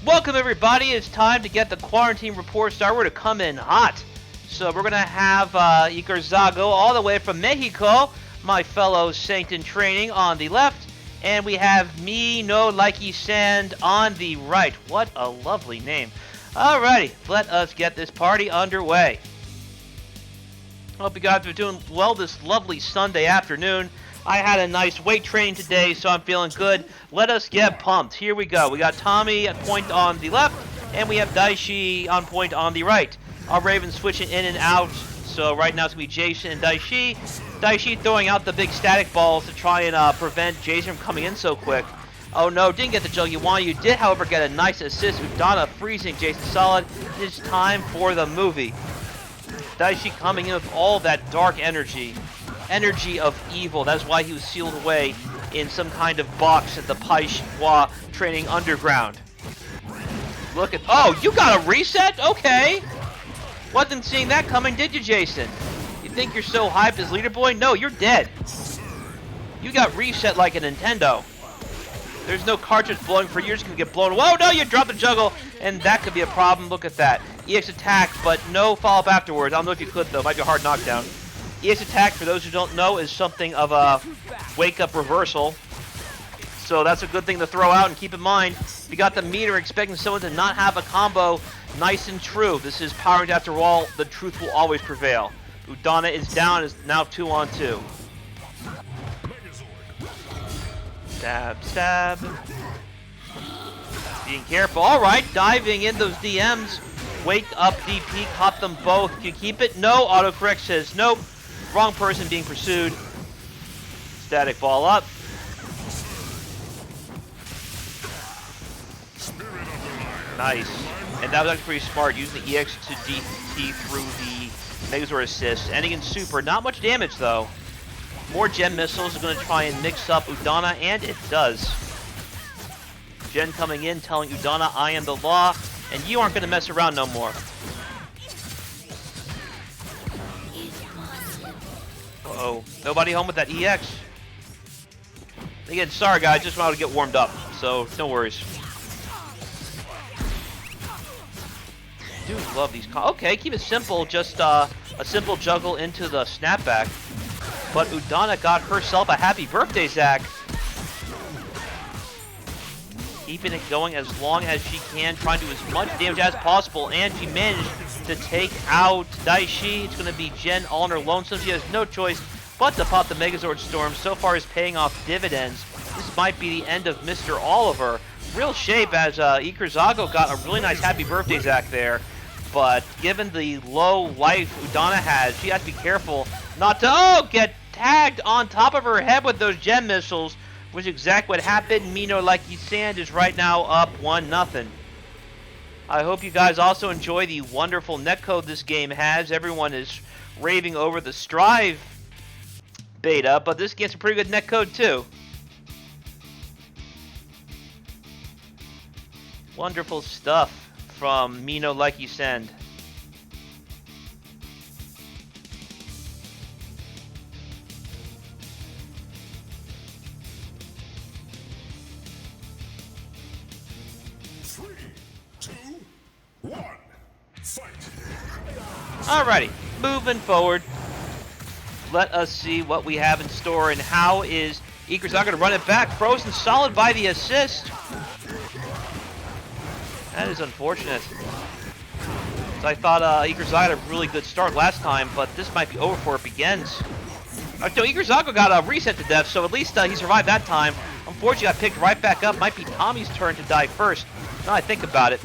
Welcome everybody, it's time to get the Quarantine Rapport started. We're to come in hot. So we're going to have Zago all the way from Mexico, my fellow saint in training on the left. And we have Me No Likey Sand on the right. What a lovely name. Alrighty, let us get this party underway. Hope you guys are doing well this lovely Sunday afternoon. I had a nice weight training today, so I'm feeling good. Let us get pumped. Here we go. We got Tommy at point on the left, and we have Daishi on point on the right. Our Ravens switching in and out, so right now it's going to be Jason and Daishi. Daishi throwing out the big static balls to try and prevent Jason from coming in so quick. Oh no, didn't get the jug you wanted. You did, however, get a nice assist. Udana freezing Jason solid. It's time for the movie. Daishi coming in with all that dark energy of evil. That's why he was sealed away in some kind of box at the Paishwa training underground. Look at... Oh, you got a reset? Okay. Wasn't seeing that coming, did you, Jason? You think you're so hyped as leader boy? No, you're dead. You got reset like a Nintendo. There's no cartridge blowing for you. You're just going to get blown. Whoa, no, you dropped the juggle, and that could be a problem. Look at that. EX attack, but no follow-up afterwards. I don't know if you could, though. Might be a hard knockdown. EX attack, for those who don't know, is something of a wake-up reversal. So that's a good thing to throw out and keep in mind. If you got the meter expecting someone to not have a combo, nice and true. This is Power After All. The truth will always prevail. Udana is down, is now 2-on-2. Stab, stab. Being careful. Alright, diving in those DMs. Wake up DP, caught them both. Can you keep it? No. Autocorrect says nope. Wrong person being pursued. Static ball up. Nice. And that was actually pretty smart, using the EX to DT through the Megazord assist. Ending in super. Not much damage, though. More gem missiles are going to try and mix up Udana, and it does. Jen coming in, telling Udana, I am the law, and you aren't going to mess around no more. Uh-oh. Nobody home with that EX. Again, sorry guys, just wanted to get warmed up, so no worries. Dude, love these. Okay, keep it simple, just a simple juggle into the snapback. But Udana got herself a happy birthday, Zach. Keeping it going as long as she can, trying to do as much damage as possible, and she managed to take out Daishi. It's going to be Jen all on her lonesome. She has no choice but to pop the Megazord Storm. So far is paying off dividends. This might be the end of Mr. Oliver. Real shape as Zago got a really nice happy birthday, Zach, there. But given the low life Udana has, she has to be careful not to get tagged on top of her head with those gem missiles, which is exactly what happened. Me No Likey Sand is right now up 1-0. I hope you guys also enjoy the wonderful netcode this game has. Everyone is raving over the Strive beta, but this gets a pretty good netcode too. Wonderful stuff from Me No Likey Sand. Alrighty, moving forward. Let us see what we have in store and how is Zago going to run it back. Frozen solid by the assist. That is unfortunate. So I thought Zago had a really good start last time, but this might be over before it begins. No, Zago got a reset to death, so at least he survived that time. Unfortunately, got picked right back up. Might be Tommy's turn to die first. Now I think about it.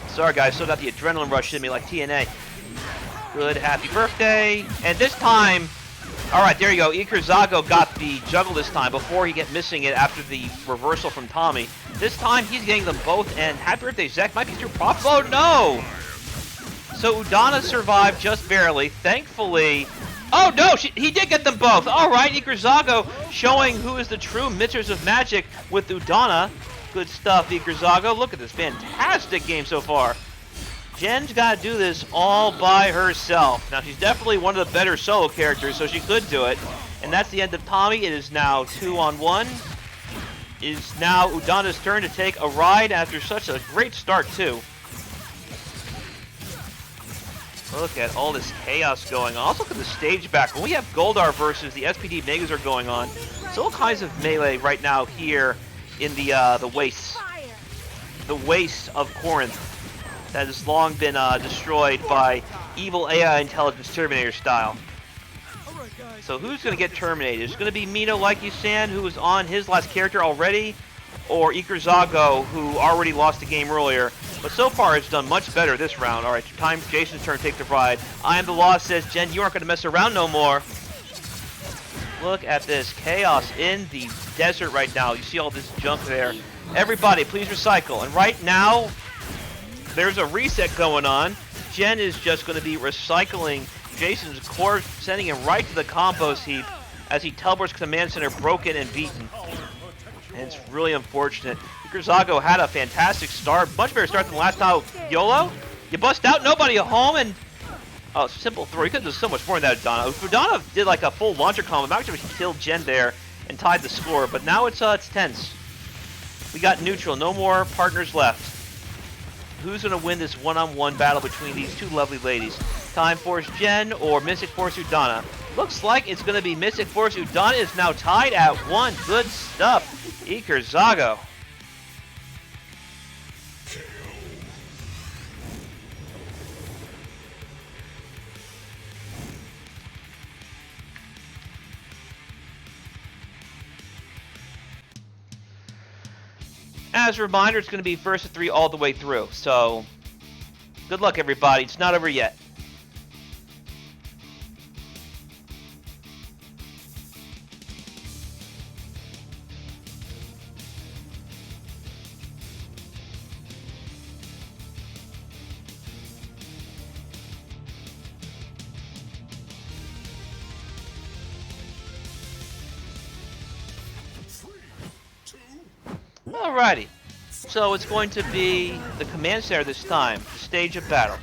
Sorry guys, still got the adrenaline rush in me like TNA. Good, happy birthday. And this time, alright, there you go. Zago got the juggle this time before he get missing it after the reversal from Tommy. This time, he's getting them both, and happy birthday, Zach. Might be through prop. Oh, no! So Udana survived just barely. Thankfully... Oh, no! He did get them both! Alright, Zago showing who is the true Mistress of Magic with Udana. Good stuff, Zago. Look at this fantastic game so far. Jen's got to do this all by herself. Now, she's definitely one of the better solo characters, so she could do it. And that's the end of Tommy. It is now 2-on-1. is now Udana's turn to take a ride after such a great start, too. Look at all this chaos going on. Also look at the stage back. When we have Goldar versus the SPD Megas are going on, so all kinds of melee right now here in the wastes. The waste of Corinth that has long been destroyed by evil AI intelligence Terminator style. So who's going to get terminated? Is it going to be Mino Likey-san, who was on his last character already, or Iker Zago, who already lost the game earlier, but so far has done much better this round. All right, time Jason's turn to take the ride. I am the law, says Jen. You aren't going to mess around no more. Look at this chaos in the desert right now. You see all this junk there. Everybody, please recycle. And right now, there's a reset going on. Jen is just going to be recycling Jason's corpse, sending him right to the compost heap as he teleports Command Center broken and beaten. And it's really unfortunate. Zago had a fantastic start, much better start than the last time. YOLO, you bust out, nobody at home, and oh, simple throw. You could have done so much more than that, Udana. Udana did like a full launcher combo. Actually, he killed Jen there and tied the score, but now it's tense. We got neutral, no more partners left. Who's going to win this one-on-one battle between these two lovely ladies? Time Force Jen or Mystic Force Udana? Looks like it's going to be Mystic Force. Udana is now tied at 1. Good stuff. Iker Zago. As a reminder, it's going to be first to 3 all the way through. So, good luck, everybody. It's not over yet. Alrighty, so it's going to be the Command Center this time, the stage of battle.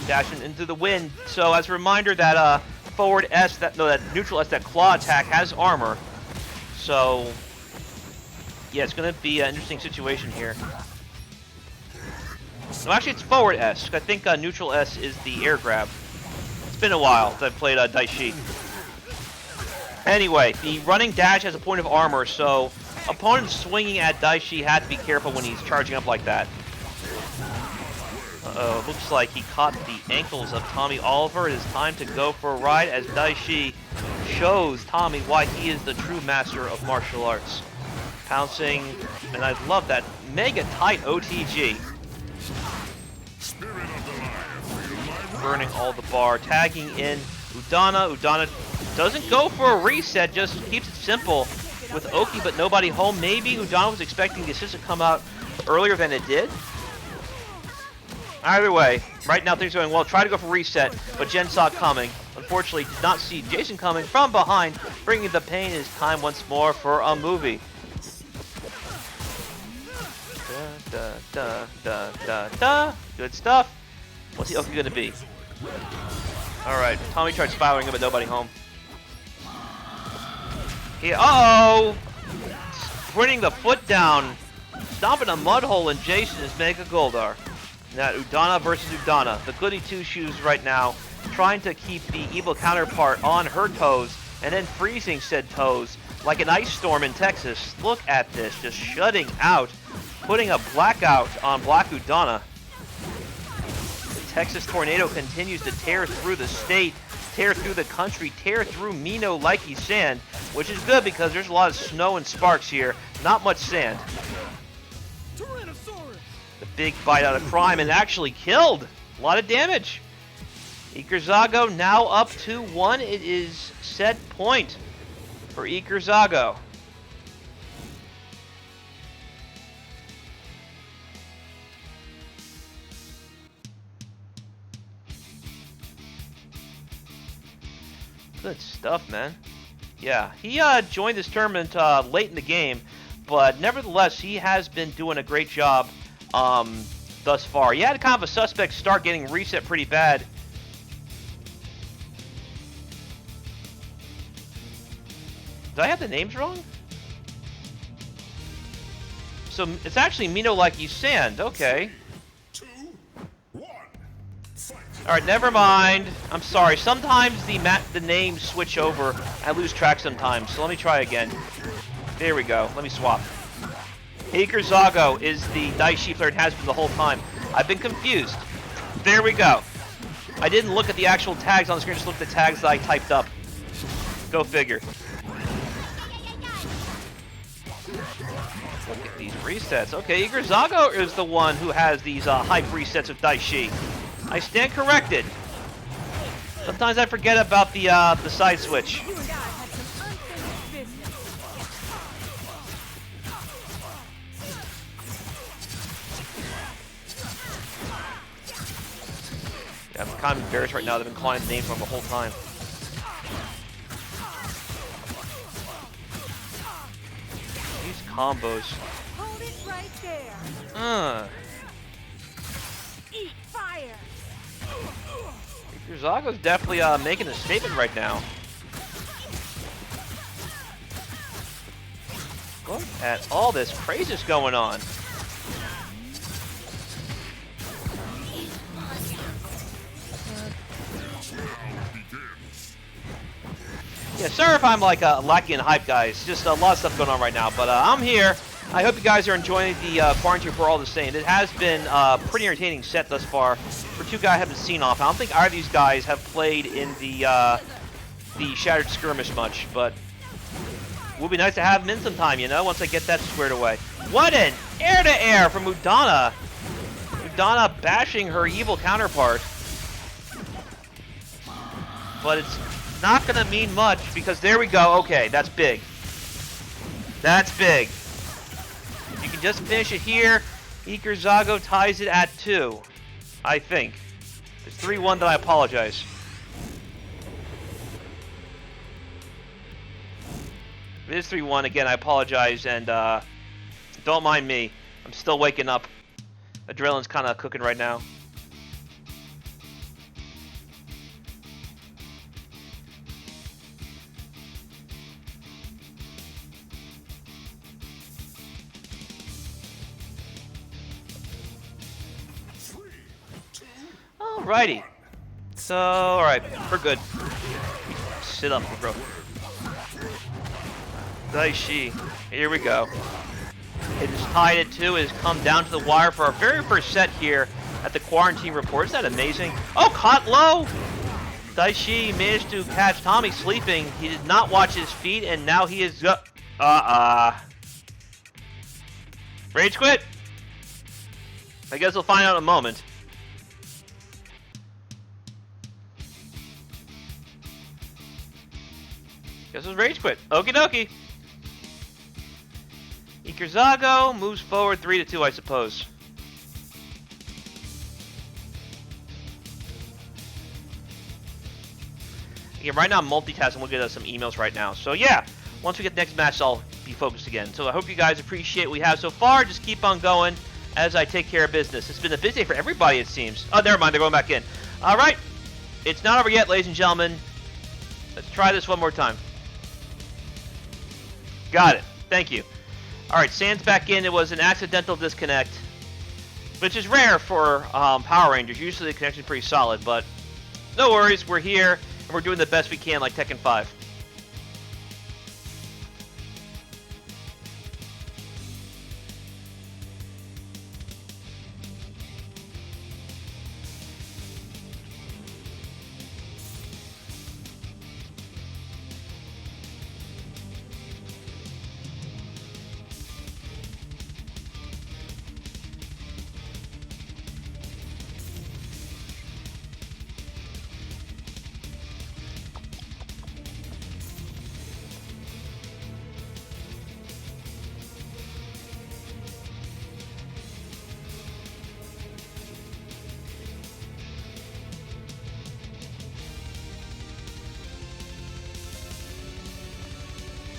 Dashing into the wind. So as a reminder, that forward S, that neutral S, that claw attack has armor. So yeah, it's going to be an interesting situation here. No, actually it's forward S. I think neutral S is the air grab. It's been a while since I've played Daishi. Anyway, the running dash has a point of armor, so opponents swinging at Daishi had to be careful when he's charging up like that. Uh-oh, looks like he caught the ankles of Tommy Oliver. It is time to go for a ride as Daishi shows Tommy why he is the true master of martial arts. Pouncing, and I love that mega tight OTG. Burning all the bar, tagging in Udana. Udana doesn't go for a reset, just keeps it simple with Oki, but nobody home. Maybe Udana was expecting the assist to come out earlier than it did. Either way, right now things are going well. Try to go for reset, but Jen saw it coming. Unfortunately, did not see Jason coming from behind, bringing the pain. It is time once more for a movie. Da, da, da, da, da. Good stuff. What's the Oki going to be? Alright, Tommy tried spiraling him, but nobody home. Uh-oh! Putting the foot down, stomping a mud hole in Jason is Mega Goldar. Now Udana versus Udana. The goody two-shoes right now, trying to keep the evil counterpart on her toes, and then freezing said toes, like an ice storm in Texas. Look at this, just shutting out, putting a blackout on Black Udana. The Texas tornado continues to tear through the state, tear through the country, tear through Mino Likey sand, which is good because there's a lot of snow and sparks here, not much sand. The big bite out of crime and actually killed. A lot of damage. Iker Zago now up 2-1. It is set point for Iker Zago. Good stuff, man. Yeah, he joined this tournament late in the game, but nevertheless, he has been doing a great job thus far. He had kind of a suspect start, getting reset pretty bad. Did I have the names wrong? So it's actually Mino like you sand. Okay. 2, 1, fight. All right, never mind. I'm sorry. Sometimes the names switch over. I lose track sometimes. So let me try again. There we go. Let me swap. Zago is the Daishi player. It has been the whole time. I've been confused. There we go. I didn't look at the actual tags on the screen. Just looked at the tags that I typed up. Go figure. Look at these resets. Okay, Zago is the one who has these hype resets of Daishi. I stand corrected. Sometimes I forget about the side switch. Yeah, I'm kind of embarrassed right now. They've been calling his name for him the whole time. These combos. Hold it right there. Eat fire. Zago's definitely making a statement right now. Look at all this craziness going on. Yeah, sorry if I'm like lacking in hype, guys. Just a lot of stuff going on right now, but I'm here. I hope you guys are enjoying the Quarantine Rapport all the same. It has been a pretty entertaining set thus far. For two guys I haven't seen off, I don't think either of these guys have played in the Shattered Skirmish much, but it would be nice to have them in sometime, you know, once I get that squared away. What an air-to-air from Udana. Udana bashing her evil counterpart. But it's not going to mean much because there we go. Okay, that's big. That's big. You can just finish it here. Zago ties it at 2, I think. It's 3-1 that I apologize. It is 3-1 again. I apologize, and don't mind me. I'm still waking up. Adrenaline's kind of cooking right now. Alrighty. So, alright, we're good. Sit up, bro. Daishi. Here we go. It is tied at 2. It has come down to the wire for our very first set here at the Quarantine Rapport. Isn't that amazing? Oh, caught low! Daishi managed to catch Tommy sleeping. He did not watch his feet, and now he is... Rage quit? I guess we'll find out in a moment. Guess it was rage quit. Okie dokie. Zago moves forward 3-2, I suppose. Again, right now I'm multitasking. We'll get us some emails right now. So yeah, once we get the next match, I'll be focused again. So I hope you guys appreciate what we have so far. Just keep on going as I take care of business. It's been a busy day for everybody, it seems. Oh, never mind. They're going back in. All right. It's not over yet, ladies and gentlemen. Let's try this one more time. Got it. Thank you. All right, Sand's back in. It was an accidental disconnect, which is rare for Power Rangers. Usually the connection's pretty solid, but no worries. We're here, and we're doing the best we can like Tekken 5.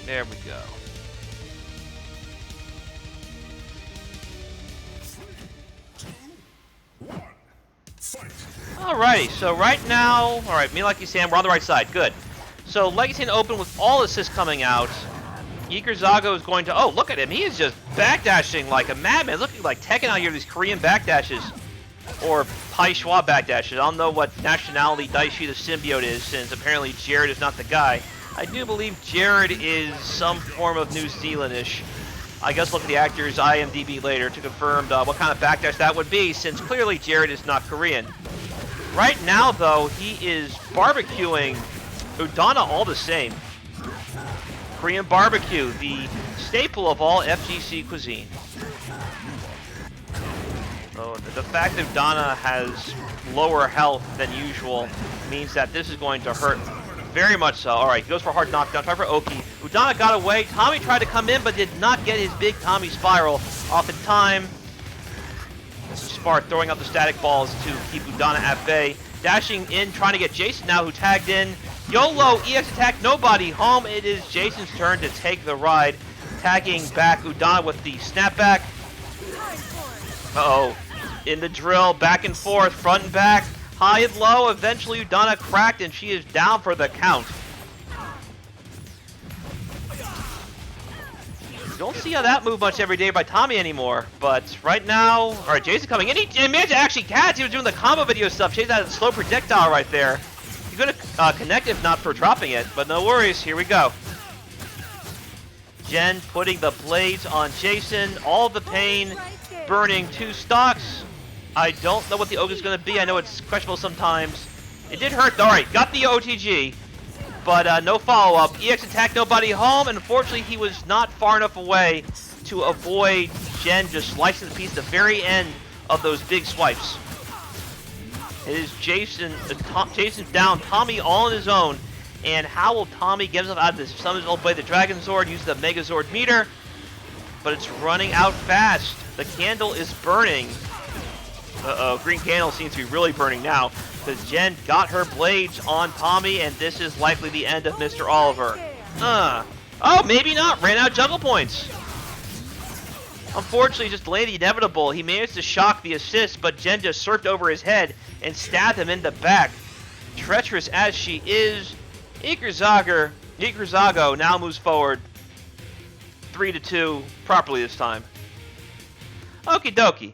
There we go. Alrighty, so right now, alright, me like you Sam, we're on the right side, good. So Legacy and Open with all assists coming out. Zago is going to, oh, look at him, he is just backdashing like a madman. Looking like Tekken out here, these Korean backdashes. Or Pai Schwa backdashes. I don't know what nationality Daishi the symbiote is, since apparently Jared is not the guy. I do believe Jared is some form of New Zealandish. I guess look at the actor's IMDb later to confirm what kind of backdash that would be, since clearly Jared is not Korean. Right now, though, he is barbecuing Udana all the same. Korean barbecue, the staple of all FGC cuisine. So the fact that Udana has lower health than usual means that this is going to hurt very much so. Alright, goes for a hard knockdown, try for Oki. Udana got away, Tommy tried to come in but did not get his big Tommy spiral off in time. Smart throwing out the static balls to keep Udana at bay. Dashing in, trying to get Jason now, who tagged in. YOLO, EX attack, nobody home. It is Jason's turn to take the ride. Tagging back Udana with the snapback. Uh-oh. In the drill, back and forth, front and back, high and low. Eventually Udana cracked and she is down for the count. Don't see how that move much every day by Tommy anymore, but right now, alright, Jason coming in. He managed to actually catch. He was doing the combo video stuff. Chase had a slow projectile right there. He could have connected if not for dropping it, but no worries. Here we go. Jen putting the blades on Jason. All the pain, burning 2 stocks. I don't know what the Oga is going to be. I know it's questionable sometimes. It did hurt. Alright, got the OTG. But no follow-up. EX attack, nobody home. And unfortunately, he was not far enough away to avoid Jen just slicing the piece at the very end of those big swipes. It is Jason. Jason's down. Tommy all on his own. And how will Tommy get himself out of this? Summons all play the Dragon Zord, uses the Megazord meter. But it's running out fast. The candle is burning. Uh-oh, green candle seems to be really burning now. Because Jen got her blades on Tommy, and this is likely the end of Mr. Oliver. Oh, maybe not. Ran out juggle points. Unfortunately, just delayed the inevitable. He managed to shock the assist, but Jen just surfed over his head and stabbed him in the back. Treacherous as she is, Ikuzago now moves forward 3-2 properly this time. Okie dokie.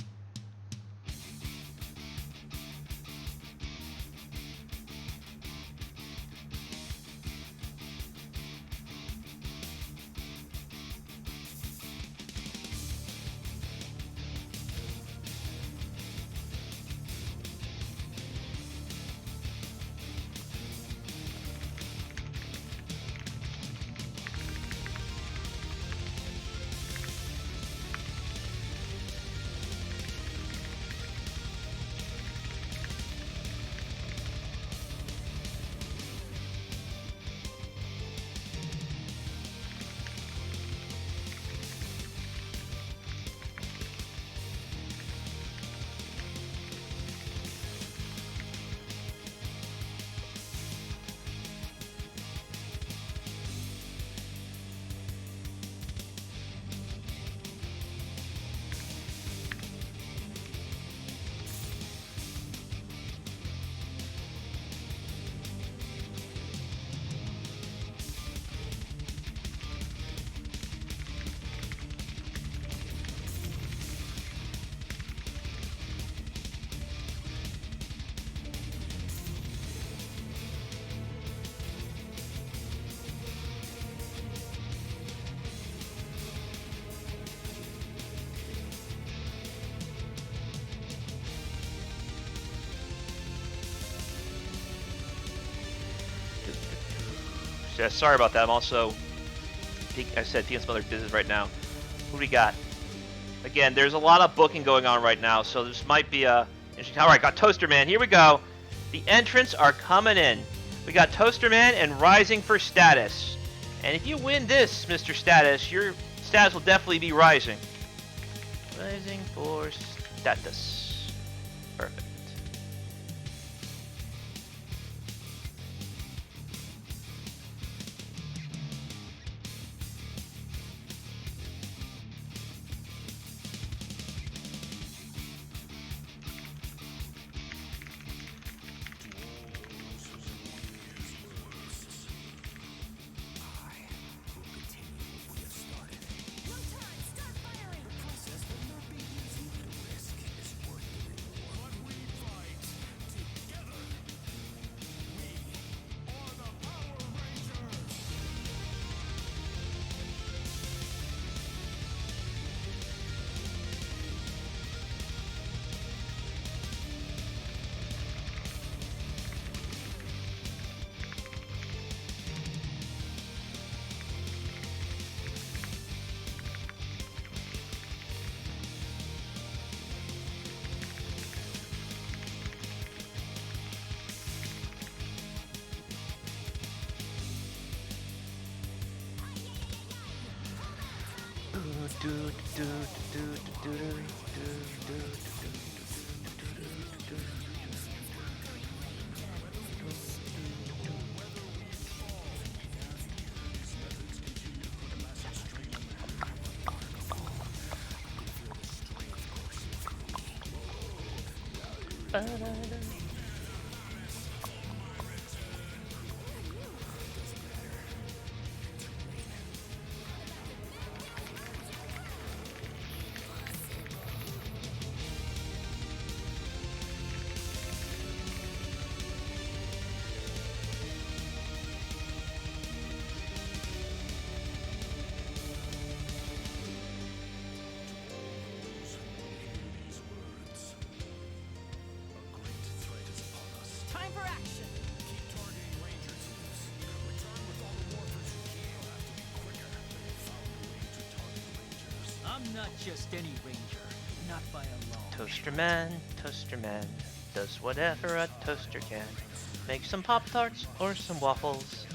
Yeah, sorry about that. I'm also, I said, doing some other business right now. Who do we got? Again, there's a lot of booking going on right now, so this might be a interesting. All right, got Toaster Man. Here we go. The entrants are coming in. We got Toaster Man and Rising for status. And if you win this, Mr. Status, your status will definitely be rising. Rising for status. Perfect. Time for action. I'm not just any ranger, not by a long Toaster man does whatever a toaster can. Make some Pop-Tarts or some waffles.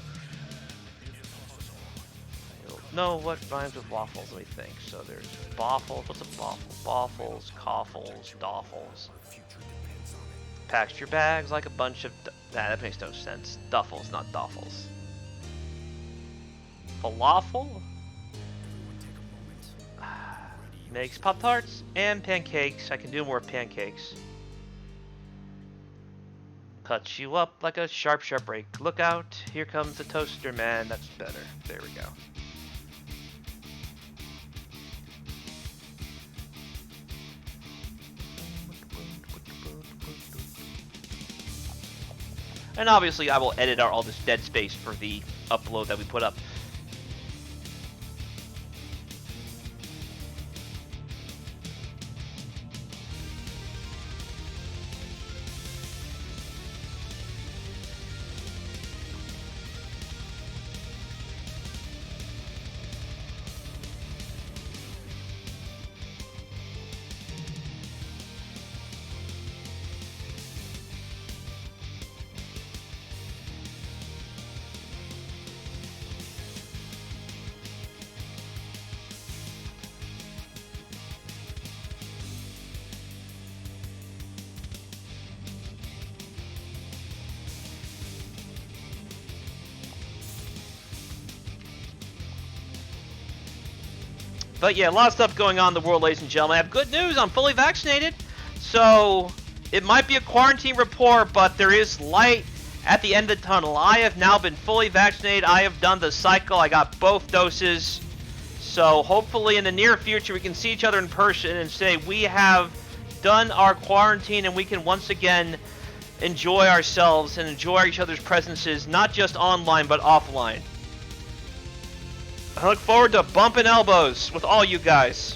I don't know what rhymes with waffles, let me think. So there's boffles, what's a boffle? Boffles, coffles, doffles. Packed your bags like a bunch of... Nah, that makes no sense. Duffels, not doffles. Falafel? Makes Pop-Tarts and pancakes. I can do more pancakes. Cuts you up like a sharp, sharp rake. Look out, here comes the toaster man. That's better. There we go. And obviously I will edit out all this dead space for the upload that we put up. But yeah, a lot of stuff going on in the world, ladies and gentlemen. I have good news. I'm fully vaccinated. So it might be a quarantine report, but there is light at the end of the tunnel. I have now been fully vaccinated. I have done the cycle. I got both doses. So hopefully in the near future we can see each other in person and say we have done our quarantine and we can once again enjoy ourselves and enjoy each other's presences, not just online but offline. I look forward to bumping elbows with all you guys.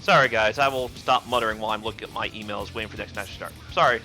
Sorry guys, I will stop muttering while I'm looking at my emails waiting for the next match to start. Sorry.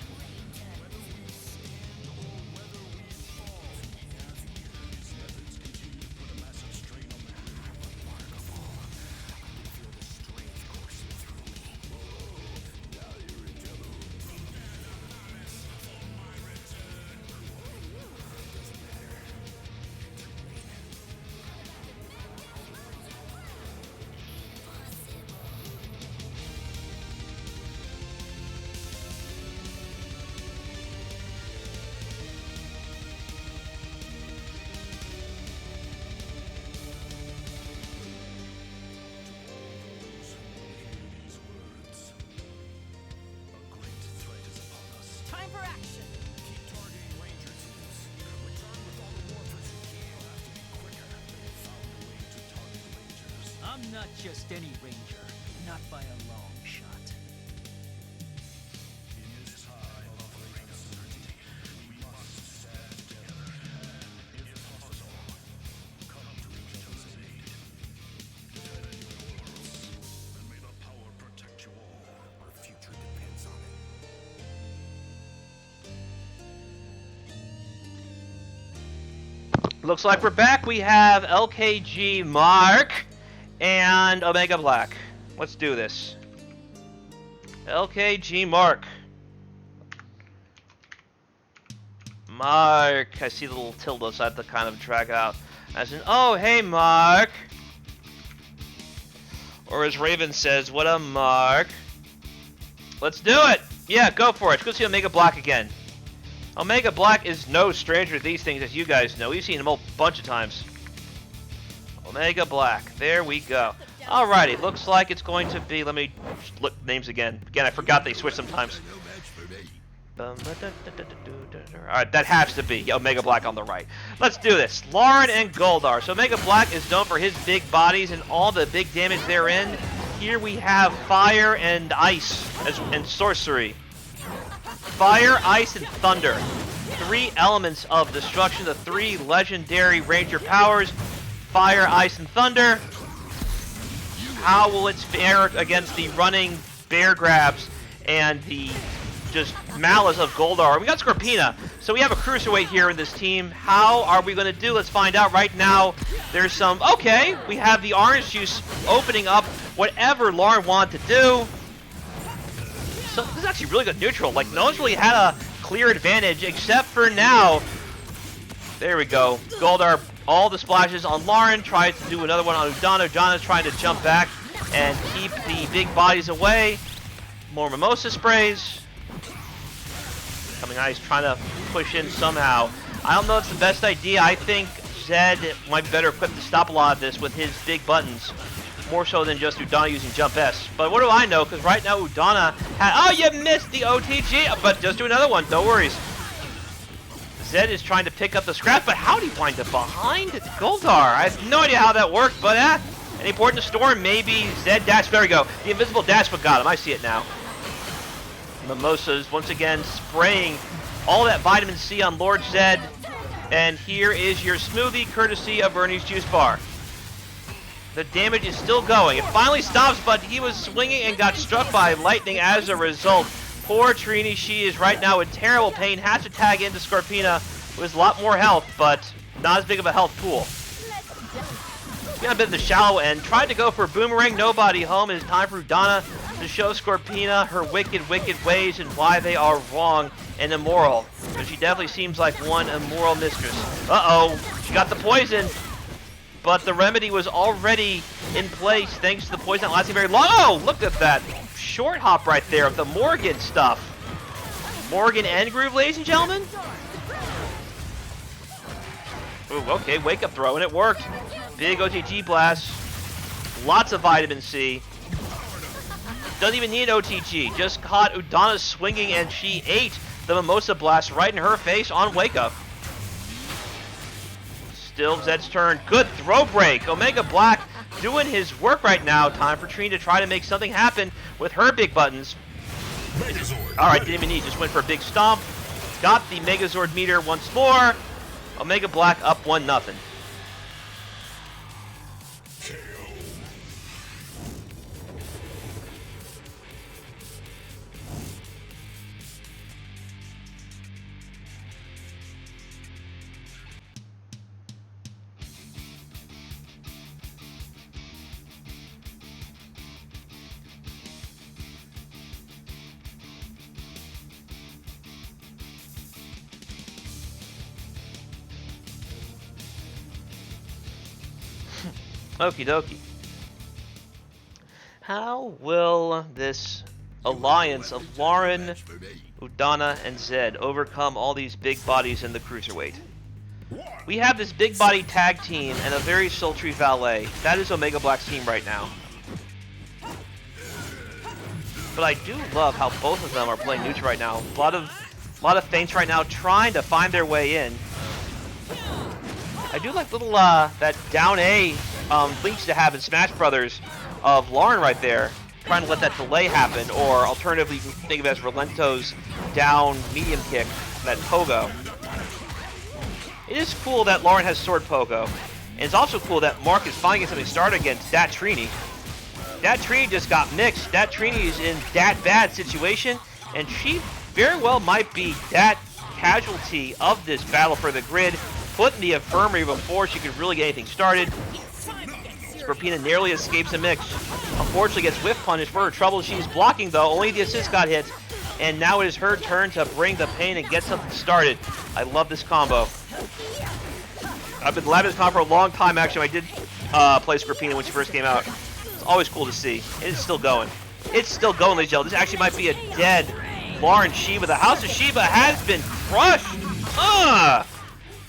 I'm not just any ranger, not by a long shot. In this time of great uncertainty, we must stand together. If possible, come to each other's aid. Defend your worlds, and may the power protect you all. Our future depends on it. Looks like we're back. We have LKG Mark and Omega Black. Let's do this. LKG Mark. Mark. I see the little tilde, so I have to kind of drag out. As in, oh, hey, Mark. Or as Raven says, what a Mark. Let's do it. Yeah, go for it. Let's go see Omega Black again. Omega Black is no stranger to these things, as you guys know. We've seen him a bunch of times. Omega Black. There we go. Alrighty, looks like it's going to be... Let me look names again. Again, I forgot they switch sometimes. Alright, that has to be Omega Black on the right. Let's do this. Lauren and Goldar. So Omega Black is known for his big bodies and all the big damage therein. Here we have fire and ice and sorcery. Fire, ice, and thunder. 3 elements of destruction. The 3 legendary ranger powers. Fire, ice, and thunder. How will it fare against the running bear grabs and the just malice of Goldar? We got Scorpina, so we have a cruiserweight here in this team. How are we going to do? Let's find out right now. There's some... Okay, we have the orange juice opening up whatever Lauren wanted to do. So this is actually really good neutral. Like, no one's really had a clear advantage except for now. There we go. Goldar, all the splashes on Lauren. Tries to do another one on Udana. Udana's trying to jump back and keep the big bodies away. More mimosa sprays. Coming out, he's trying to push in somehow. I don't know if it's the best idea. I think Zed might be better equipped to stop a lot of this with his big buttons. More so than just Udana using Jump S. But what do I know? Because right now Udana had... Oh, you missed the OTG! But just do another one. No worries. Zed is trying to pick up the scrap, but how did he wind up behind Goldar? I have no idea how that worked, but any port in the storm, maybe Zed dash. There we go. The invisible dash but got him. I see it now. Mimosas once again spraying all that vitamin C on Lord Zed. And here is your smoothie courtesy of Ernie's Juice Bar. The damage is still going. It finally stops, but he was swinging and got struck by lightning as a result. Poor Trini, she is right now in terrible pain. Has to tag into Scorpina with a lot more health, but not as big of a health pool. Got a bit of the shallow end. Tried to go for a boomerang. Nobody home. It is time for Udana to show Scorpina her wicked, wicked ways and why they are wrong and immoral. But she definitely seems like one immoral mistress. Uh-oh. She got the poison. But the remedy was already in place thanks to the poison not lasting very long. Oh, look at that short hop right there of the Morgan stuff. Morgan and Groove, ladies and gentlemen. Ooh, okay, wake up throw, and it worked. Big OTG blast. Lots of vitamin C. Doesn't even need OTG. Just caught Udana swinging, and she ate the Mimosa blast right in her face on wake up. Still Zed's turn. Good throw break. Omega Black doing his work right now. Time for Trini to try to make something happen with her big buttons. Alright, didn't even need. Just went for a big stomp. Got the Megazord meter once more. Omega Black up 1-0. Okie dokie. How will this alliance of Lauren, Udana, and Zed overcome all these big bodies in the cruiserweight? We have this big body tag team and a very sultry valet. That is Omega Black's team right now. But I do love how both of them are playing neutral right now. A lot of feints right now trying to find their way in. I do like little that down A Link used to have in Smash Brothers of Lauren right there, trying to let that delay happen, or alternatively you can think of it as Relento's down medium kick, that pogo. It is cool that Lauren has sword pogo, and it's also cool that Mark is finally getting something started against Dat Trini. Dat Trini just got mixed. Dat Trini is in that bad situation, and she very well might be that casualty of this battle for the grid, put in the infirmary before she could really get anything started. Scorpina narrowly escapes a mix. Unfortunately gets whiff punished for her trouble. She's blocking though, only the assist got hit. And now it is her turn to bring the pain and get something started. I love this combo. I've been loving this combo for a long time actually. I did play Scorpina when she first came out. It's always cool to see. It's still going. It's still going, ladies and gentlemen. This actually might be a dead Lauren Shiba. The House of Shiba has been crushed.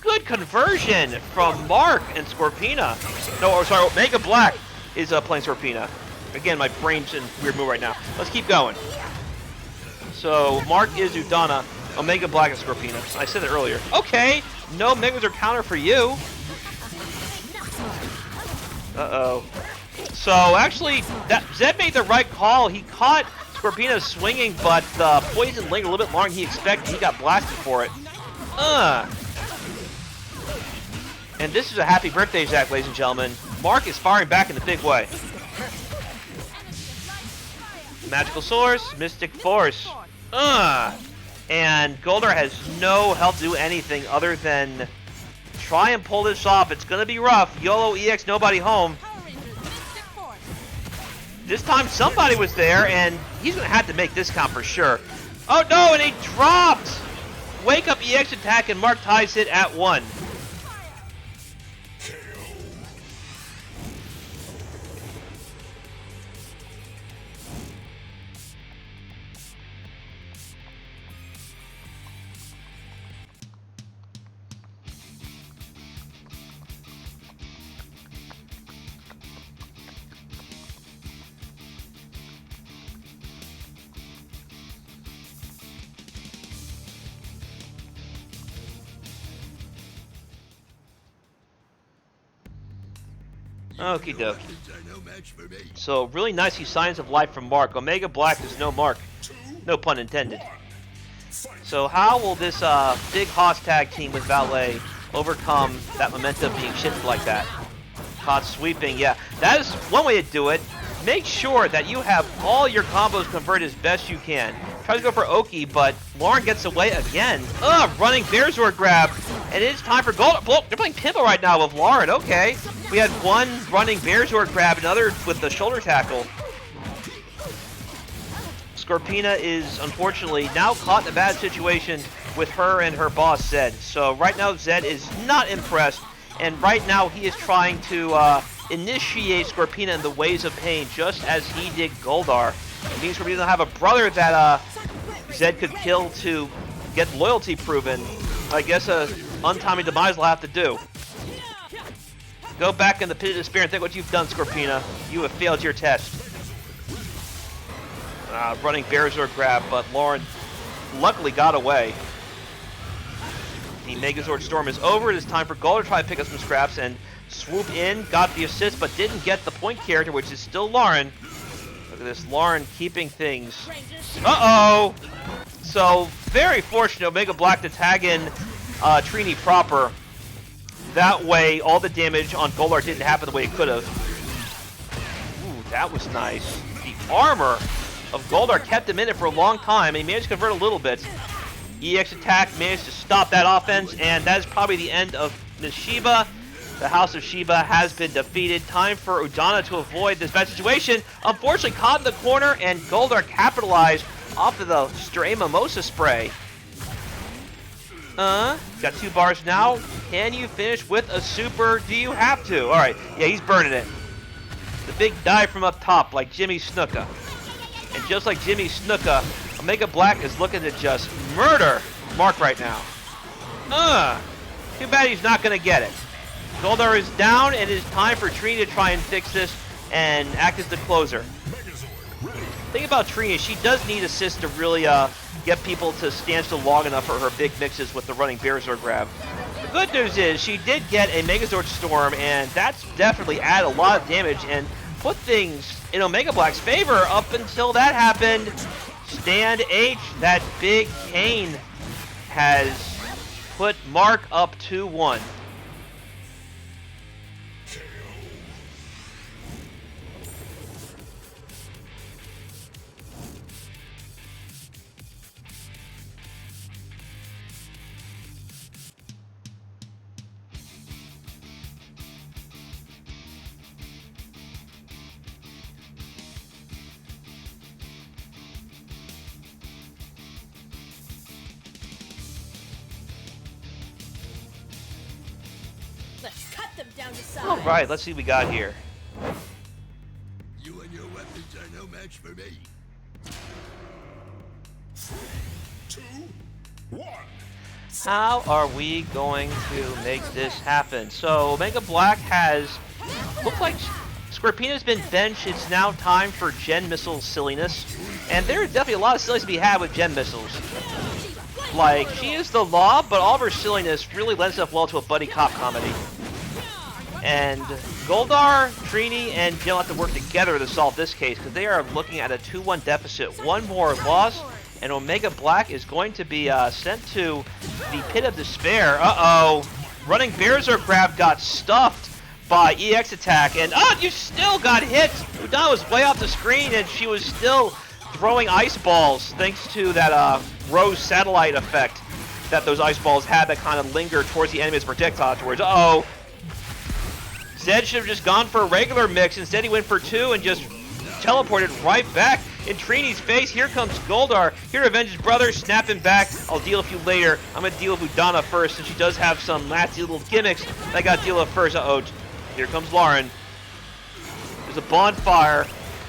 Good conversion from Mark and Scorpina. No, or sorry, Omega Black is playing Scorpina. Again, my brain's in weird mood right now. Let's keep going. So, Mark is Udana, Omega Black is Scorpina. I said it earlier. Okay, no Megas or counter for you. Uh-oh. So, actually, Zed made the right call. He caught Scorpina swinging, but the poison lingered a little bit longer than he expected. He got blasted for it. And this is a happy birthday, Zach, ladies and gentlemen. Mark is firing back in a big way. Magical Source, Mystic Force. And Goldar has no help to do anything other than try and pull this off. It's going to be rough. YOLO EX, nobody home. This time somebody was there, and he's going to have to make this count for sure. Oh no, and he dropped! Wake up EX attack, and Mark ties it at 1. Okie dokie. So really nicely signs of life from Mark. Omega Black is no Mark. No pun intended. So how will this big Hoss tag team with Valet overcome that momentum being shifted like that? Caught sweeping, yeah. That is one way to do it. Make sure that you have all your combos converted as best you can. Try to go for Oki, but Lauren gets away again. Running Bearzord grab. And it's time for Gold. Well, they're playing Pinball right now with Lauren. Okay. We had one running Bearzord grab, another with the shoulder tackle. Scorpina is, unfortunately, now caught in a bad situation with her and her boss, Zed. So right now, Zed is not impressed. And right now, he is trying to initiate Scorpina in the ways of pain, just as he did Goldar. It means Scorpina doesn't have a brother that Zed could kill to get loyalty proven. I guess a untimely demise will have to do. Go back in the pit of despair and think what you've done, Scorpina. You have failed your test. Running Bearzord grab, but Lauren luckily got away. The Megazord Storm is over. It is time for Gold to try to pick up some scraps and swoop in. Got the assist, but didn't get the point character, which is still Lauren. Look at this, Lauren keeping things. Uh-oh! So, very fortunate Omega Black to tag in Trini proper. That way, all the damage on Goldar didn't happen the way it could have. Ooh, that was nice. The armor of Goldar kept him in it for a long time, and he managed to convert a little bit. EX attack managed to stop that offense, and that is probably the end of Ms. Shiba. The House of Shiba has been defeated. Time for Udana to avoid this bad situation. Unfortunately, caught in the corner, and Goldar capitalized off of the stray mimosa spray. Got 2 bars now. Can you finish with a super? Do you have to? All right. Yeah, he's burning it. The big dive from up top, like Jimmy Snuka. And just like Jimmy Snuka, Omega Black is looking to just murder Mark right now. Too bad he's not going to get it. Goldar is down, and it is time for Trini to try and fix this and act as the closer. The thing about Trini is she does need assist to really get people to stand still long enough for her big mixes with the running Bearzord grab. Good news is she did get a Megazord Storm, and that's definitely added a lot of damage and put things in Omega Black's favor up until that happened. Stand H, that big cane, has put Mark up 2-1. Let's cut them down to size. All right, let's see what we got here. You and your weapons are no match for me. 2, 1. How are we going to make this happen? So Omega Black has looked like Scorpina's been benched. It's now time for Gen Missile silliness, and there's definitely a lot of silliness to be had with Gen Missiles. Like, she is the law, but all of her silliness really lends itself well to a buddy cop comedy. And Goldar, Trini, and Jill have to work together to solve this case because they are looking at a 2-1 deficit. One more loss, and Omega Black is going to be sent to the Pit of Despair. Uh-oh. Running Berserk grab got stuffed by EX attack, and you still got hit! Udana was way off the screen, and she was still throwing ice balls thanks to that Rose satellite effect that those ice balls had that kind of linger towards the enemy's projectile afterwards. Uh-oh. Zed should have just gone for a regular mix. Instead, he went for 2 and just teleported right back in Trini's face. Here comes Goldar. Here to avenge his brother. Snap him back. I'll deal with you later. I'm going to deal with Udana first, since she does have some nasty little gimmicks that I got to deal with first. Uh-oh. Here comes Lauren. There's a bonfire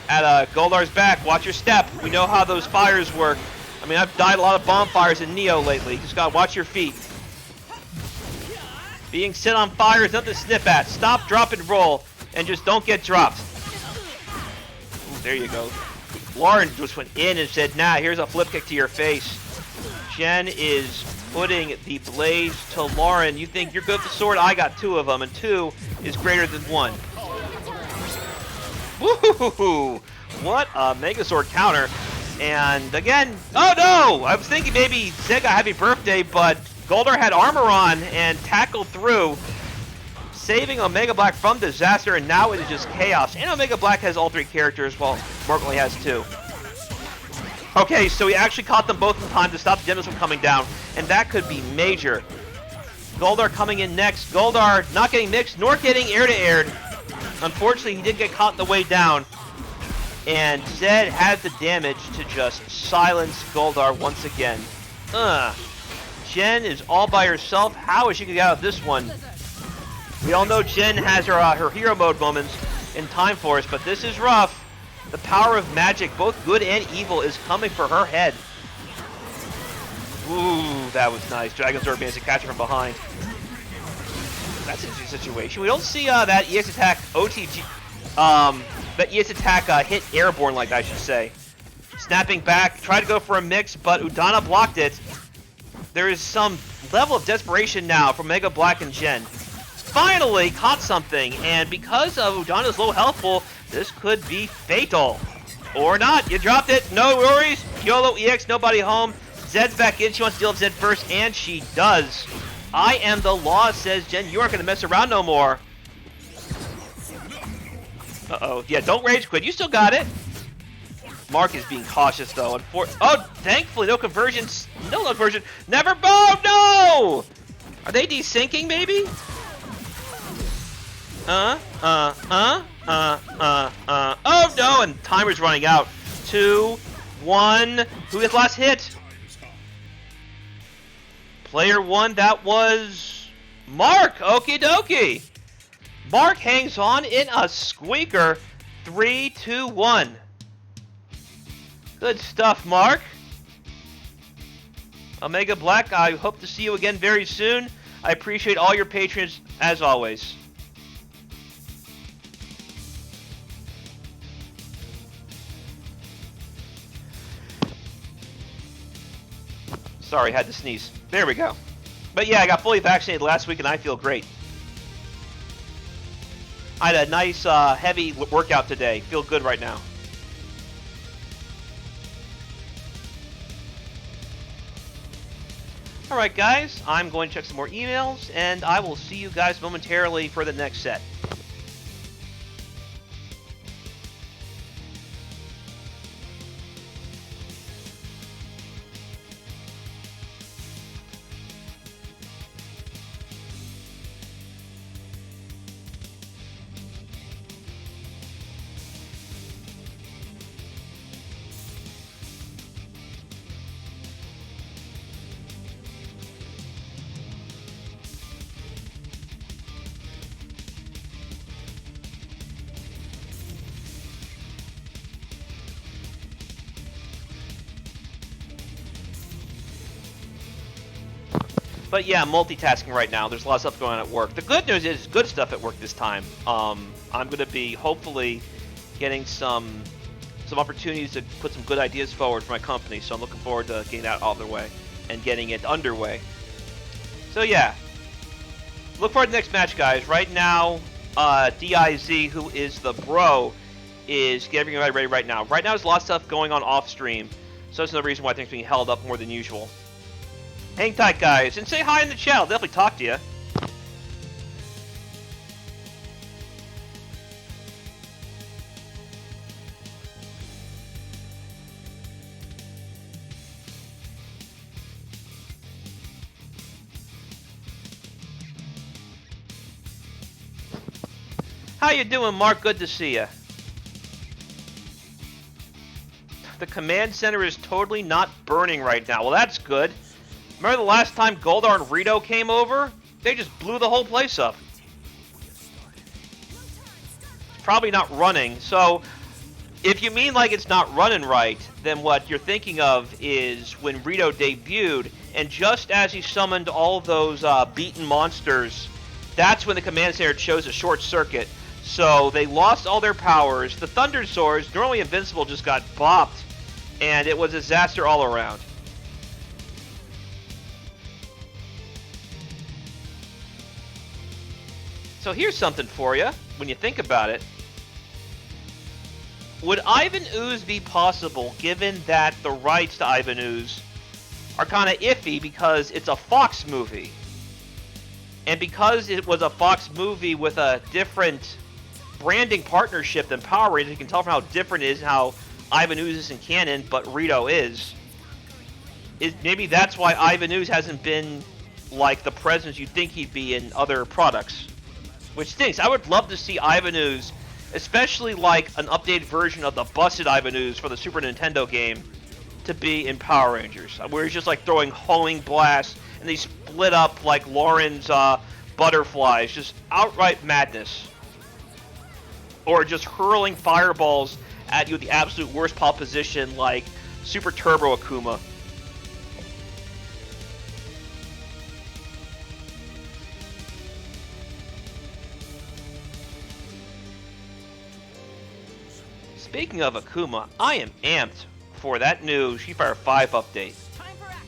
at Goldar's back. Watch your step. We know how those fires work. I mean, I've died a lot of bonfires in Neo lately. Just gotta watch your feet. Being set on fire is nothing to sniff at. Stop, drop, and roll, and just don't get dropped. Ooh, there you go. Lauren just went in and said, nah, here's a flip kick to your face. Jen is putting the blades to Lauren. You think you're good with the sword? I got 2 of them, and 2 is greater than 1. Woohoo! What a Megazord counter. And again, oh no! I was thinking maybe Zed got happy birthday, but Goldar had armor on and tackled through, saving Omega Black from disaster, and now it is just chaos. And Omega Black has all 3 characters, while Mark only has 2. Okay, so he actually caught them both in time to stop the Genesis from coming down, and that could be major. Goldar coming in next. Goldar not getting mixed, nor getting air-to-aired. Unfortunately, he did get caught on the way down. And Zed had the damage to just silence Goldar once again. Jen is all by herself. How is she going to get out of this one? We all know Jen has her hero mode moments in Time Force, but this is rough. The power of magic, both good and evil, is coming for her head. Ooh, that was nice. Dragon Sword managed to catch her from behind. That's an interesting situation. We don't see that EX attack OTG... that EX attack hit airborne, like I should say. Snapping back, tried to go for a mix, but Udana blocked it. There is some level of desperation now from Mega Black and Jen. Finally caught something, and because of Udana's low health pool, this could be fatal. Or not. You dropped it. No worries. YOLO EX, nobody home. Zed's back in. She wants to deal with Zed first, and she does. I am the law, says Jen. You aren't going to mess around no more. Uh-oh. Yeah, don't rage quit. You still got it. Mark is being cautious, though. Oh, thankfully, no conversions. No conversion. Never. Oh, no! Are they desyncing, maybe? Oh, no, and timer's running out. 2, 1. Who gets last hit? Player 1, that was Mark. Okie dokie. Mark hangs on in a squeaker. 3, 2, 1. Good stuff, Mark. Omega Black, I hope to see you again very soon. I appreciate all your patrons, as always. Sorry, had to sneeze. There we go. But yeah, I got fully vaccinated last week, and I feel great. I had a nice, heavy workout today. Feel good right now. Alright guys, I'm going to check some more emails, and I will see you guys momentarily for the next set. But yeah, multitasking right now. There's a lot of stuff going on at work. The good news is good stuff at work this time. I'm going to be hopefully getting some opportunities to put some good ideas forward for my company. So I'm looking forward to getting that out of the way and getting it underway. So yeah, look forward to the next match, guys. Right now, DIZ, who is the bro, is getting everything ready right now. Right now, there's a lot of stuff going on off stream. So that's another reason why things are being held up more than usual. Hang tight, guys, and say hi in the chat. I'll definitely talk to you. How you doing, Mark? Good to see you. The command center is totally not burning right now. Well, that's good. Remember the last time Goldar and Rito came over? They just blew the whole place up. It's probably not running. So, if you mean like it's not running right, then what you're thinking of is when Rito debuted, and just as he summoned all of those beaten monsters, that's when the command center chose a short circuit. So they lost all their powers. The Thunder Swords, normally invincible, just got bopped, and it was a disaster all around. So here's something for you, when you think about it. Would Ivan Ooze be possible, given that the rights to Ivan Ooze are kind of iffy because it's a Fox movie? And because it was a Fox movie with a different branding partnership than Power Rangers, you can tell from how different it is how Ivan Ooze isn't canon, but Rito is. Maybe that's why Ivan Ooze hasn't been like the presence you'd think he'd be in other products. Which stinks. I would love to see Ivan Ooze, especially like an updated version of the busted Ivan Ooze for the Super Nintendo game, to be in Power Rangers, where he's just like throwing homing blasts and they split up like Lauren's butterflies, just outright madness. Or just hurling fireballs at you at the absolute worst pop position like Super Turbo Akuma. Speaking of Akuma, I am amped for that new Street Fighter V update.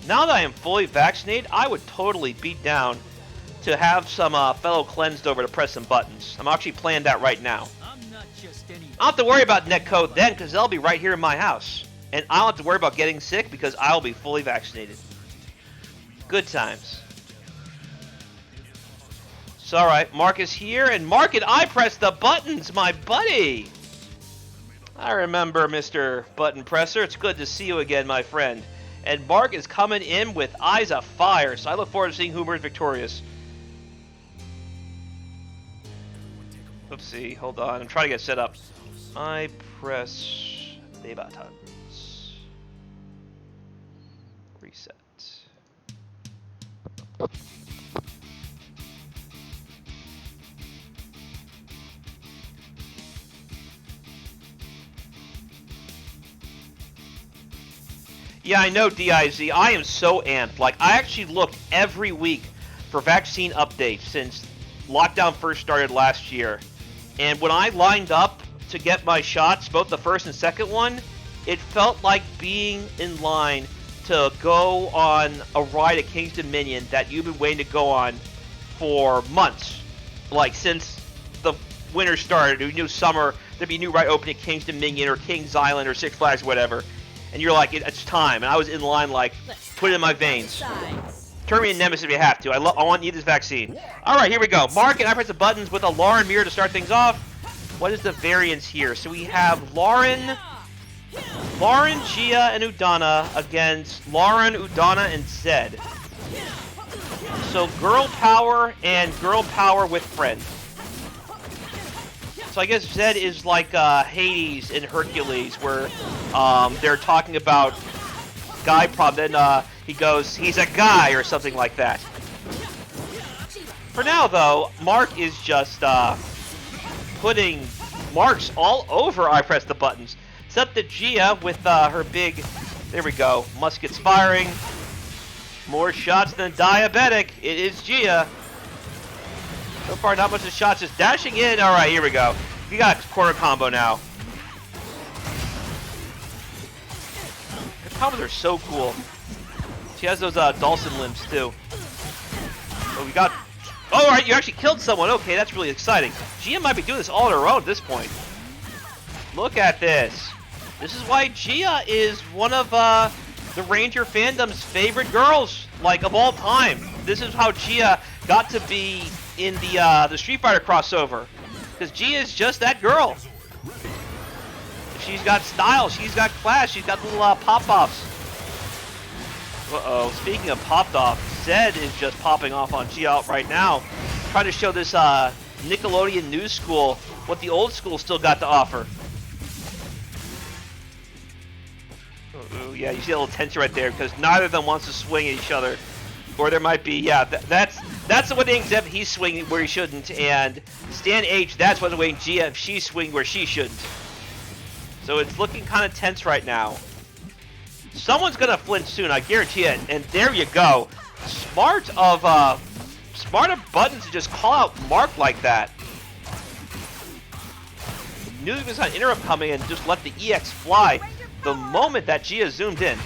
Now that I am fully vaccinated, I would totally be down to have some fellow cleansed over to press some buttons. I'm actually playing that right now. I'm not just any. I don't have to worry about netcode then, because they'll be right here in my house. And I don't have to worry about getting sick, because I'll be fully vaccinated. Good times. So, alright, Mark is here, and Mark and I press the buttons, my buddy! I remember Mr. Button Presser. It's good to see you again, my friend. And Mark is coming in with eyes of fire, so I look forward to seeing who emerges victorious. Oopsie, hold on. I'm trying to get set up. I press the buttons. Reset. Yeah, I know, DIZ. I am so amped. Like, I actually looked every week for vaccine updates since lockdown first started last year. And when I lined up to get my shots, both the first and second one, it felt like being in line to go on a ride at King's Dominion that you've been waiting to go on for months. Like, since the winter started, you knew summer, there'd be a new ride opening at King's Dominion or King's Island or Six Flags or whatever. And you're like, it's time. And I was in line like, put it in my veins. Turn me in Nemesis if you have to. I need this vaccine. Alright, here we go. Mark and I press the buttons with a Lauren mirror to start things off. What is the variance here? So we have Lauren, Gia, and Udana against Lauren, Udana, and Zed. So girl power and girl power with friends. So I guess Zed is like Hades in Hercules, where they're talking about guy problem. Then he goes, he's a guy, or something like that. For now, though, Mark is just putting marks all over I press the buttons. Except that Gia, with her big, there we go, muskets firing. More shots than diabetic. It is Gia. So far, not much of shots, just dashing in. All right, here we go. We got a corner combo now. The combos are so cool. She has those Dawson limbs, too. Oh, we got... Oh, all right, you actually killed someone. Okay, that's really exciting. Gia might be doing this all on her own at this point. Look at this. This is why Gia is one of the Ranger fandom's favorite girls, like, of all time. This is how Gia got to be in the Street Fighter crossover. Because Gia is just that girl. She's got style, she's got class, she's got little pop-offs. Uh-oh, speaking of popped-off, Zed is just popping off on Gia right now. Trying to show this Nickelodeon new school what the old school still got to offer. Ooh, yeah, you see a little tension right there because neither of them wants to swing at each other. Or there might be, yeah, that's the one thing, except he's swinging where he shouldn't. And Stan H, that's what's waiting Gia if she's swinging where she shouldn't. So it's looking kind of tense right now. Someone's going to flinch soon, I guarantee it. And there you go. Smart of Buttons to just call out Mark like that. Knew he was on interrupt coming and just let the EX fly the moment that Gia zoomed in.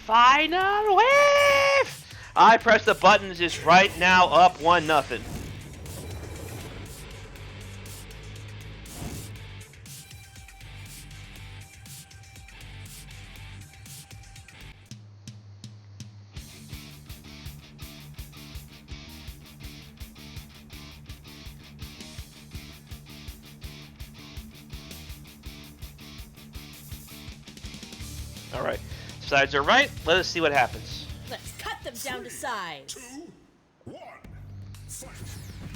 Final wave! I press the buttons is right now up 1-0. All right, sides are right. Let us see what happens. Let's cut them down to size. 2, 1, fight.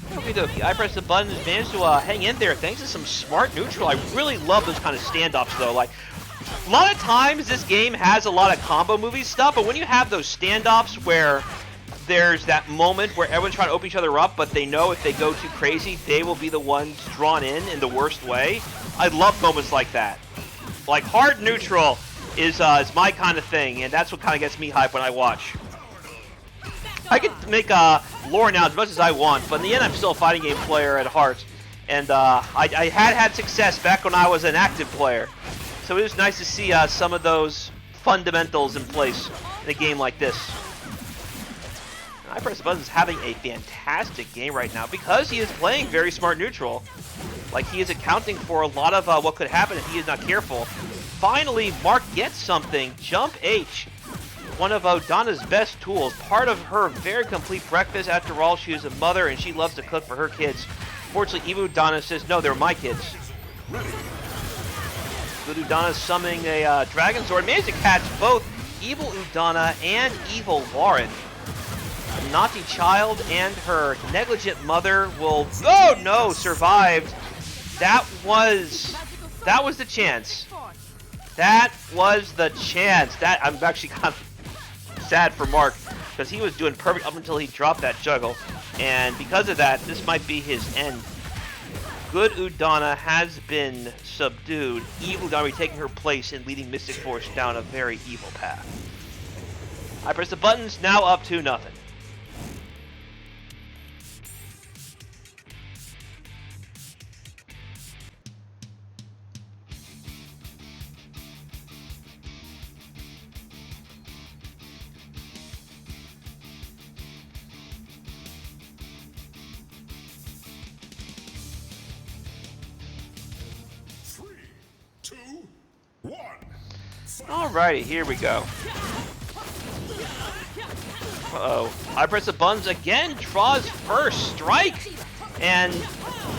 Okie dokie. I press the buttons, managed to hang in there thanks to some smart neutral. I really love those kind of standoffs though. Like, a lot of times this game has a lot of combo movie stuff, but when you have those standoffs where there's that moment where everyone's trying to open each other up, but they know if they go too crazy, they will be the ones drawn in the worst way. I love moments like that. Like, hard neutral is my kind of thing, and that's what kind of gets me hyped when I watch. I could make lore now as much as I want, but in the end, I'm still a fighting game player at heart. And I had success back when I was an active player. So it was nice to see some of those fundamentals in place in a game like this. And I Press the Buttons is having a fantastic game right now because he is playing very smart neutral. Like, he is accounting for a lot of what could happen if he is not careful. Finally, Mark gets something. Jump H. One of Udana's best tools. Part of her very complete breakfast. After all, she is a mother and she loves to cook for her kids. Fortunately, Evil Udana says, no, they're my kids. Good Udana summoning a Dragon Sword. Managed to catch both Evil Udana and Evil Lauren. A naughty child and her negligent mother will... Oh, no! Survived. That was the chance. That was the chance. I'm actually kind of sad for Mark because he was doing perfect up until he dropped that juggle. And because of that, this might be his end. Good Udana has been subdued. Evil Udana taking her place and leading Mystic Force down a very evil path. I press the buttons, now up 2-0. Alrighty, here we go. Uh-oh. I press the buttons again, draws first strike, and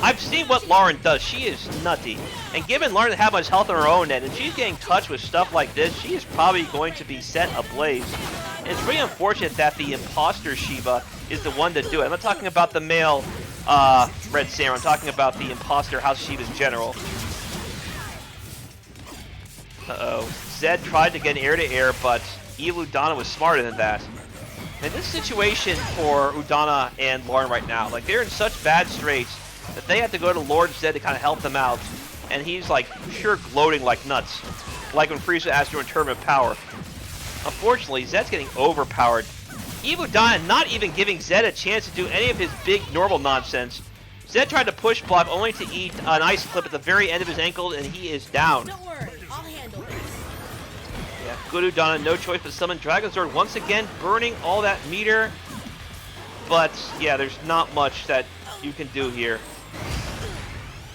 I've seen what Lauren does. She is nutty. And given Lauren to have much health on her own end, and she's getting touched with stuff like this, she is probably going to be set ablaze. And it's really unfortunate that the imposter Shiva is the one to do it. I'm not talking about the male Red Samurai. I'm talking about the imposter House Shiva's general. Uh-oh. Zed tried to get air-to-air, but Evil Udana was smarter than that. And this situation for Udana and Lauren right now, like, they're in such bad straits that they have to go to Lord Zed to kind of help them out. And he's, like, sure gloating like nuts. Like when Frieza asked to return of power. Unfortunately, Zed's getting overpowered. Evil Udana not even giving Zed a chance to do any of his big normal nonsense. Zed tried to push block only to eat an ice clip at the very end of his ankle, and he is down. Don't worry, I'll handle it. Yeah, good Udana, no choice but summon Dragon Sword once again, burning all that meter. But, yeah, there's not much that you can do here.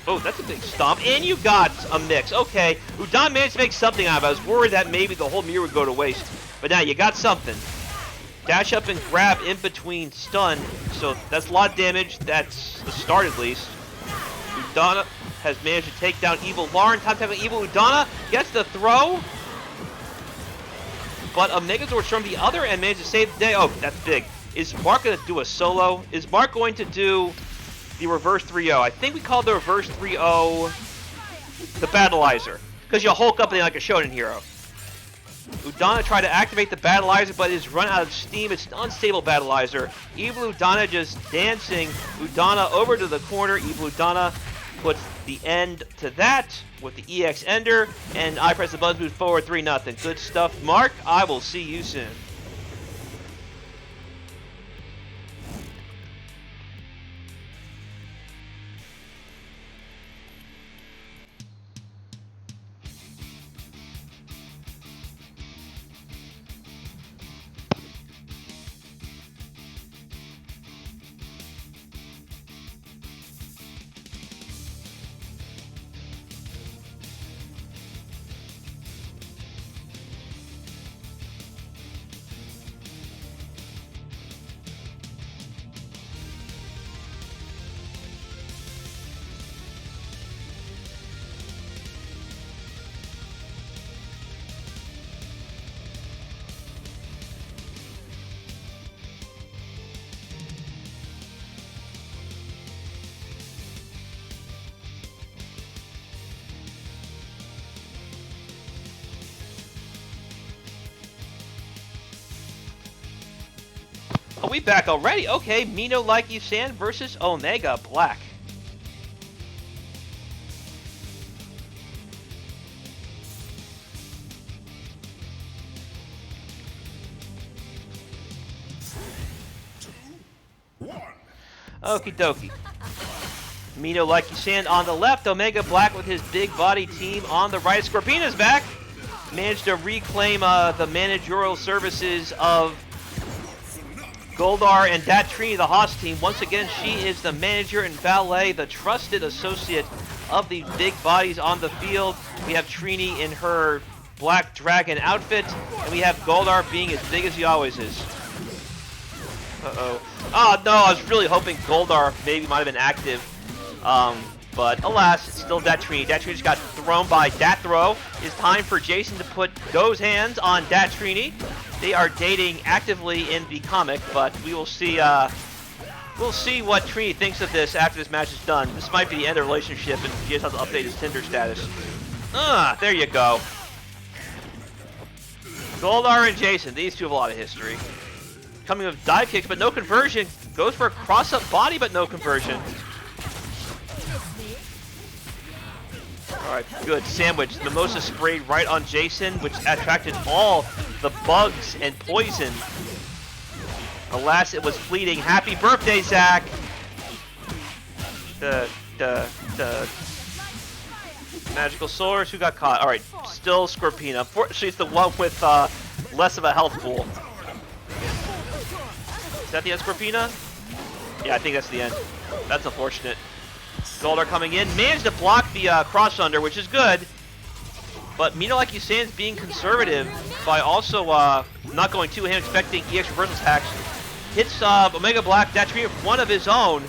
Oh, that's a big stomp, and you got a mix. Okay, Udana managed to make something out of it. I was worried that maybe the whole mirror would go to waste. But now you got something. Dash up and grab in between stun, so that's a lot of damage. That's the start at least. Udana has managed to take down Evil Lauren. Time to have Evil Udana, gets the throw. But a Megazord from the other end managed to save the day. Oh, that's big. Is Mark going to do a solo? Is Mark going to do the reverse 3-0? I think we call the reverse 3-0 the Battleizer, because you Hulk up like a Shonen hero. Udana tried to activate the Battleizer, but is run out of steam. It's an unstable Battleizer. Evil Udana just dancing Udana over to the corner. Evil Udana puts the end to that with the EX Ender, and I press the buttons, move forward 3-0. Good stuff, Mark. I will see you soon. Oh, we back already? Okay, Mino Like You San versus Omega Black. Okie dokie. Mino Like You San on the left, Omega Black with his big body team on the right. Scorpina's back. Managed to reclaim the managerial services of Goldar and Dat Trini, the Haas team. Once again, she is the manager and valet, the trusted associate of the big bodies on the field. We have Trini in her Black Dragon outfit, and we have Goldar being as big as he always is. Uh-oh. Oh, no, I was really hoping Goldar maybe might have been active. But alas, it's still Dat Trini. Dat Trini just got thrown by Dat Throw. It's time for Jason to put those hands on Dat Trini. They are dating actively in the comic, but we will see. We'll see what Trini thinks of this after this match is done. This might be the end of the relationship, and he just has to update his Tinder status. There you go. Goldar and Jason, these two have a lot of history. Coming with dive kicks, but no conversion. Goes for a cross-up body, but no conversion. Alright, good. Sandwich. Mimosa sprayed right on Jason, which attracted all the bugs and poison. Alas, it was fleeting. Happy birthday, Zach! The Magical Source, who got caught? Alright, still Scorpina. Unfortunately, it's the one with less of a health pool. Is that the end, Scorpina? Yeah, I think that's the end. That's unfortunate. Goldar coming in, managed to block the cross under, which is good. But Mino, like you say, is being conservative by also not going too ham, expecting EX reversal attacks. Hits Omega Black, that tree with one of his own.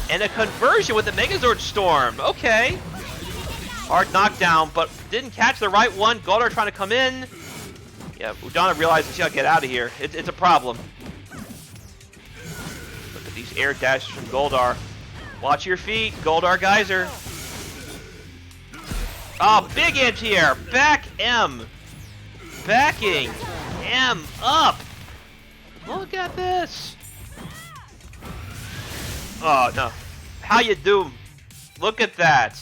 And a conversion with the Megazord Storm. Okay. Hard knockdown, but didn't catch the right one. Goldar trying to come in. Yeah, Udana realizes she gotta get out of here. It's a problem. Look at these air dashes from Goldar. Watch your feet, Goldar Geyser. Oh, big anti-air. Back M. Backing M up. Look at this. Oh, no. How you do? Look at that.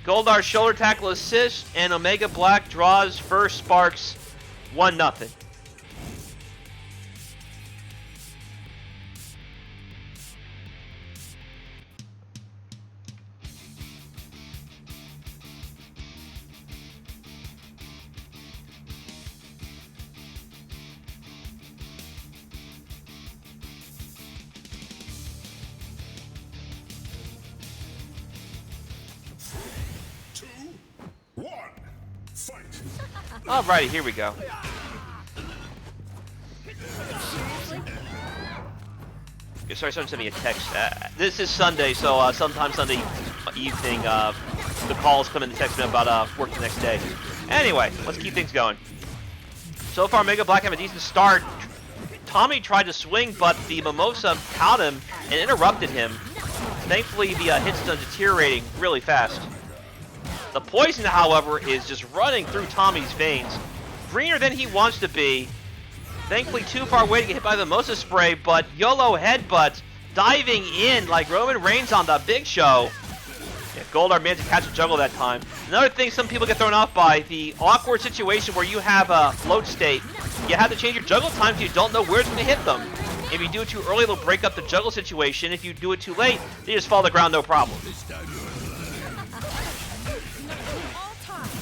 Goldar shoulder tackle assist, and Omega Black draws first sparks 1-0. Alrighty, here we go. Okay, sorry, someone sent me a text. This is Sunday, so sometime Sunday evening, the calls come in to text me about work the next day. Anyway, let's keep things going. So far, Mega Black have a decent start. Tommy tried to swing, but the Mimosa caught him and interrupted him. Thankfully, the hit stun deteriorating really fast. The poison, however, is just running through Tommy's veins. Greener than he wants to be. Thankfully, too far away to get hit by the Mimosa spray, but YOLO headbutt diving in like Roman Reigns on the Big Show. Yeah, Goldar managed to catch a juggle that time. Another thing some people get thrown off by, the awkward situation where you have a float state. You have to change your juggle time if you don't know where it's going to hit them. If you do it too early, they'll break up the juggle situation. If you do it too late, they just fall to the ground, no problem.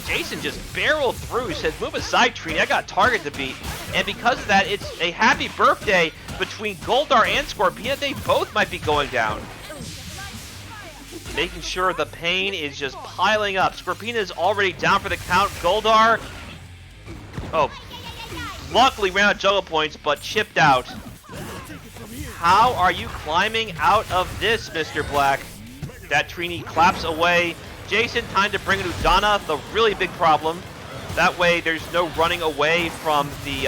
Jason just barreled through. He says, move aside, Trini. I got a target to beat. And because of that, it's a happy birthday between Goldar and Scorpina. They both might be going down. Making sure the pain is just piling up. Scorpina is already down for the count. Goldar, oh, luckily ran out of juggle points, but chipped out. How are you climbing out of this, Mr. Black? That Trini claps away. Jason, time to bring in Udana, the really big problem. That way, there's no running away from the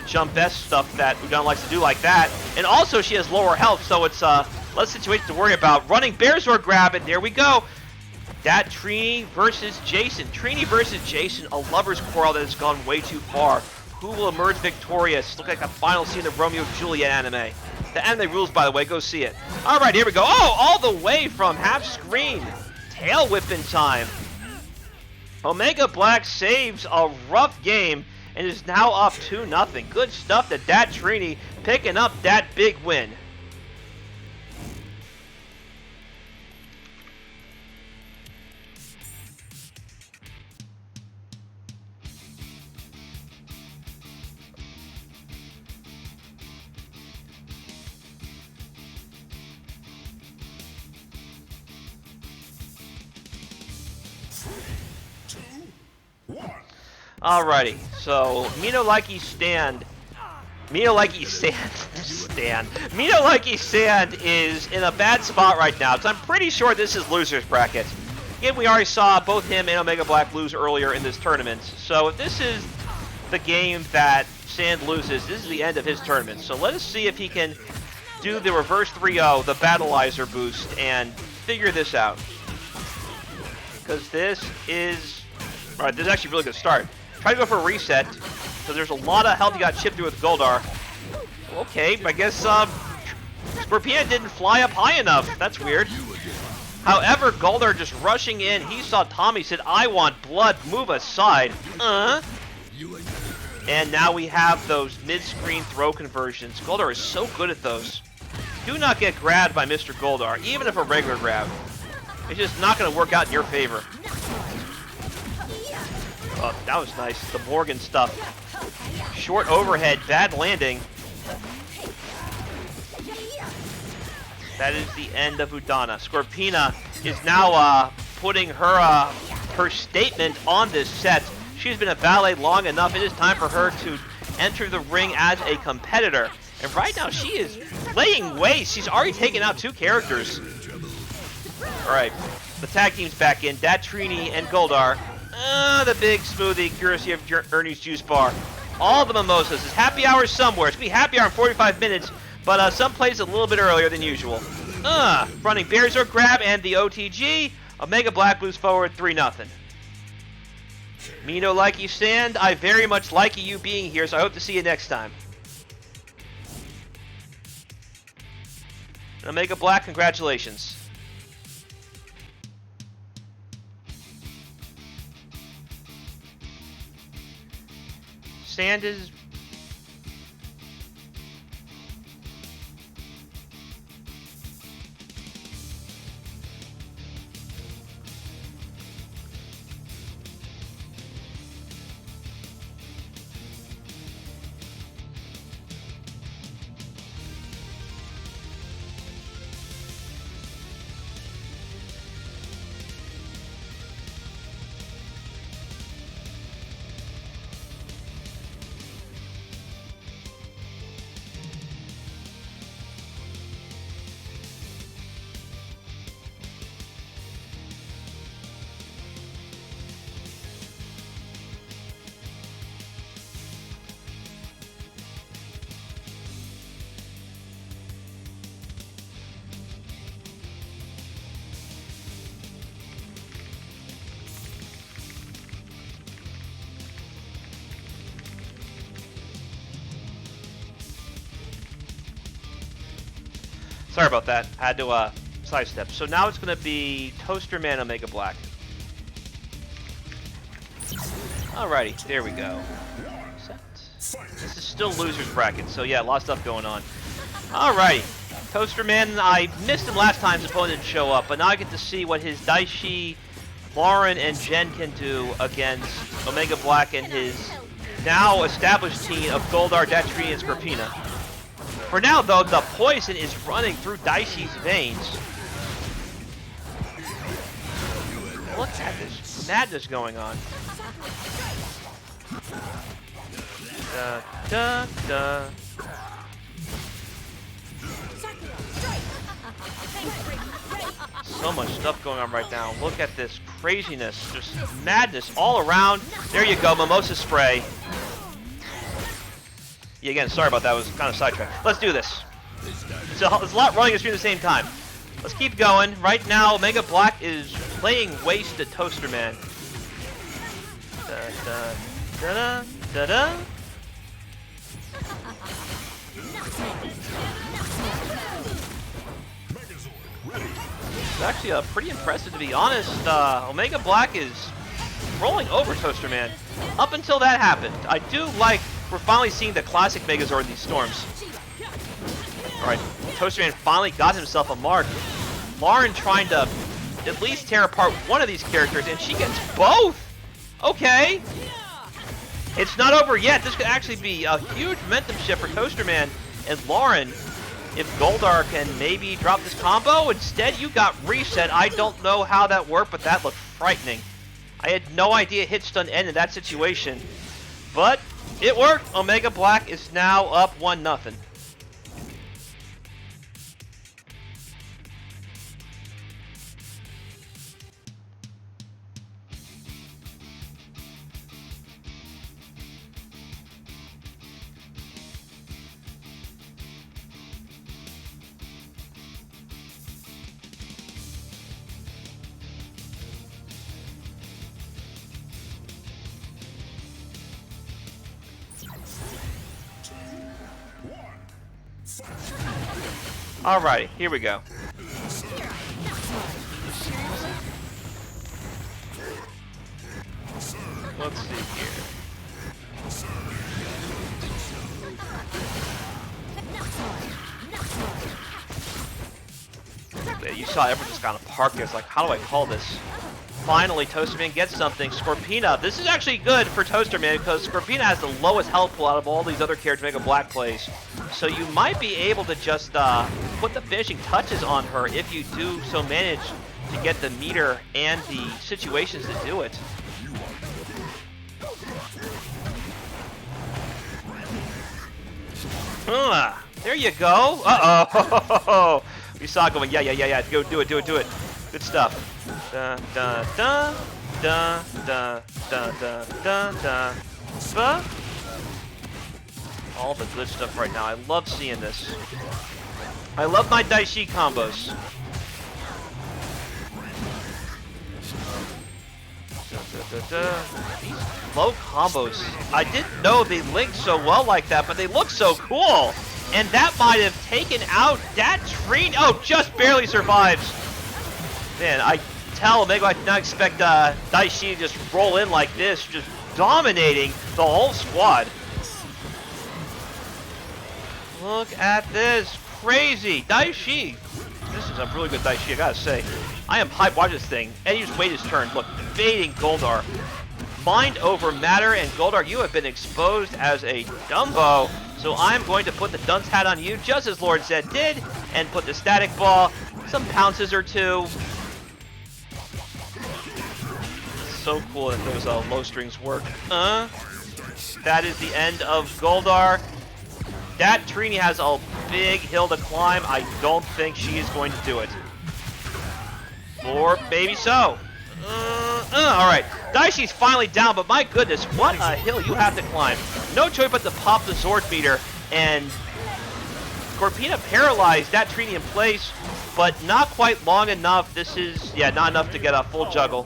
jump S stuff that Udana likes to do like that. And also, she has lower health, so it's less situation to worry about. Running Bearzor grab, and there we go. That Trini versus Jason. Trini versus Jason, a lover's quarrel that has gone way too far. Who will emerge victorious? Look like a final scene of Romeo and Juliet anime. The anime rules, by the way. Go see it. All right, here we go. Oh, all the way from half screen. Tail whipping time. Omega Black saves a rough game and is now up 2-0. Good stuff to that Trini picking up that big win. Alrighty, so Mino Likey Stand is in a bad spot right now, because I'm pretty sure this is loser's bracket. Again, we already saw both him and Omega Black lose earlier in this tournament, so if this is the game that Sand loses, this is the end of his tournament. So let us see if he can do the reverse 3-0, the Battleizer boost, and figure this out. Because this is... Alright, this is actually a really good start. Try to go for a reset, because there's a lot of health you got chipped through with Goldar. Okay, I guess Scorpina didn't fly up high enough. That's weird. However, Goldar just rushing in. He saw Tommy, said, I want blood, move aside. And now we have those mid-screen throw conversions. Goldar is so good at those. Do not get grabbed by Mr. Goldar, even if a regular grab. It's just not going to work out in your favor. Oh, that was nice. The Morgan stuff. Short overhead, bad landing. That is the end of Udana. Scorpina is now putting her statement on this set. She's been a valet long enough. It is time for her to enter the ring as a competitor. And right now, she is laying waste. She's already taken out 2 characters. All right, the tag team's back in. Datrini and Goldar. The big smoothie, courtesy of Ernie's Juice Bar. All the mimosas. It's happy hour somewhere. It's going to be happy hour in 45 minutes, but someplace a little bit earlier than usual. Running Bearzor grab and the OTG. Omega Black moves forward 3-0. Mino likey stand. I very much like you being here, so I hope to see you next time. Omega Black, congratulations. Sand is... Sorry about that. I had to sidestep. So now it's going to be Toaster Man Omega Black. Alrighty, there we go. This is still loser's bracket, so yeah, a lot of stuff going on. Alrighty, Toaster Man, I missed him last time his opponent didn't show up, but now I get to see what his Daishi, Lauren, and Jen can do against Omega Black and his now established team of Goldar, Datri, and Scorpina. For now, though, the poison is running through Daishi's veins. Look at this madness going on. Da, da, da. So much stuff going on right now. Look at this craziness, just madness all around. There you go, mimosa spray. Yeah, again, sorry about that. I was kind of sidetracked. Let's do this. So there's a lot running at the same time. Let's keep going. Right now, Omega Black is laying waste to Toaster Man. Da da da da da. It's actually pretty impressive, to be honest. Omega Black is rolling over Toaster Man. Up until that happened, I do like we're finally seeing the classic Megazord in these storms. Alright, Toaster Man finally got himself a mark. Lauren trying to at least tear apart one of these characters, and she gets both! Okay! It's not over yet. This could actually be a huge momentum shift for Toaster Man and Lauren if Goldar can maybe drop this combo. Instead, you got reset. I don't know how that worked, but that looked frightening. I had no idea hit stun ended that situation, but it worked. Omega Black is now up 1-0. Alrighty, here we go. Let's see here. Yeah, you saw everyone just kind of park there. It's like, how do I call this? Finally, Toaster Man gets something. Scorpina. This is actually good for Toaster Man because Scorpina has the lowest health pool out of all these other characters Mega Black plays. So you might be able to just put the finishing touches on her if you do so manage to get the meter and the situations to do it. There you go. Uh-oh. We saw it going, yeah. Go do it. Good stuff. Da da da da da da da da da. All the good stuff right now. I love seeing this. I love my Daishi combos. These low combos. I didn't know they linked so well like that, but they look so cool. And that might have taken out that tree. Oh, just barely survives. Man, I tell Omega I did not expect Daishi to just roll in like this, just dominating the whole squad. Look at this. Crazy. Daishi. This is a really good Daishi, I gotta say. I am hyped. Watch this thing. And he just waited his turn. Look, baiting Goldar. Mind over matter, and Goldar, you have been exposed as a Dumbo. So I'm going to put the dunce hat on you, just as Lord Zed did, and put the static ball, some pounces or two. So cool that those low strings work. That is the end of Goldar. That Trini has a big hill to climb. I don't think she is going to do it. Or maybe so. Alright, Daishi's finally down, but my goodness, what a hill you have to climb. No choice but to pop the Zord meter, and Scorpina paralyzed that Trini in place, but not quite long enough. This is, not enough to get a full juggle.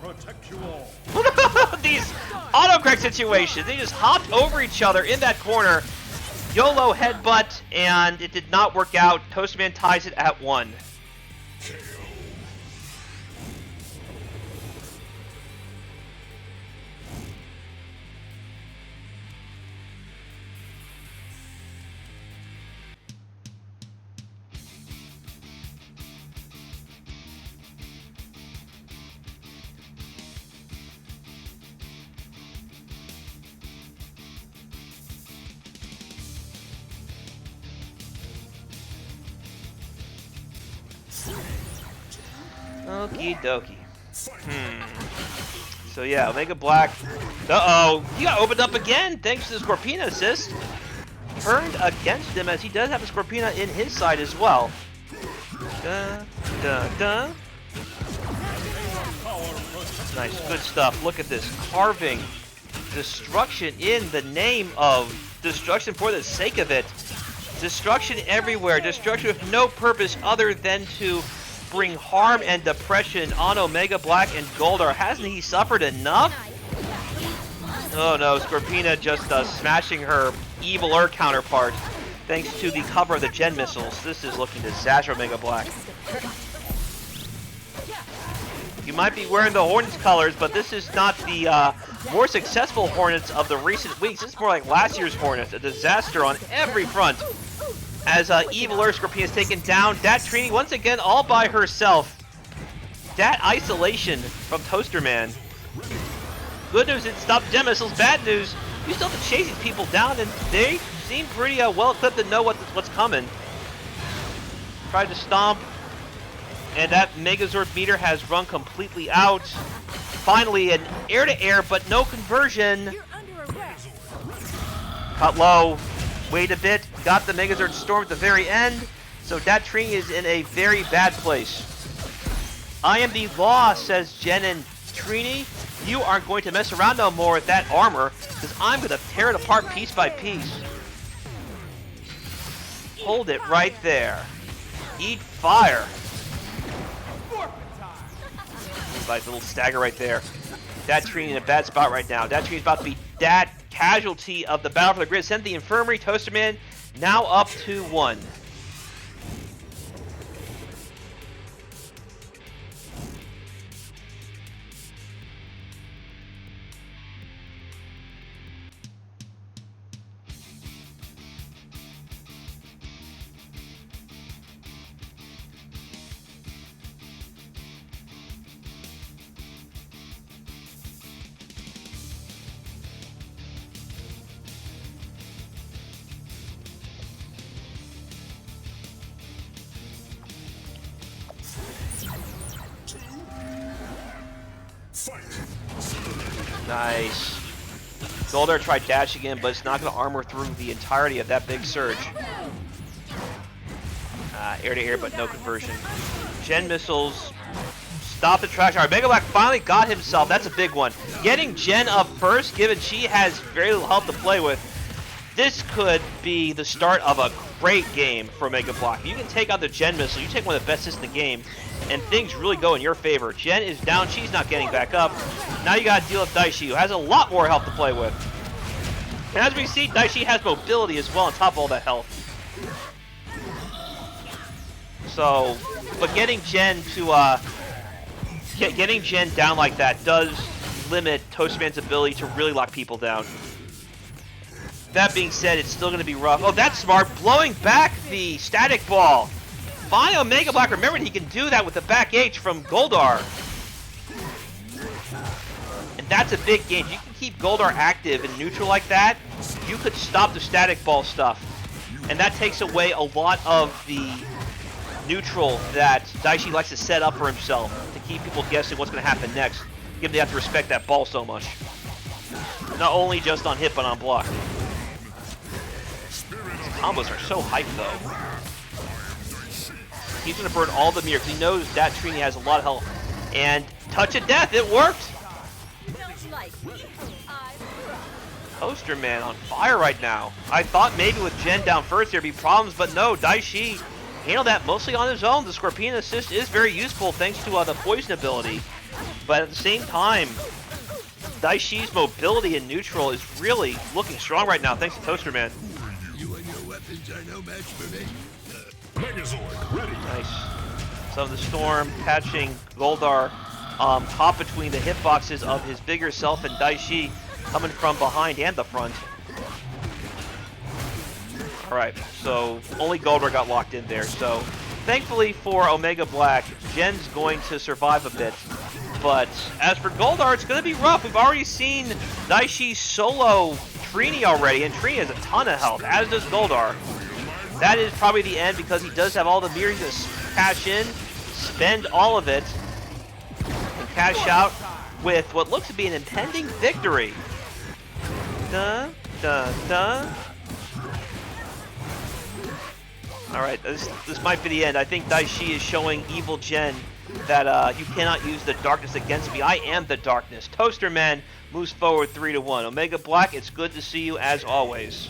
These autocorrect situations, they just hopped over each other in that corner. YOLO headbutt, and it did not work out. Toastman ties it at 1. Okie dokie. So yeah, Omega Black. Uh-oh, he got opened up again thanks to the Scorpina assist. Turned against him as he does have a Scorpina in his side as well. Nice, good stuff. Look at this carving. Destruction in the name of destruction for the sake of it. Destruction everywhere. Destruction with no purpose other than to bring harm and depression on Omega Black and Goldar. Hasn't he suffered enough? Oh no, Scorpina just smashing her eviler counterpart thanks to the cover of the Gen missiles. This is looking disaster, Omega Black. You might be wearing the Hornets colors, but this is not the more successful Hornets of the recent weeks. This is more like last year's Hornets. A disaster on every front. As Evil Scorpina is taken down, that Trini once again all by herself. That isolation from Toaster Man. Good news, it stopped Gem missiles. Bad news, you still have to chase these people down, and they seem pretty well equipped to know what's coming. Tried to stomp, and that Megazord meter has run completely out. Finally, an air-to-air, but no conversion. Cut low. Wait a bit, got the Megazord Storm at the very end, so that Trini is in a very bad place. I am the law, says Jen and Trini. You aren't going to mess around no more with that armor, because I'm going to tear it apart piece by piece. Hold it right there. Eat fire. Nice little stagger right there. That Trini in a bad spot right now. That Trini's about to be that casualty of the battle for the grid. Send the infirmary. Toasterman now up to 1. Nice. Goldar tried dash again, but it's not going to armor through the entirety of that big surge. Air to air, but no conversion. Gen missiles stop the trash. Alright, Mega Black finally got himself. That's a big one. Getting Gen up first, given she has very little health to play with. This could be the start of a great game for Mega Block. If you can take out the Gen missile, you take one of the best systems in the game, and things really go in your favor. Gen is down, she's not getting back up. Now you gotta deal with Daishi, who has a lot more health to play with. And as we see, Daishi has mobility as well on top of all that health. So, but getting Gen to, getting Gen down like that does limit Toastman's ability to really lock people down. That being said, it's still going to be rough. Oh, that's smart. Blowing back the static ball. Finally, Omega Black remembered he can do that with the back H from Goldar. And that's a big game. You can keep Goldar active and neutral like that, you could stop the static ball stuff. And that takes away a lot of the neutral that Daishi likes to set up for himself to keep people guessing what's going to happen next. Given they have to respect that ball so much. Not only just on hit, but on block. Combos are so hyped, though. He's going to burn all the mirror because he knows that Trini has a lot of health. And Touch of Death, it worked! Poster Man on fire right now. I thought maybe with Gen down first there'd be problems, but no, Daishi handled that mostly on his own. The Scorpion Assist is very useful thanks to the poison ability. But at the same time, Daishi's mobility in neutral is really looking strong right now thanks to Toaster Man. You and your weapons are no match for me. Megazord, ready. Nice. Son of the Storm catching Goldar caught between the hitboxes of his bigger self and Daishi coming from behind and the front. Alright, so only Goldar got locked in there. So thankfully for Omega Black, Gen's going to survive a bit. But as for Goldar, it's going to be rough. We've already seen Daishi solo Trini already, and Trini has a ton of health, as does Goldar. That is probably the end because he does have all the mirrors to cash in, spend all of it, and cash out with what looks to be an impending victory. Dun, dun, dun. Alright, this might be the end. I think Daishi is showing Evil Gen that you cannot use the darkness against me. I am the darkness. Toaster Man moves forward 3-1. Omega Black, it's good to see you as always.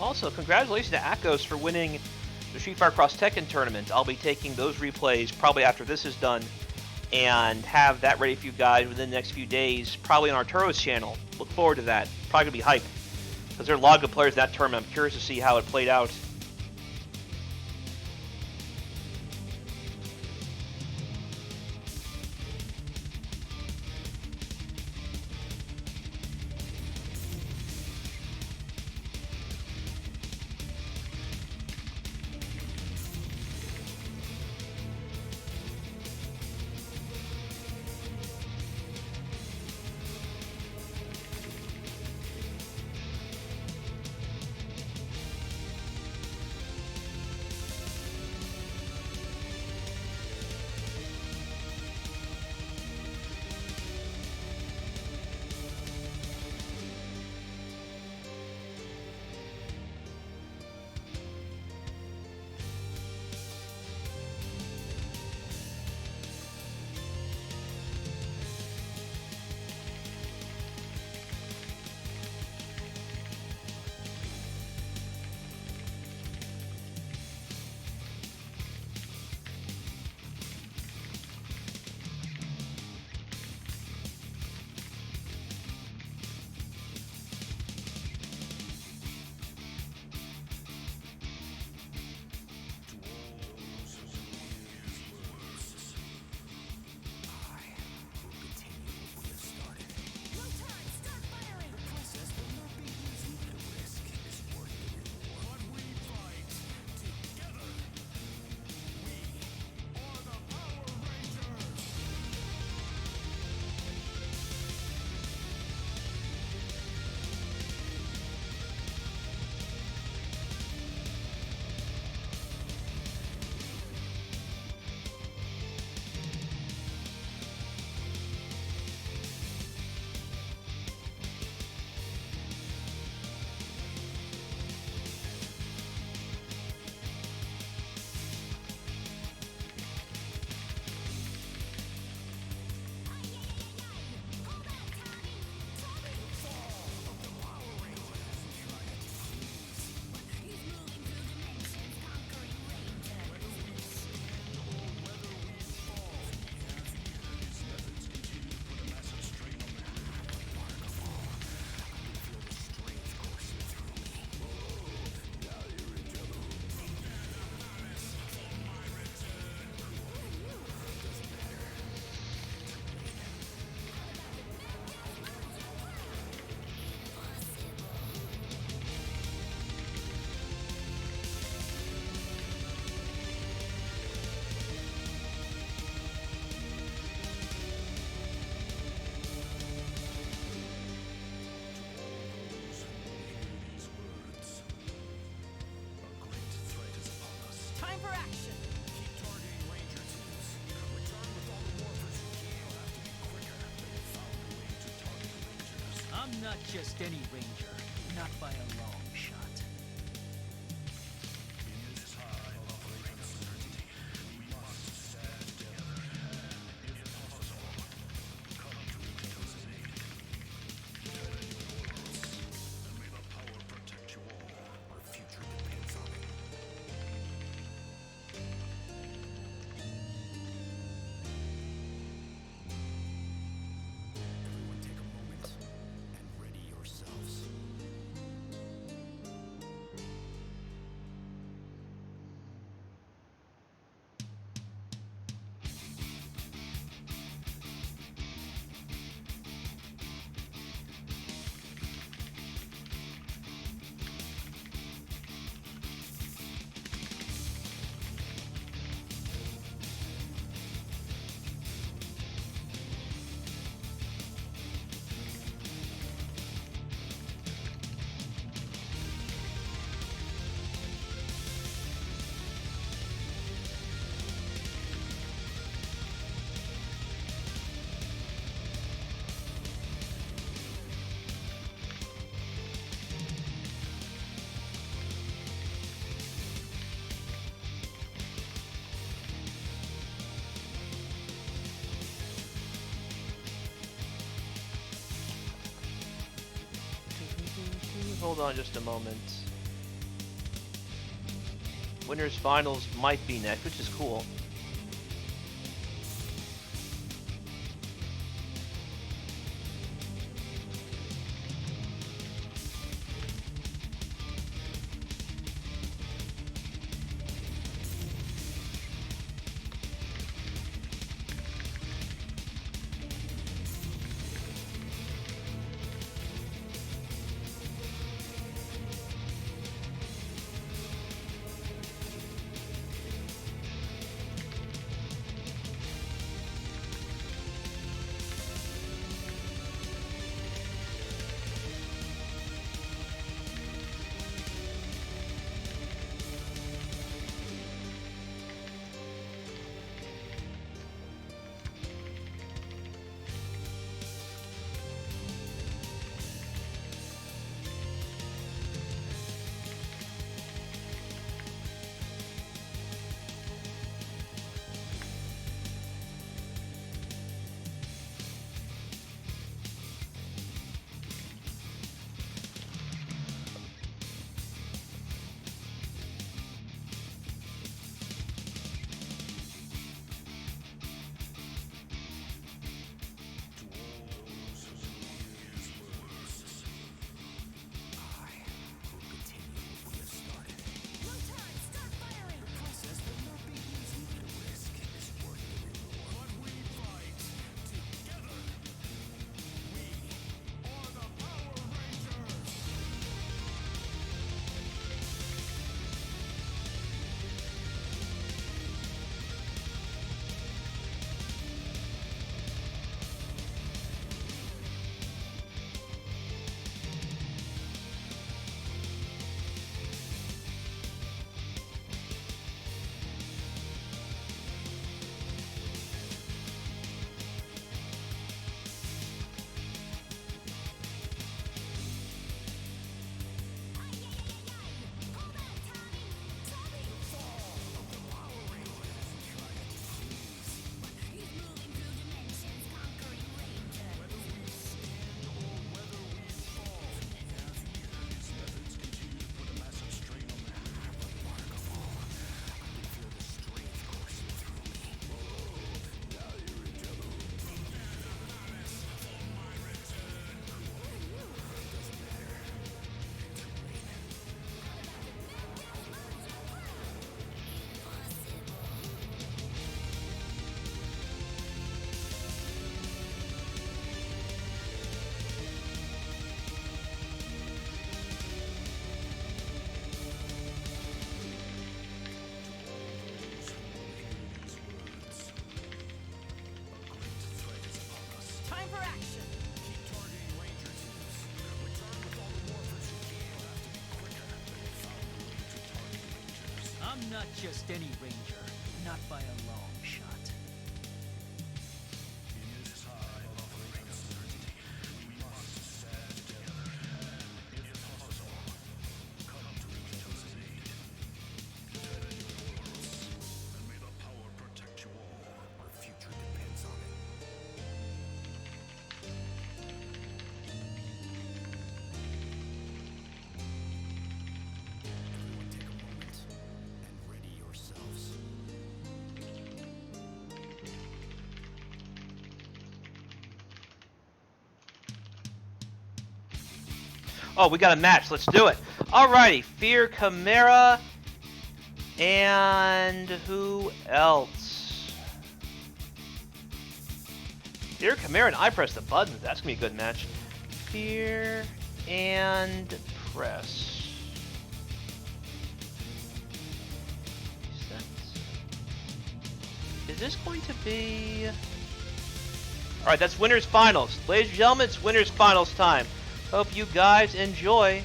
Also, congratulations to Akos for winning the Street Fighter Cross Tekken tournament. I'll be taking those replays probably after this is done and have that ready for you guys within the next few days, probably on Arturo's channel. Look forward to that. Probably going to be hype because there are a lot of good players in that tournament. I'm curious to see how it played out. I'm not just any ranger, not by a long shot. In this high of uncertainty, we must stand together. If possible, come to each other's aid. Defend your worlds, and may the power protect you all. Our future depends on it. Everyone take a moment and ready yourselves. Hold on just a moment. Winners finals might be next, which is cool. I'm not just any ranger, not by a long shot. In this high of uncertainty, we must stand Oh, we got a match. Let's do it. Alrighty, Fear Chimera. And who else? Fear Chimera and I press the button. That's going to be a good match. Fear and press. Is this going to be... Alright, that's Winners Finals. Ladies and gentlemen, it's Winners Finals time. Hope you guys enjoy.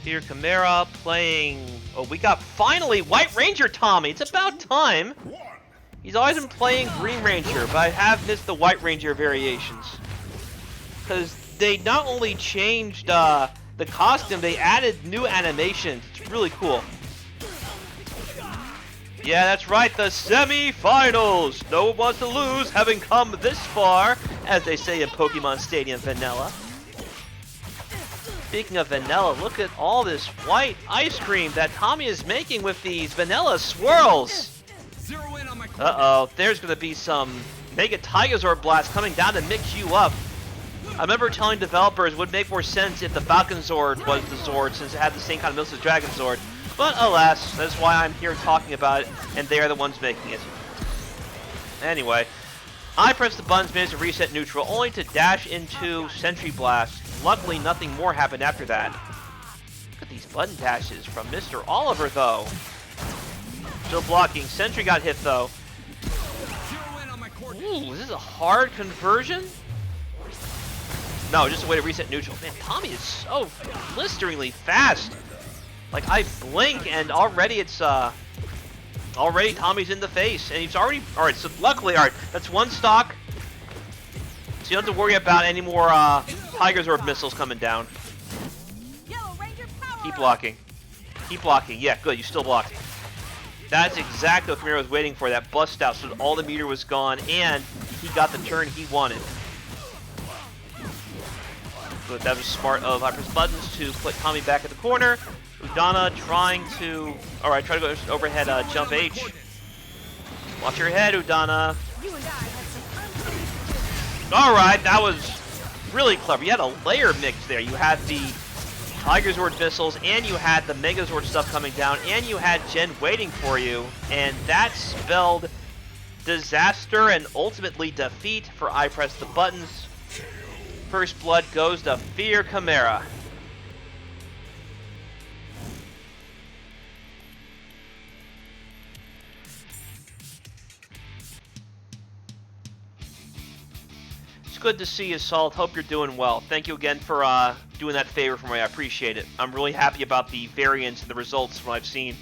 Here, Chimera playing... Oh, we got finally White Ranger Tommy. It's about time. He's always been playing Green Ranger, but I have missed the White Ranger variations. Because they not only changed the costume, they added new animations. It's really cool. Yeah, that's right, the semi-finals! No one wants to lose, having come this far, as they say in Pokemon Stadium Vanilla. Speaking of vanilla, look at all this white ice cream that Tommy is making with these vanilla swirls! Uh-oh, there's gonna be some Mega Tigazord Blast coming down to mix you up. I remember telling developers it would make more sense if the Falcon Zord was the Zord, since it had the same kind of moves as Dragon Zord. But alas, that's why I'm here talking about it, and they are the ones making it. Anyway, I pressed the buttons, managed to reset neutral, only to dash into Sentry Blast. Luckily, nothing more happened after that. Look at these button dashes from Mr. Oliver, though. Still blocking. Sentry got hit, though. Ooh, is this a hard conversion? No, just a way to reset neutral. Man, Tommy is so blisteringly fast. Like, I blink and already it's, already Tommy's in the face. And he's already, alright, so luckily, alright, that's one stock. So you don't have to worry about any more, Tigazord missiles coming down. Keep blocking. Keep blocking. Yeah, good, you still blocked. That's exactly what Chimera was waiting for, that bust out, so that all the meter was gone, and he got the turn he wanted. But that was smart of Hyper's buttons to put Tommy back at the corner. Udana trying to... Alright, try to go overhead jump H. Watch your head, Udana. Alright, that was really clever. You had a layer mix there. You had the Tigazord missiles, and you had the Megazord stuff coming down, and you had Jen waiting for you. And that spelled disaster and ultimately defeat for I Press the Buttons. First blood goes to Fear Chimera. It's good to see you, Salt. Hope you're doing well. Thank you again for doing that favor for me. I appreciate it. I'm really happy about the variance and the results from what I've seen.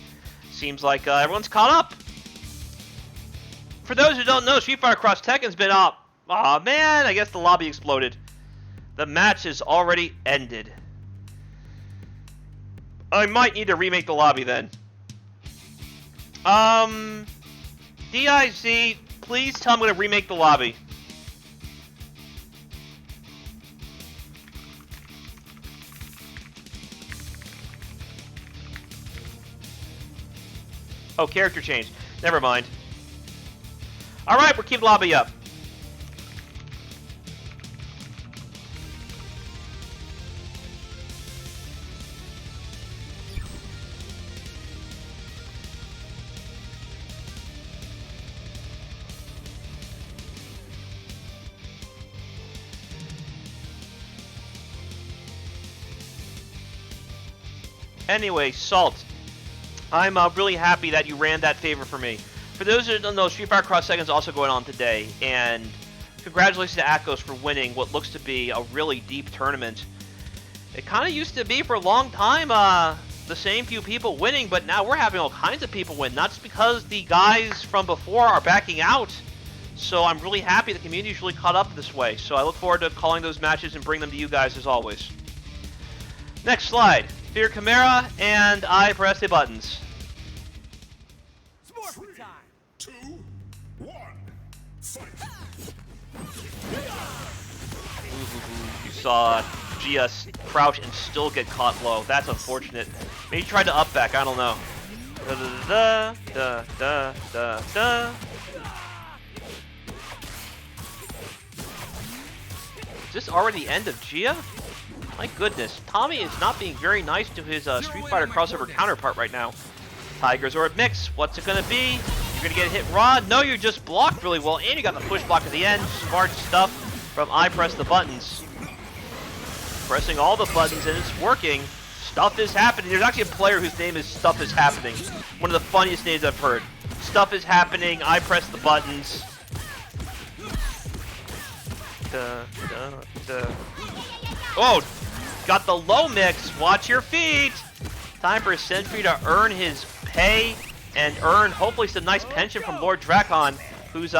Seems like everyone's caught up. For those who don't know, Street Fighter Cross Tekken's been up. Aw, man, I guess the lobby exploded. The match is already ended. I might need to remake the lobby then. DIZ, please tell me I'm going to remake the lobby. Oh, character change. Never mind. Alright, we're keeping the lobby up. Anyway, Salt, I'm really happy that you ran that favor for me. For those who don't know, Street Fighter Cross Tekken's also going on today, and congratulations to Akos for winning what looks to be a really deep tournament. It kind of used to be for a long time the same few people winning, but now we're having all kinds of people win, not just because the guys from before are backing out. So I'm really happy the community's really caught up this way, so I look forward to calling those matches and bring them to you guys as always. Next slide. Fear Chimera, and I press the buttons. 3, 2, 1, fight! You saw Gia crouch and still get caught low. That's unfortunate. Maybe he tried to up back, I don't know. Da da da da da da. this already the end of Gia? My goodness, Tommy is not being very nice to his Street Fighter crossover counterpart right now. Tiger Zord mix, what's it gonna be? You're gonna get hit raw? No, you just blocked really well, and you got the push block at the end. Smart stuff from I Press the Buttons. Pressing all the buttons, and it's working. Stuff is happening. There's actually a player whose name is Stuff is Happening. One of the funniest names I've heard. Stuff is happening, I press the buttons. Oh, got the low mix. Watch your feet. Time for Sentry to earn his pay and earn hopefully some nice pension from Lord Drakon, whose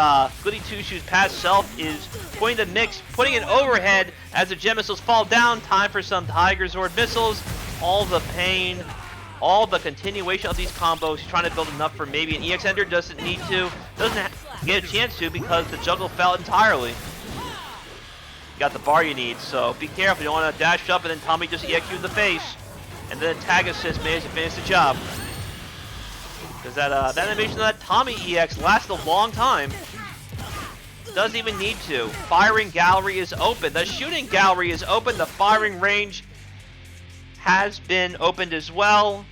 goody two-shoes past self is putting the mix, putting an overhead as the gem missiles fall down. Time for some Tiger Zord missiles. All the pain, all the continuation of these combos. He's trying to build enough for maybe an EX Ender. Doesn't need to. Doesn't get a chance to because the juggle fell entirely. You got the bar you need, so be careful. You don't want to dash up and then Tommy just EX you in the face. And then tag assist managed to finish the job. Because that animation of that Tommy EX lasts a long time. Doesn't even need to. Firing gallery is open. The shooting gallery is open. The firing range has been opened as well.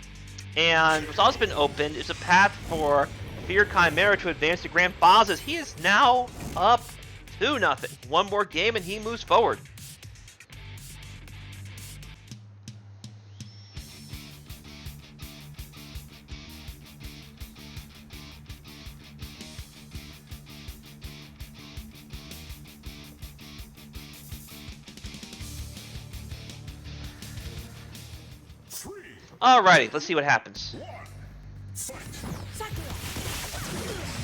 And what's also been opened is a path for Fear Chimera to advance to Grand Finals, as he is now up 2-0. One more game and he moves forward. Alrighty, let's see what happens.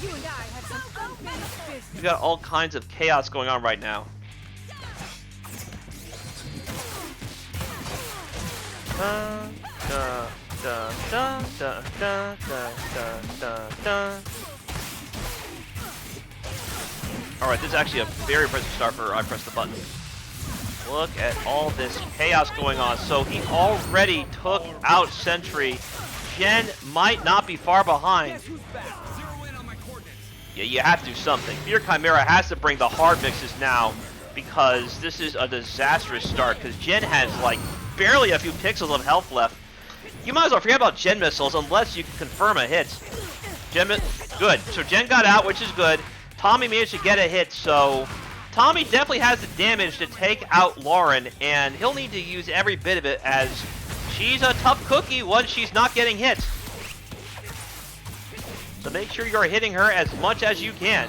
You and I have some unfinished business. We got all kinds of chaos going on right now. Alright, this is actually a very impressive start for I Press the Button. Look at all this chaos going on. So he already took out Sentry. Jen might not be far behind. Yeah, you have to do something. Fear Chimera has to bring the hard mixes now because this is a disastrous start because Jen has like barely a few pixels of health left. You might as well forget about Gen missiles unless you can confirm a hit. Good. So Jen got out, which is good. Tommy managed to get a hit, so Tommy definitely has the damage to take out Lauren, and he'll need to use every bit of it as she's a tough cookie once she's not getting hit. So make sure you're hitting her as much as you can.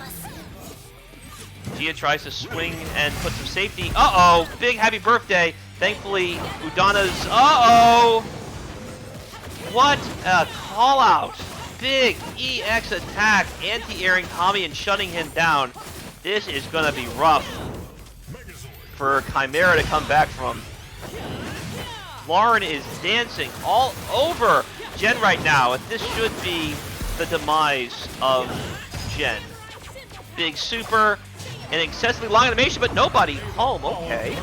Gia tries to swing and put some safety. Uh-oh! Big happy birthday. Thankfully, Udana's... Uh-oh! What a call-out. Big EX attack, anti-airing Tommy and shutting him down. This is going to be rough for Chimera to come back from. Lauren is dancing all over Jen right now, and this should be the demise of Jen. Big super, an excessively long animation, but nobody home. Okay.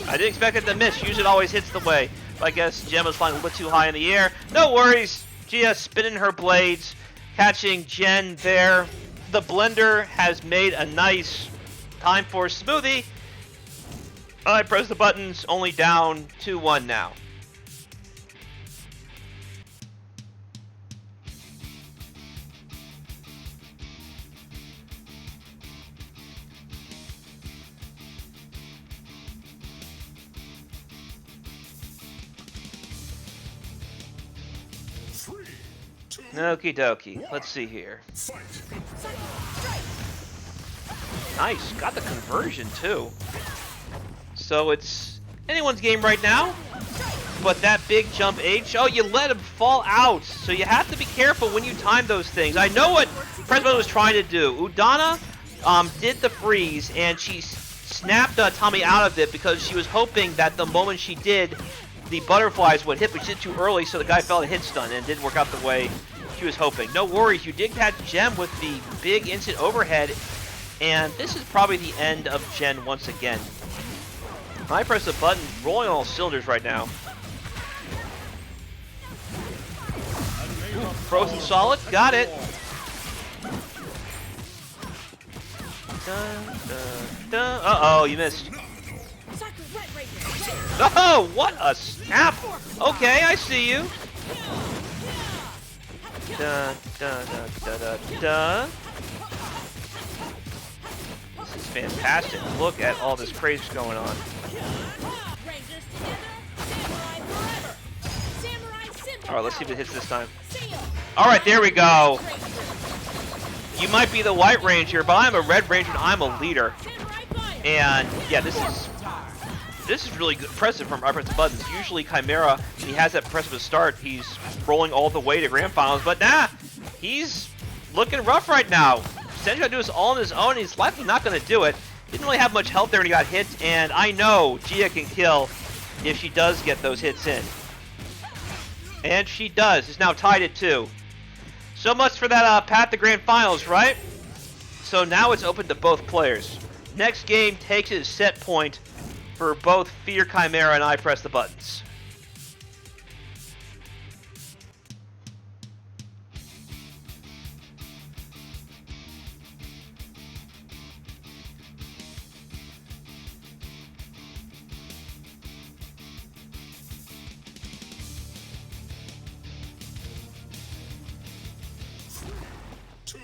I didn't expect it to miss. Usually it always hits the way. But I guess Jen was flying a little bit too high in the air. No worries. Gia spinning her blades, catching Jen there. The blender has made a nice time for smoothie. I press the buttons, only down 2-1 now. Okie dokie. Let's see here. Nice. Got the conversion, too. So it's anyone's game right now. But that big jump H, oh, you let him fall out. So you have to be careful when you time those things. I know what President was trying to do. Udana did the freeze, and she snapped Tommy out of it because she was hoping that the moment she did, the butterflies would hit, but she did too early, so the guy fell a hit stun, and it didn't work out the way she was hoping. No worries, you did catch Jen with the big instant overhead, and this is probably the end of Jen once again. I press the button, rolling on all cylinders right now. Ooh, frozen solid, got it. Dun, dun. Uh-oh, you missed. Soccer Red Ranger. Oh, what a snap! Okay, I see you. Da, da, da, da, da, da. This is fantastic. Look at all this crazy going on. Rangers together. Samurai forever. Samurai symbol. Alright, let's see if it hits this time. Seal. Alright, there we go. Ranger. You might be the White Ranger, but I'm a Red Ranger and I'm a leader. Samurai fire. And yeah, this is really good, impressive from press the buttons. Usually Chimera, when he has that impressive start, he's rolling all the way to grand finals, but nah, he's looking rough right now. Essentially gonna do this all on his own. He's likely not gonna do it. Didn't really have much health there when he got hit, and I know Gia can kill if she does get those hits in. And she does. It's now tied at 2. So much for that path to grand finals, right? So now it's open to both players. Next game takes its set point for both Fear Chimera and I Press the Buttons. Two,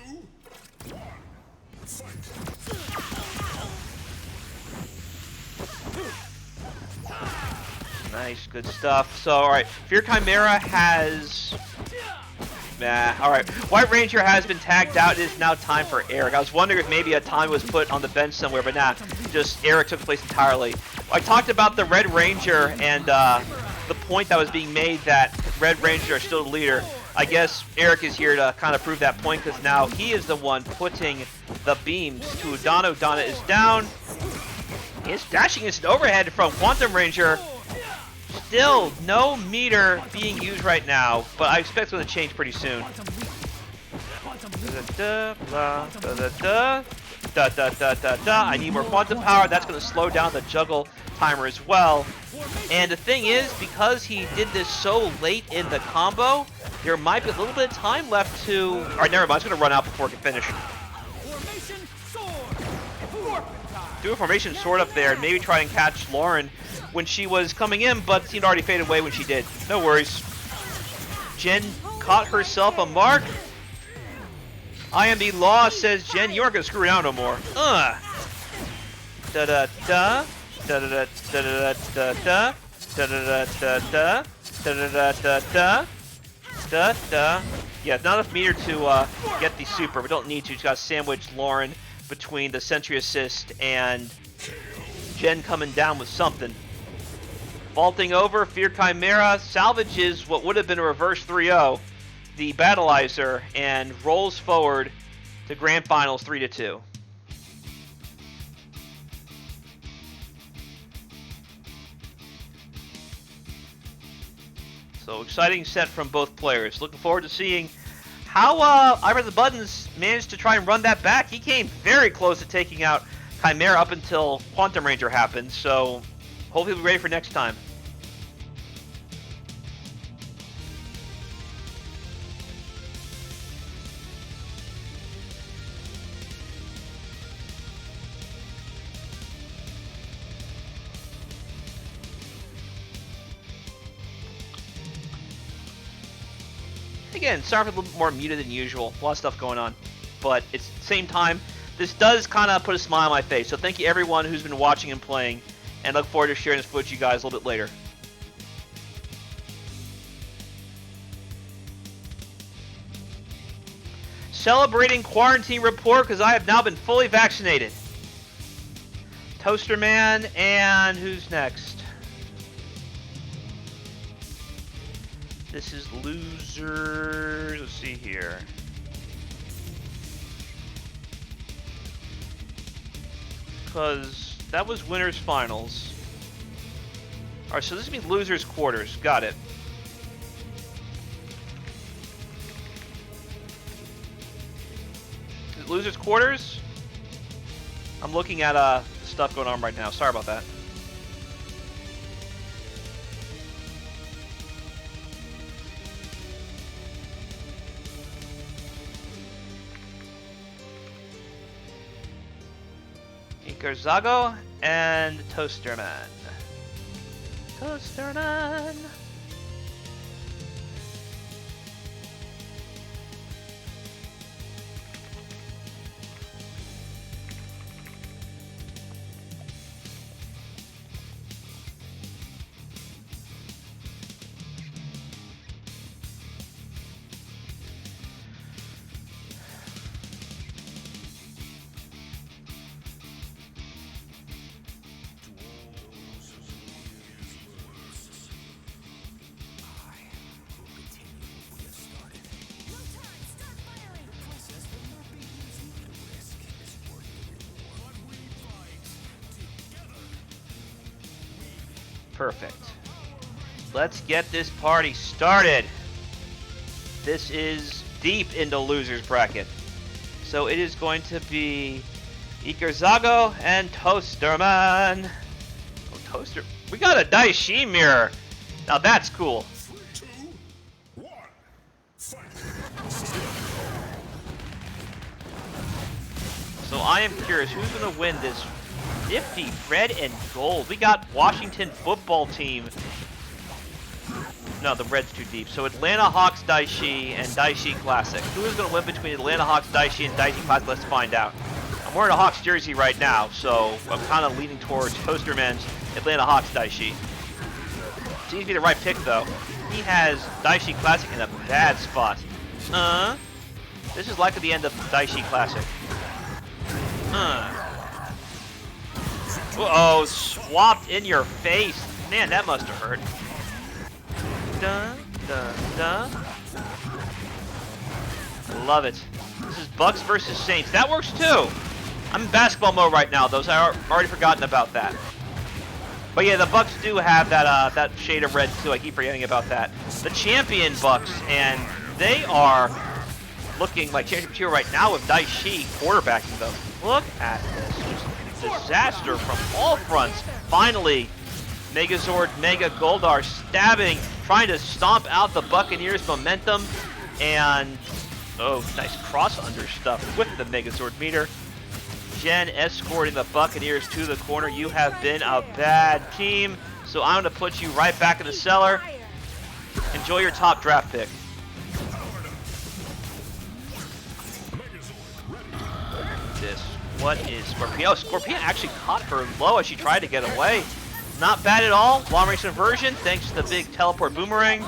one, fight. Nice, good stuff. So, alright, Fear Chimera has... alright. White Ranger has been tagged out. It is now time for Eric. I was wondering if maybe a time was put on the bench somewhere, but nah, just Eric took place entirely. I talked about the Red Ranger and the point that was being made that Red Ranger are still the leader. I guess Eric is here to kind of prove that point because now he is the one putting the beams to Udana. Udana is down. He's dashing into an overhead from Quantum Ranger. Still no meter being used right now, but I expect it's going to change pretty soon. I need more quantum power. That's going to slow down the juggle timer as well. And the thing is, because he did this so late in the combo, there might be a little bit of time left to... Alright, never mind. It's going to run out before it can finish. Formation sword. Do a formation sword up there and maybe try and catch Lauren when she was coming in, but seemed already fade away when she did. No worries. Jen caught herself a mark. I am the law, says Jen. You aren't going to screw around no more. Da-da-da. Da-da-da-da-da-da-da. Da-da-da-da-da. Da-da-da-da-da. Da-da. Yeah, not enough meter to get the super. We don't need to. Just got to sandwich Lauren between the Sentry Assist and Jen coming down with something. Vaulting over, Fear Chimera salvages what would have been a reverse 3-0, the Battleizer, and rolls forward to Grand Finals 3-2. So exciting set from both players. Looking forward to seeing how I Press the Buttons managed to try and run that back. He came very close to taking out Chimera up until Quantum Ranger happened, so hopefully we'll be ready for next time. Again, sorry for a little bit more muted than usual. A lot of stuff going on. But at the same time, this does kind of put a smile on my face. So thank you everyone who's been watching and playing. And look forward to sharing this footage with you guys a little bit later. Celebrating Quarantine Rapport because I have now been fully vaccinated. Toaster Man, and who's next? This is losers. Let's see here. Because that was winners finals. Alright, so this would be losers quarters. Got it. Is it losers quarters? I'm looking at the stuff going on right now. Sorry about that. Ikerzago and Toasterman. Toasterman. Perfect. Let's get this party started. This is deep into loser's bracket. So it is going to be Ikerzago and Toasterman. Oh, Toaster. We got a Daishi mirror. Now that's cool. 3, 2, 1, fight. So I am curious who's going to win this nifty red and gold. We got Washington football team. No, the red's too deep. So Atlanta Hawks Daishi and Daishi Classic. Who is going to win between Atlanta Hawks Daishi and Daishi Classic? Let's find out. I'm wearing a Hawks jersey right now, so I'm kind of leaning towards Toasterman's Atlanta Hawks Daishi. Seems to be the right pick, though. He has Daishi Classic in a bad spot. This is likely the end of Daishi Classic. Uh-oh, swapped in your face. Man, that must have hurt. Dun, dun, dun. I love it. This is Bucks versus Saints. That works too. I'm in basketball mode right now, though, so I've already forgotten about that. But yeah, the Bucks do have that shade of red too. I keep forgetting about that. The champion Bucks, and they are looking like championship material right now with Daishi quarterbacking them. Look at this. Just disaster from all fronts. Finally, Megazord, Mega Goldar stabbing, trying to stomp out the Buccaneers' momentum. And, oh, nice cross-under stuff with the Megazord meter. Jen escorting the Buccaneers to the corner. You have been a bad team, so I'm going to put you right back in the cellar. Enjoy your top draft pick. This. What is Scorpio? Oh, Scorpio actually caught her low as she tried to get away. Not bad at all. Long range conversion thanks to the big teleport boomerang.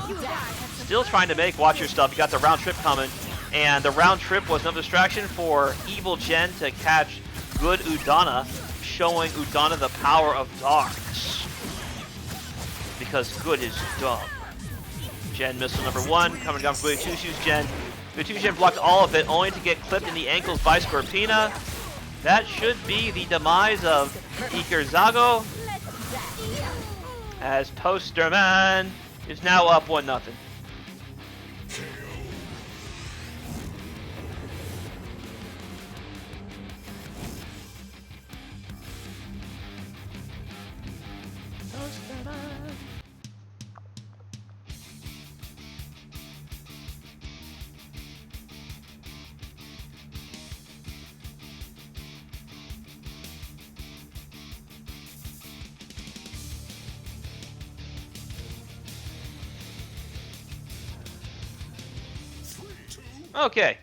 Still trying to make, watch your stuff. You got the round trip coming. And the round trip was no distraction for evil Jen to catch good Udana, showing Udana the power of darkness. Because good is dumb. Jen missile number 1, coming down from Goody Two Shoes Jen. Goody Two Shoes Jen blocked all of it, only to get clipped in the ankles by Scorpina. That should be the demise of Ikerzago, as Toasterman is now up 1-0. Okay,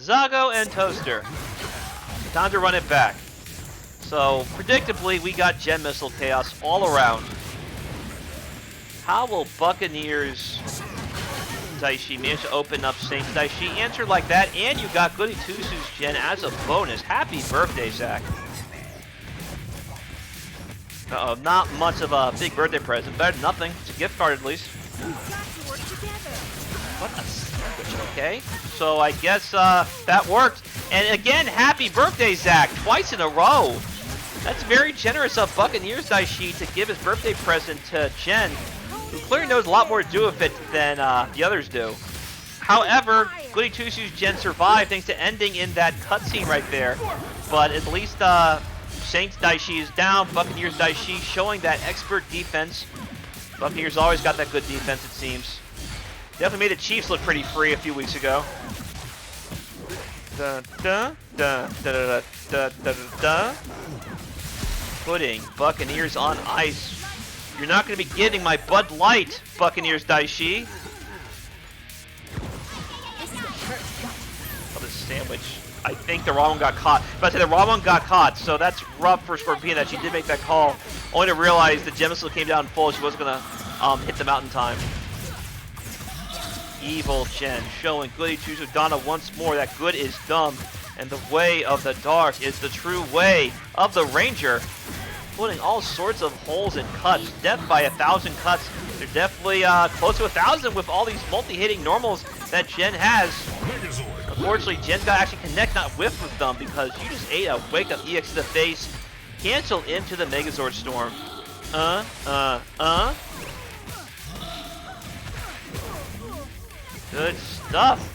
Zago and Toaster. Time to run it back. So, predictably, we got Gem Missile Chaos all around. How will Buccaneers Daishi manage to open up Saints Daishi? Answer like that, and you got Goody Two Shoes Gen as a bonus. Happy birthday, Zach. Uh-oh, not much of a big birthday present. Better than nothing. It's a gift card at least. What a sandwich, okay? So I guess that worked. And again, happy birthday, Zach, twice in a row. That's very generous of Buccaneers Daishi to give his birthday present to Jen, who clearly knows a lot more to do with it than the others do. However, Goody Two Shoes Jen survived thanks to ending in that cutscene right there. But at least Saints Daishi is down, Buccaneers Daishi showing that expert defense. Buccaneers always got that good defense, it seems. Definitely made the Chiefs look pretty free a few weeks ago. Da da da da da da da da. putting Buccaneers on ice. You're not going to be getting my Bud Light, Buccaneers Daishi. Oh, this sandwich. I think the wrong one got caught. But I say the wrong one got caught, so that's rough for Scorpina that she did make that call. Only to realize the gem missile came down full. She wasn't going to hit the mountain time. Evil Jen showing Goody Two-Shoes Donna once more that good is dumb. And the way of the dark is the true way of the Ranger. Putting all sorts of holes and cuts. Death by 1,000 cuts. They're definitely close to 1,000 with all these multi-hitting normals that Jen has. Unfortunately, Jen's got to actually connect, not whiff with them, because you just ate a wake-up EX to the face. Cancel into the Megazord Storm. Good stuff.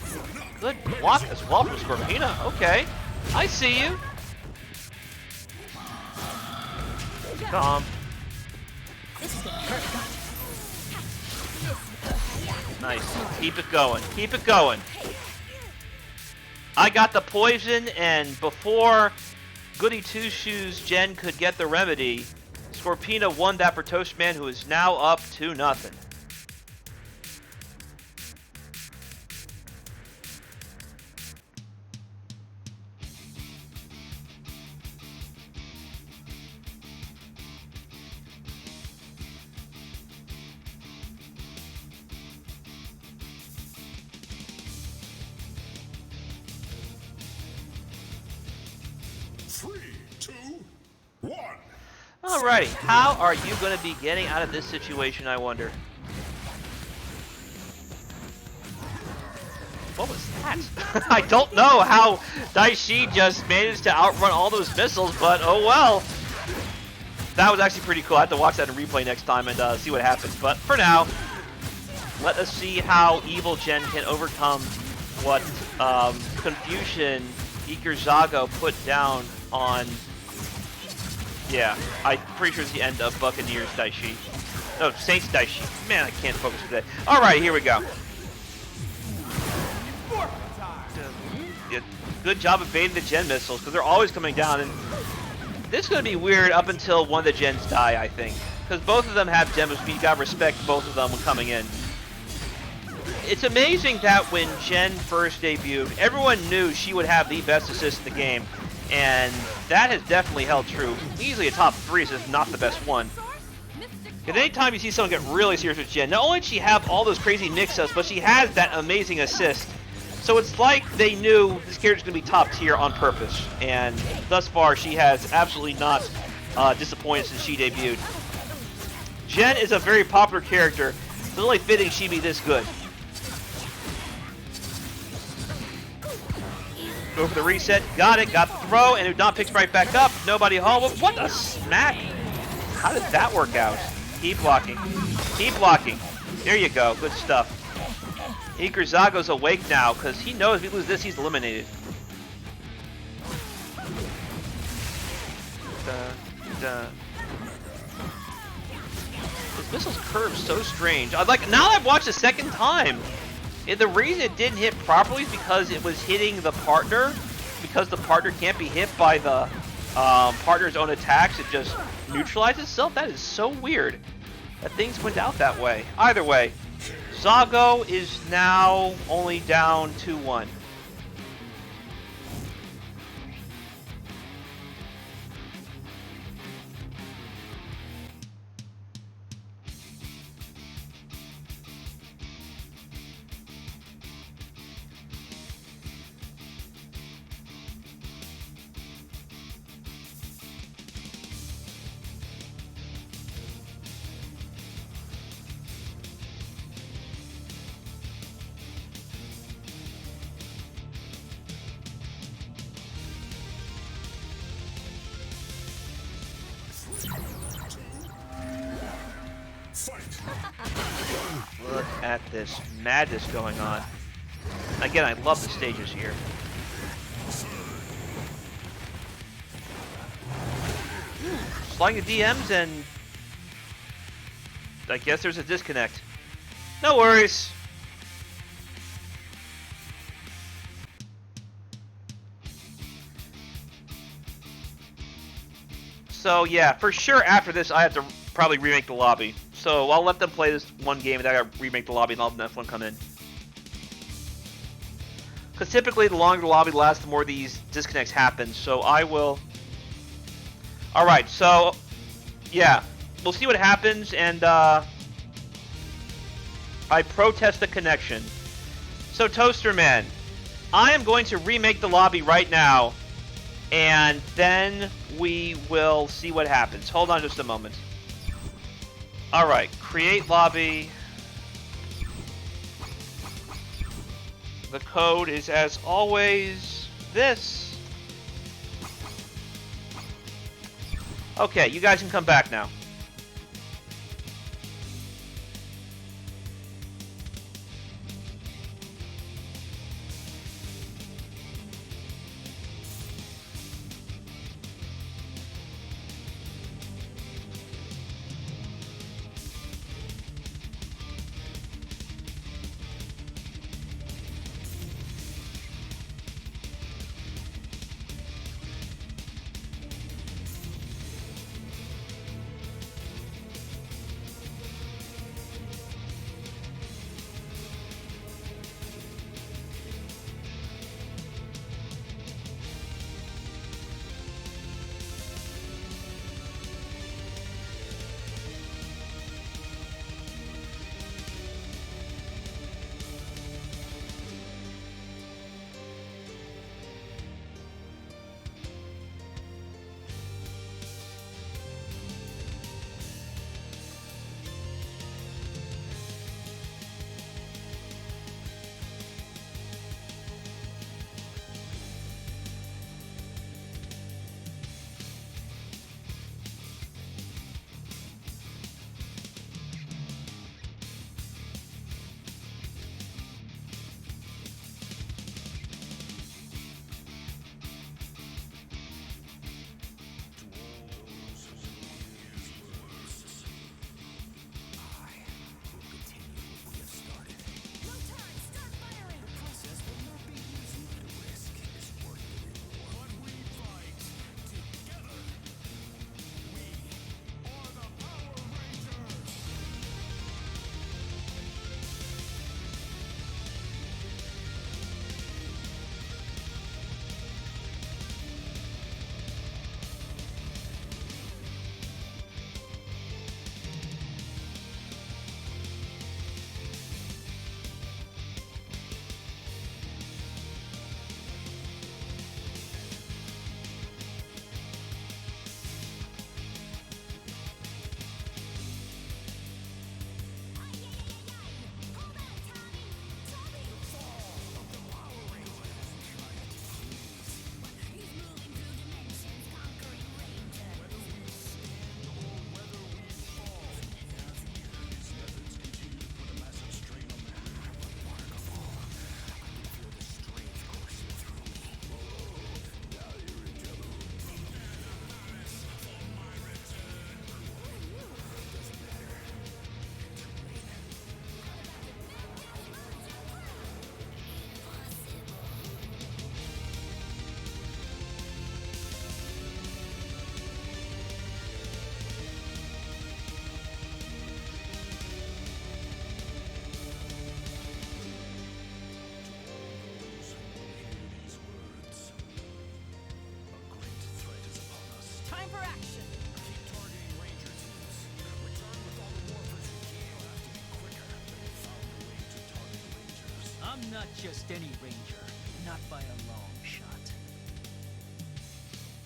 Good block as well from Scorpina. Okay, I see you. Calm. Nice. Keep it going. Keep it going. I got the poison, and before Goody Two-Shoes Jen could get the remedy, Scorpina won that for Toastman, who is now up 2-0. Alrighty, how are you going to be getting out of this situation, I wonder? What was that? I don't know how Daishi just managed to outrun all those missiles, but oh well. That was actually pretty cool. I have to watch that in replay next time and see what happens. But for now, let us see how Evil Jen can overcome what confusion Ikerzago put down on... Yeah, I'm pretty sure it's the end of Buccaneers Daishi. No, Saints Daishi. Man, I can't focus today. Alright, here we go. Yeah, good job of baiting the Gen missiles, because they're always coming down. And this is going to be weird up until one of the Gens die, I think. Because both of them have Gen missiles, you got to respect both of them when coming in. It's amazing that when Jen first debuted, everyone knew she would have the best assist in the game. And that has definitely held true. Easily a top 3, if not the best one. Because anytime you see someone get really serious with Jen, not only does she have all those crazy mix-ups, but she has that amazing assist. So it's like they knew this character's going to be top tier on purpose. And thus far, she has absolutely not disappointed since she debuted. Jen is a very popular character. It's only fitting she be this good. Go for the reset. Got it. Got the throw. And Udon picks right back up. Nobody home. What a smack. How did that work out? Keep blocking. Keep blocking. There you go. Good stuff. Ikerzago's awake now because he knows if we lose this, he's eliminated. This missile's curve so strange. Now that I've watched the second time, the reason it didn't hit properly is because it was hitting the partner. Because the partner can't be hit by the partner's own attacks, it just neutralizes itself. That is so weird that things went out that way. Either way, Zago is now only down 2-1. Look at this madness going on. Again, I love the stages here. Sliding the DMs, and I guess there's a disconnect. No worries. So yeah, for sure after this I have to probably remake the lobby. So I'll let them play this one game and then I gotta remake the lobby and I'll have the next one come in. Because typically the longer the lobby lasts, the more these disconnects happen. So I will... Alright, so... Yeah, we'll see what happens and I protest the connection. So Toaster Man, I am going to remake the lobby right now. And then we will see what happens. Hold on just a moment. Alright, create lobby. The code is, as always, this. Okay, you guys can come back now. I'm not just any ranger, not by a long shot.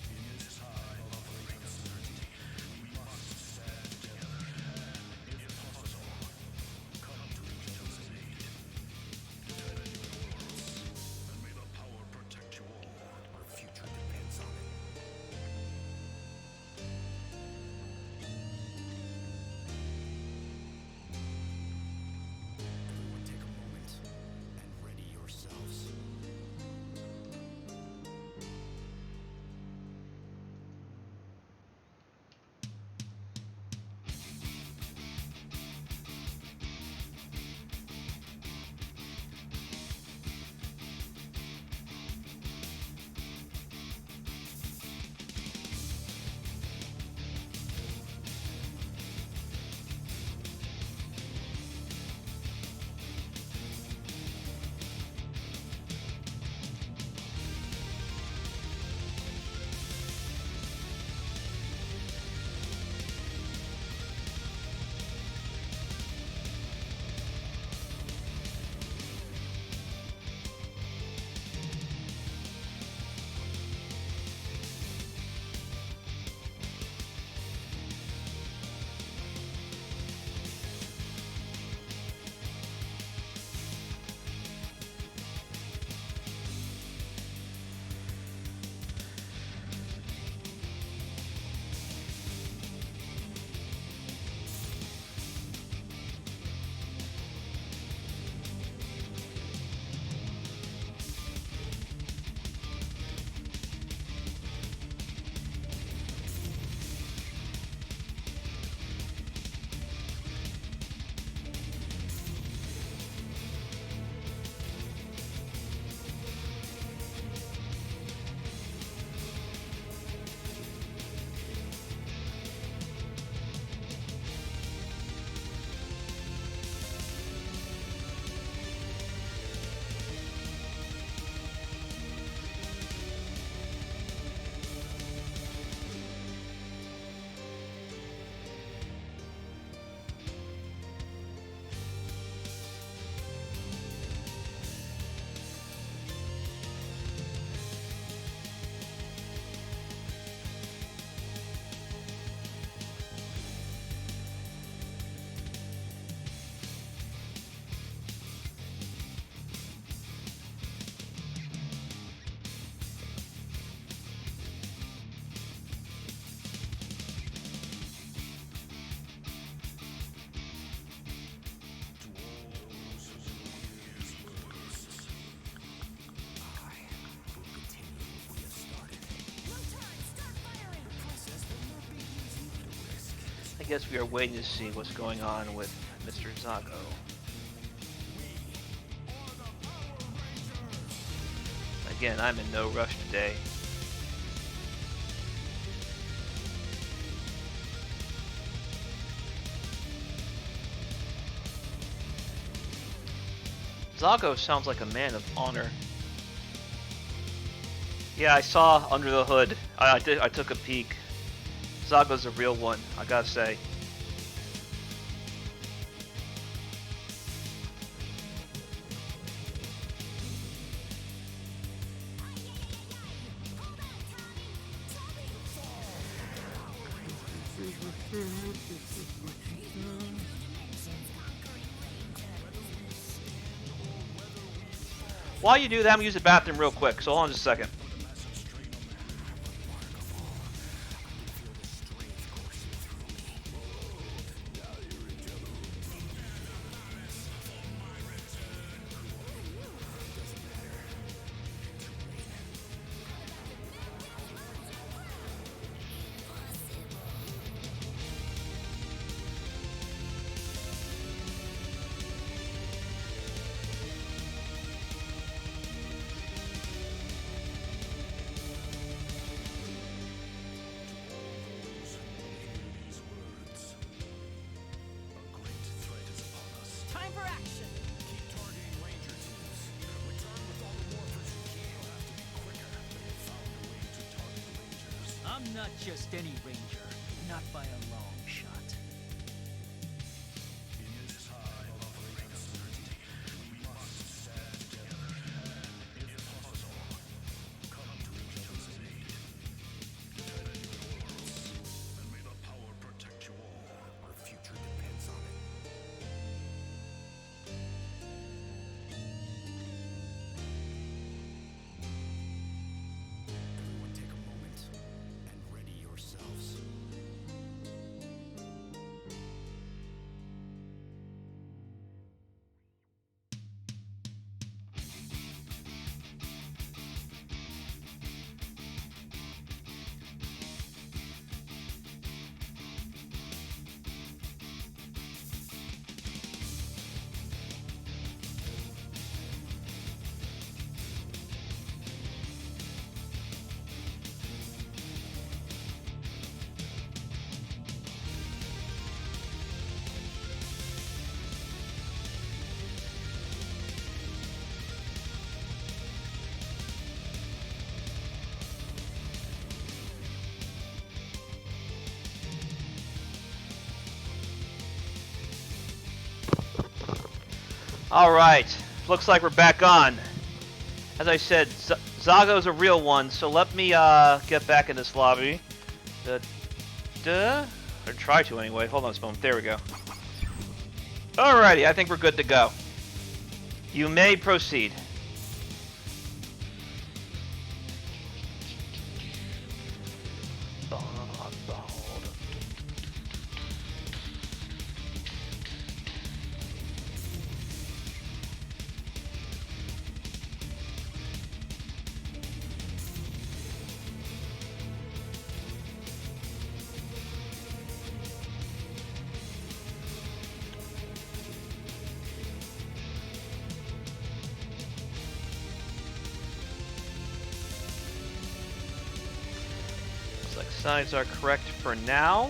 In this time of great uncertainty, we must stand together. If possible, come to each other's aid. Defend your worlds, and may the power protect you all. Our future depends on it. Everyone take a moment and ready yourselves. guess we are waiting to see what's going on with Mr. Zago. Again, I'm in no rush today. Zago sounds like a man of honor. Yeah, I saw under the hood. I took a peek. Zago's a real one, I gotta say. While you do that, I'm gonna use the bathroom real quick, so hold on just a second. Time for action. I'm not just any ranger, not by a long shot. Alright, looks like we're back on. As I said, Zago's a real one, so let me get back in this lobby. Or try to anyway. Hold on a moment. There we go. Alrighty, I think we're good to go. You may proceed. Sides are correct for now.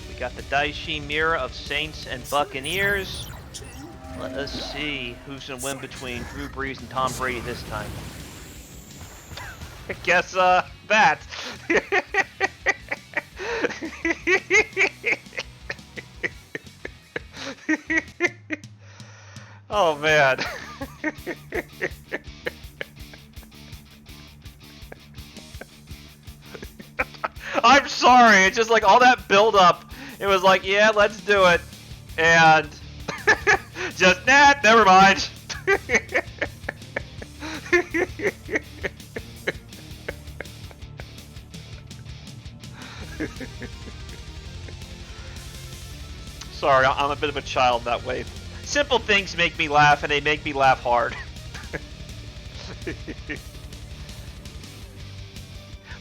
We got the Daishi mirror of Saints and Buccaneers. Let us see who's gonna win between Drew Brees and Tom Brady this time. I guess that. Oh man. I'm sorry, it's just like all that build up. It was like, yeah, let's do it. And just never mind. Sorry, I'm a bit of a child that way. Simple things make me laugh, and they make me laugh hard.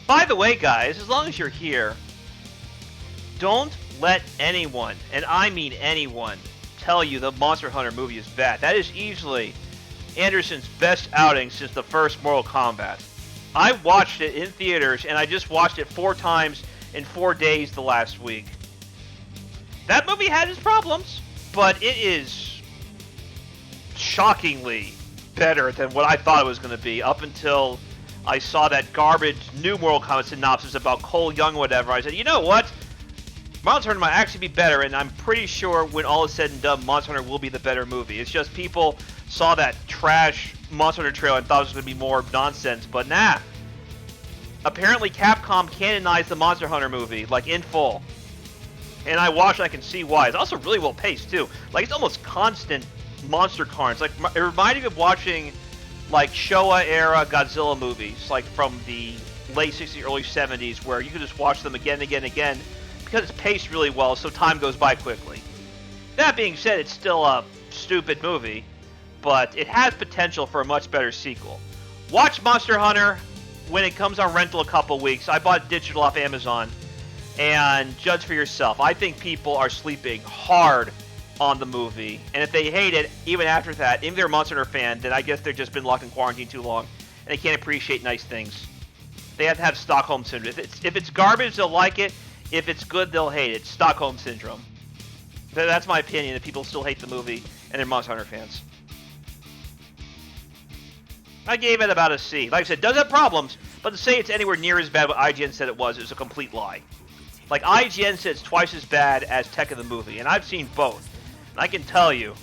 By the way, guys, as long as you're here, don't let anyone, and I mean anyone, tell you the Monster Hunter movie is bad. That is easily Anderson's best outing since the first Mortal Kombat. I watched it in theaters, and I just watched it 4 times in 4 days the last week. That movie had its problems, but it is shockingly better than what I thought it was going to be up until I saw that garbage new Mortal Kombat synopsis about Cole Young or whatever. I said, you know what? Monster Hunter might actually be better, and I'm pretty sure when all is said and done, Monster Hunter will be the better movie. It's just people saw that trash Monster Hunter trailer and thought it was going to be more nonsense, but nah. Apparently Capcom canonized the Monster Hunter movie, like, in full. And I watched and I can see why. It's also really well paced, too. Like, it's almost constant monster carnage. Like, it reminded me of watching, like, Showa-era Godzilla movies, like, from the late 60s, early 70s, where you could just watch them again and again and again, because it's paced really well, so time goes by quickly. That being said, it's still a stupid movie, but it has potential for a much better sequel. Watch Monster Hunter when it comes on rental a couple weeks. I bought it digital off Amazon, and judge for yourself. I think people are sleeping hard on the movie, and if they hate it, even after that, even if they're a Monster Hunter fan, then I guess they've just been locked in quarantine too long, and they can't appreciate nice things. They have to have Stockholm Syndrome. If it's garbage, they'll like it. If it's good, they'll hate it. Stockholm Syndrome. That's my opinion, that people still hate the movie, and they're Monster Hunter fans. I gave it about a C. Like I said, it does have problems, but to say it's anywhere near as bad what IGN said it was is a complete lie. Like, IGN said it's twice as bad as Tekken the movie, and I've seen both. And I can tell you,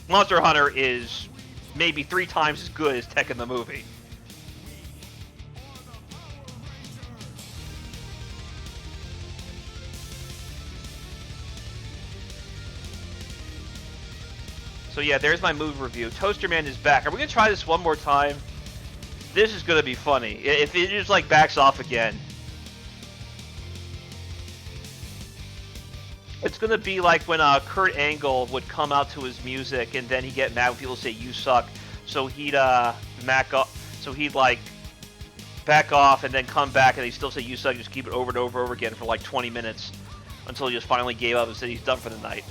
Monster Hunter is maybe 3 times as good as Tekken the movie. So yeah, there's my movie review. Toaster Man is back. Are we going to try this one more time? This is going to be funny. If it just, like, backs off again. It's going to be like when Kurt Angle would come out to his music and then he'd get mad when people say, you suck. So he'd, like, back off and then come back and he'd still say, you suck. Just keep it over and over and over again for, like, 20 minutes. Until he just finally gave up and said he's done for the night.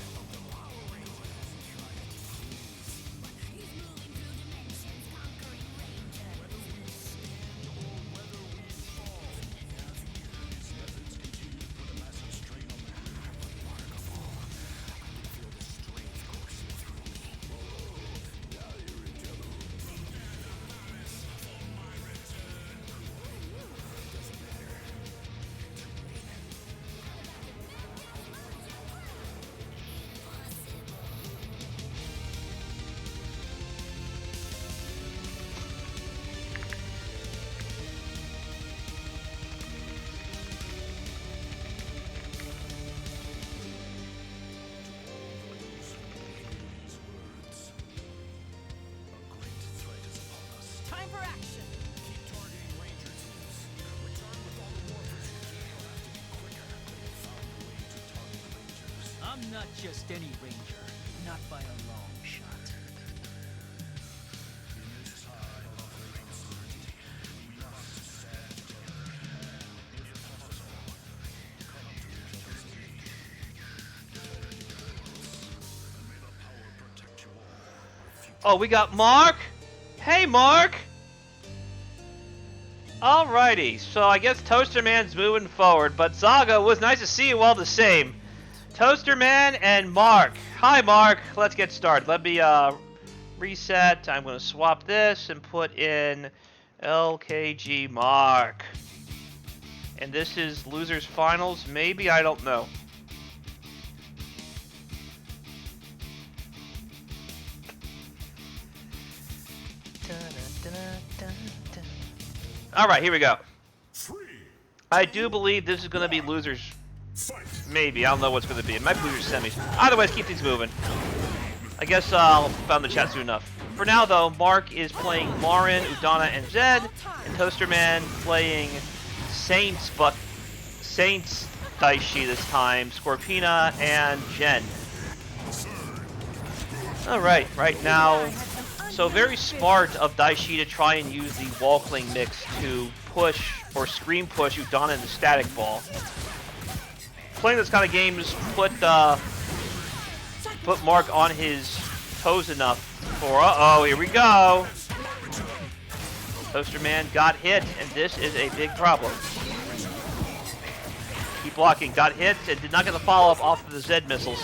Time for action. I'm not just any ranger, not by a long shot. Oh, we got Mark? Hey, Mark! Alrighty, so I guess Toaster Man's moving forward, but Zaga, it was nice to see you all the same. Toaster Man and Mark. Hi, Mark. Let's get started. Let me reset. I'm going to swap this and put in LKG Mark. And this is Losers Finals, maybe? I don't know. Alright, here we go. I do believe this is going to be Losers. Maybe. I don't know what's going to be. It might be Losers Semis. Either way, let's keep things moving. I guess I'll found the chat soon enough. For now, though, Mark is playing Marin, Udana, and Zed, and Toaster Man playing Saints Daishi this time, Scorpina, and Jen. Alright, right now, so very smart of Daishi to try and use the wall cling mix to push, or screen push Udana in the static ball. playing this kind of games put Mark on his toes enough for, uh-oh, here we go. Toaster Man got hit, and this is a big problem. Keep blocking, got hit, and did not get the follow-up off of the Z missiles.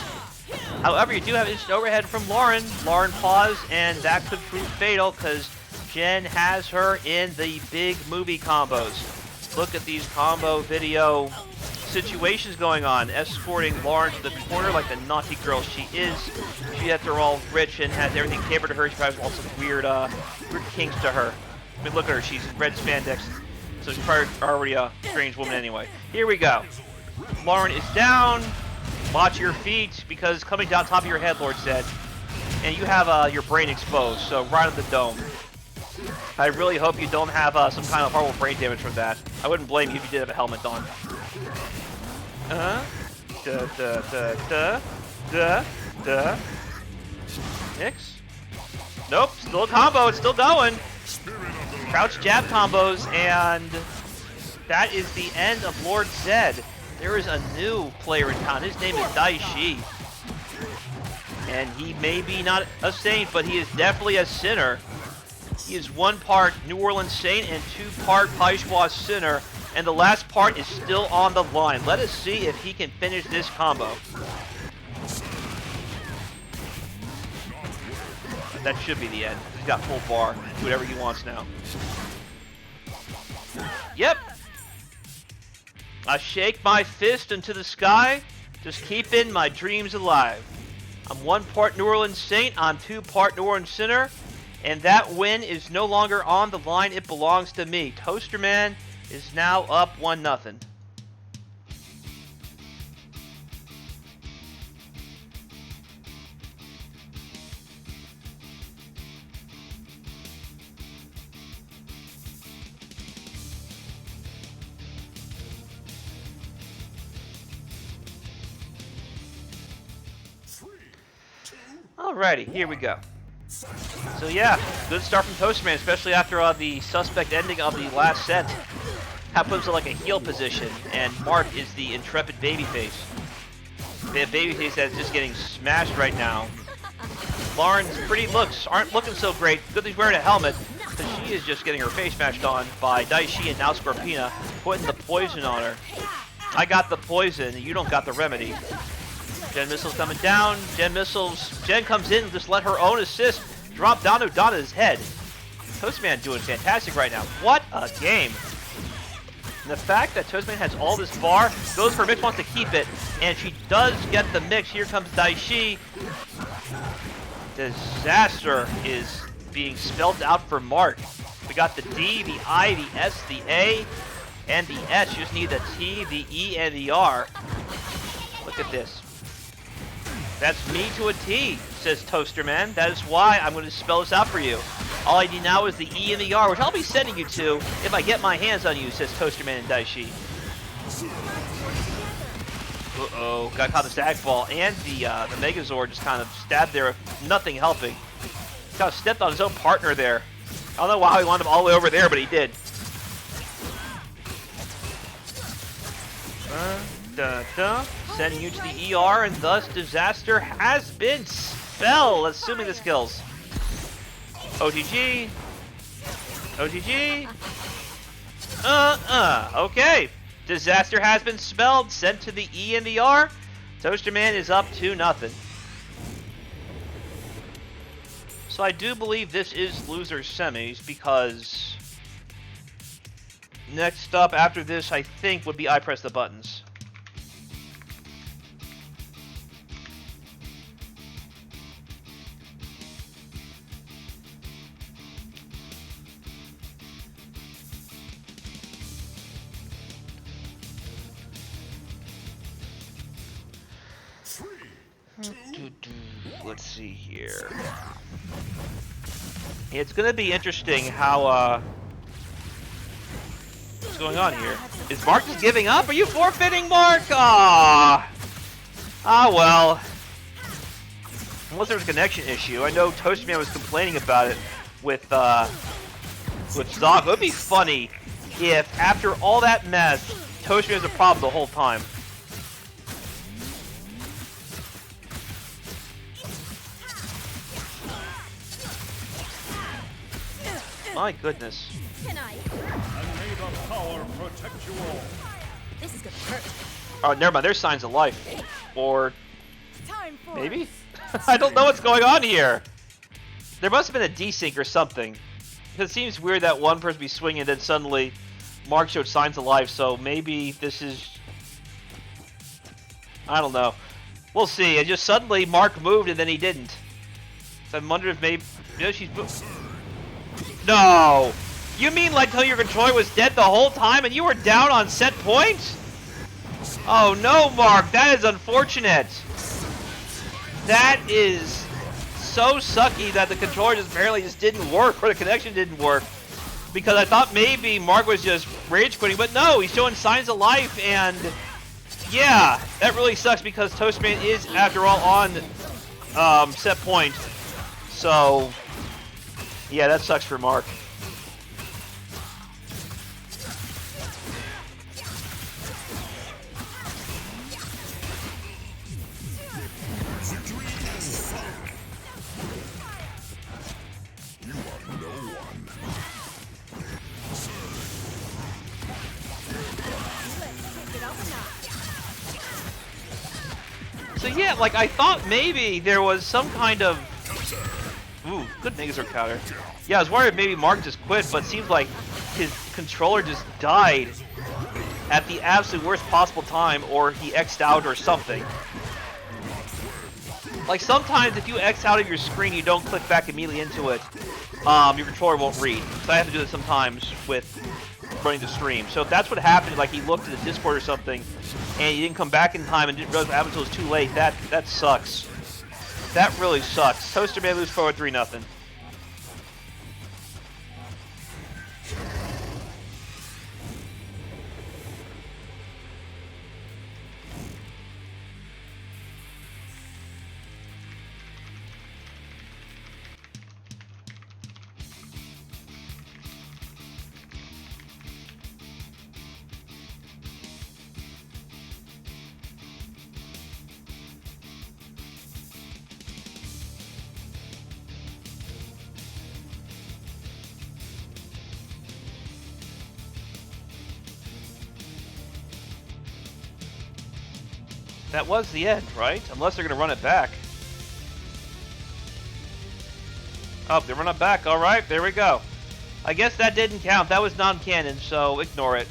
However, you do have instant overhead from Lauren. Lauren paused, and that could prove fatal, because Jen has her in the big movie combos. Look at these combo video situations going on, escorting Lauren to the corner like the naughty girl she is. She has her all rich and has everything catered to her. She probably has all some weird kinks to her. I mean, look at her. She's in red spandex, so she's probably already a strange woman anyway. Here we go. Lauren is down. Watch your feet, because coming down top of your head, Lord said. And you have your brain exposed, so right on the dome. I really hope you don't have some kind of horrible brain damage from that. I wouldn't blame you if you did have a helmet on. Nix? Nope, still a combo, it's still going. Crouch jab combos, and that is the end of Lord Zed. There is a new player in town. His name is Daishi. And he may be not a saint, but he is definitely a sinner. He is 1 part New Orleans Saint and 2 part Paishwa Sinner. And the last part is still on the line. Let us see if he can finish this combo. That should be the end. He's got full bar. Do whatever he wants now. Yep. I shake my fist into the sky, just keeping my dreams alive. I'm 1 part New Orleans Saint, I'm 2 part New Orleans Sinner, and that win is no longer on the line, it belongs to me. Toaster Man is now up 1-0. Alrighty, here we go. So yeah, good start from Toaster Man, especially after the suspect ending of the last set. That puts him like a heel position, and Mark is the intrepid babyface. The babyface that's just getting smashed right now. Lauren's pretty looks aren't looking so great. Good thing she's wearing a helmet, because she is just getting her face smashed on by Daishi and now Scorpina, putting the poison on her. I got the poison, and you don't got the remedy. Gen missiles coming down. Gen comes in and just let her own assist drop down to Donna's head. Toaster Man doing fantastic right now. What a game. And the fact that Toaster Man has all this bar, goes for mix, wants to keep it, and she does get the mix. Here comes Daishi. Disaster is being spelled out for Mark. We got the D, the I, the S, the A, and the S. You just need the T, the E, and the R. Look at this. That's me to a T, says Toaster Man. That is why I'm going to spell this out for you. All I need now is the E and the R, which I'll be sending you to if I get my hands on you, says Toaster Man and Daishi. Uh-oh, got caught the Stag Ball, and the Megazord just kind of stabbed there with nothing helping. Kind of stepped on his own partner there. I don't know how he wound up all the way over there, but he did. Sending you to the ER, and thus disaster has been spelled, assuming this kills. OTG. OTG. Okay. Disaster has been spelled, sent to the E and the R. Toaster Man is up 2-0. So I do believe this is loser semis, because next up after this, I think, would be I Press the Buttons. Let's see here. It's gonna be interesting how what's going on here. Is Mark just giving up? Are you forfeiting, Mark? Ah, well. Unless there's a connection issue. I know Toaster Man was complaining about it with Zog. It would be funny if after all that mess, Toaster Man has a problem the whole time. My goodness. Can I? And may the power protect you all. This is gonna hurt. Oh, never mind. There's signs of life. Or Time for maybe? I don't know what's going on here. There must have been a desync or something. Because it seems weird that one person be swinging and then suddenly Mark showed signs of life. So maybe this is... I don't know. We'll see. And just suddenly Mark moved and then he didn't. So I'm wondering if maybe... You know, she's... No! You mean like till your controller was dead the whole time and you were down on set point? Oh no, Mark! That is unfortunate! That is so sucky that the controller just barely just didn't work, or the connection didn't work. Because I thought maybe Mark was just rage quitting, but no, he's showing signs of life, and yeah, that really sucks because Toastman is, after all, on set point. So, yeah, that sucks for Mark. So yeah, like I thought maybe there was some kind of... Ooh, good Megazord counter. Yeah, I was worried maybe Mark just quit, but it seems like his controller just died at the absolute worst possible time, or he X'd out or something. Like sometimes if you X out of your screen, you don't click back immediately into it, your controller won't read. So I have to do this sometimes with running the stream. So if that's what happened, like he looked at the Discord or something, and he didn't come back in time and didn't realize what happened until it was too late, that sucks. That really sucks. Toaster may lose forward 3-0. That was the end, right? Unless they're going to run it back. Oh, they run it back. All right, there we go. I guess that didn't count. That was non-canon, so ignore it.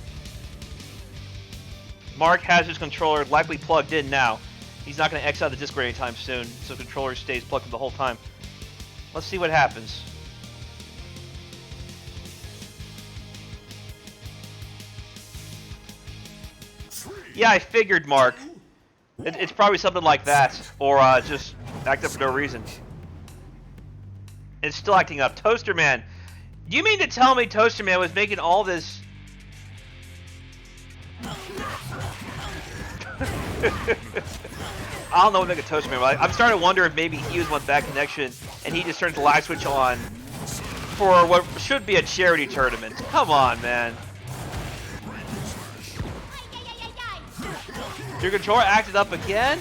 Mark has his controller likely plugged in now. He's not going to X out the Discord anytime soon, so the controller stays plugged in the whole time. Let's see what happens. Yeah, I figured, Mark. It's probably something like that, or just act up for no reason. It's still acting up. Toaster Man, do you mean to tell me Toaster Man was making all this? I don't know what make a Toaster Man, but I'm starting to wonder if maybe he was one bad connection and he just turned the live switch on for what should be a charity tournament. Come on, man. Your controller acted up again?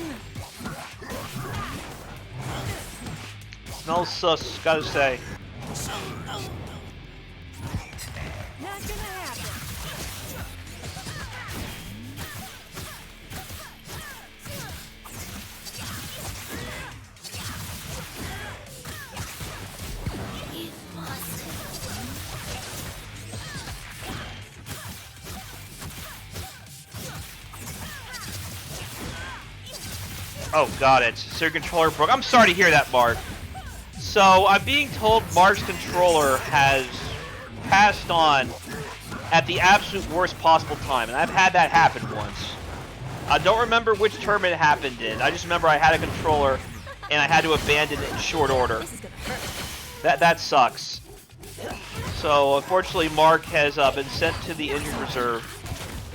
Smells sus, gotta say. Not gonna happen. Oh, got it. So your controller broke. I'm sorry to hear that, Mark. So I'm being told Mark's controller has passed on at the absolute worst possible time, and I've had that happen once. I don't remember which tournament it happened in. I just remember I had a controller and I had to abandon it in short order. That sucks. So unfortunately, Mark has been sent to the injured reserve,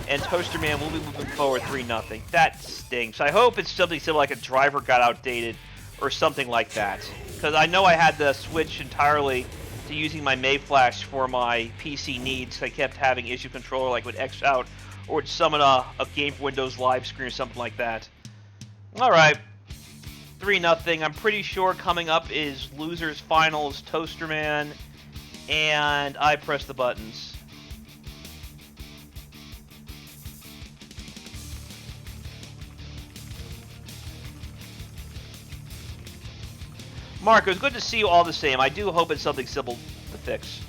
and Toaster Man will be moving forward 3-0. That stinks. I hope it's something similar, like a driver got outdated or something like that. Because I know I had to switch entirely to using my Mayflash for my PC needs. I kept having issue controller, like would X out or would summon a game for Windows live screen or something like that. Alright. 3-0. I'm pretty sure coming up is losers finals, Toaster Man and I press the buttons. Mark, it was good to see you all the same. I do hope it's something simple to fix.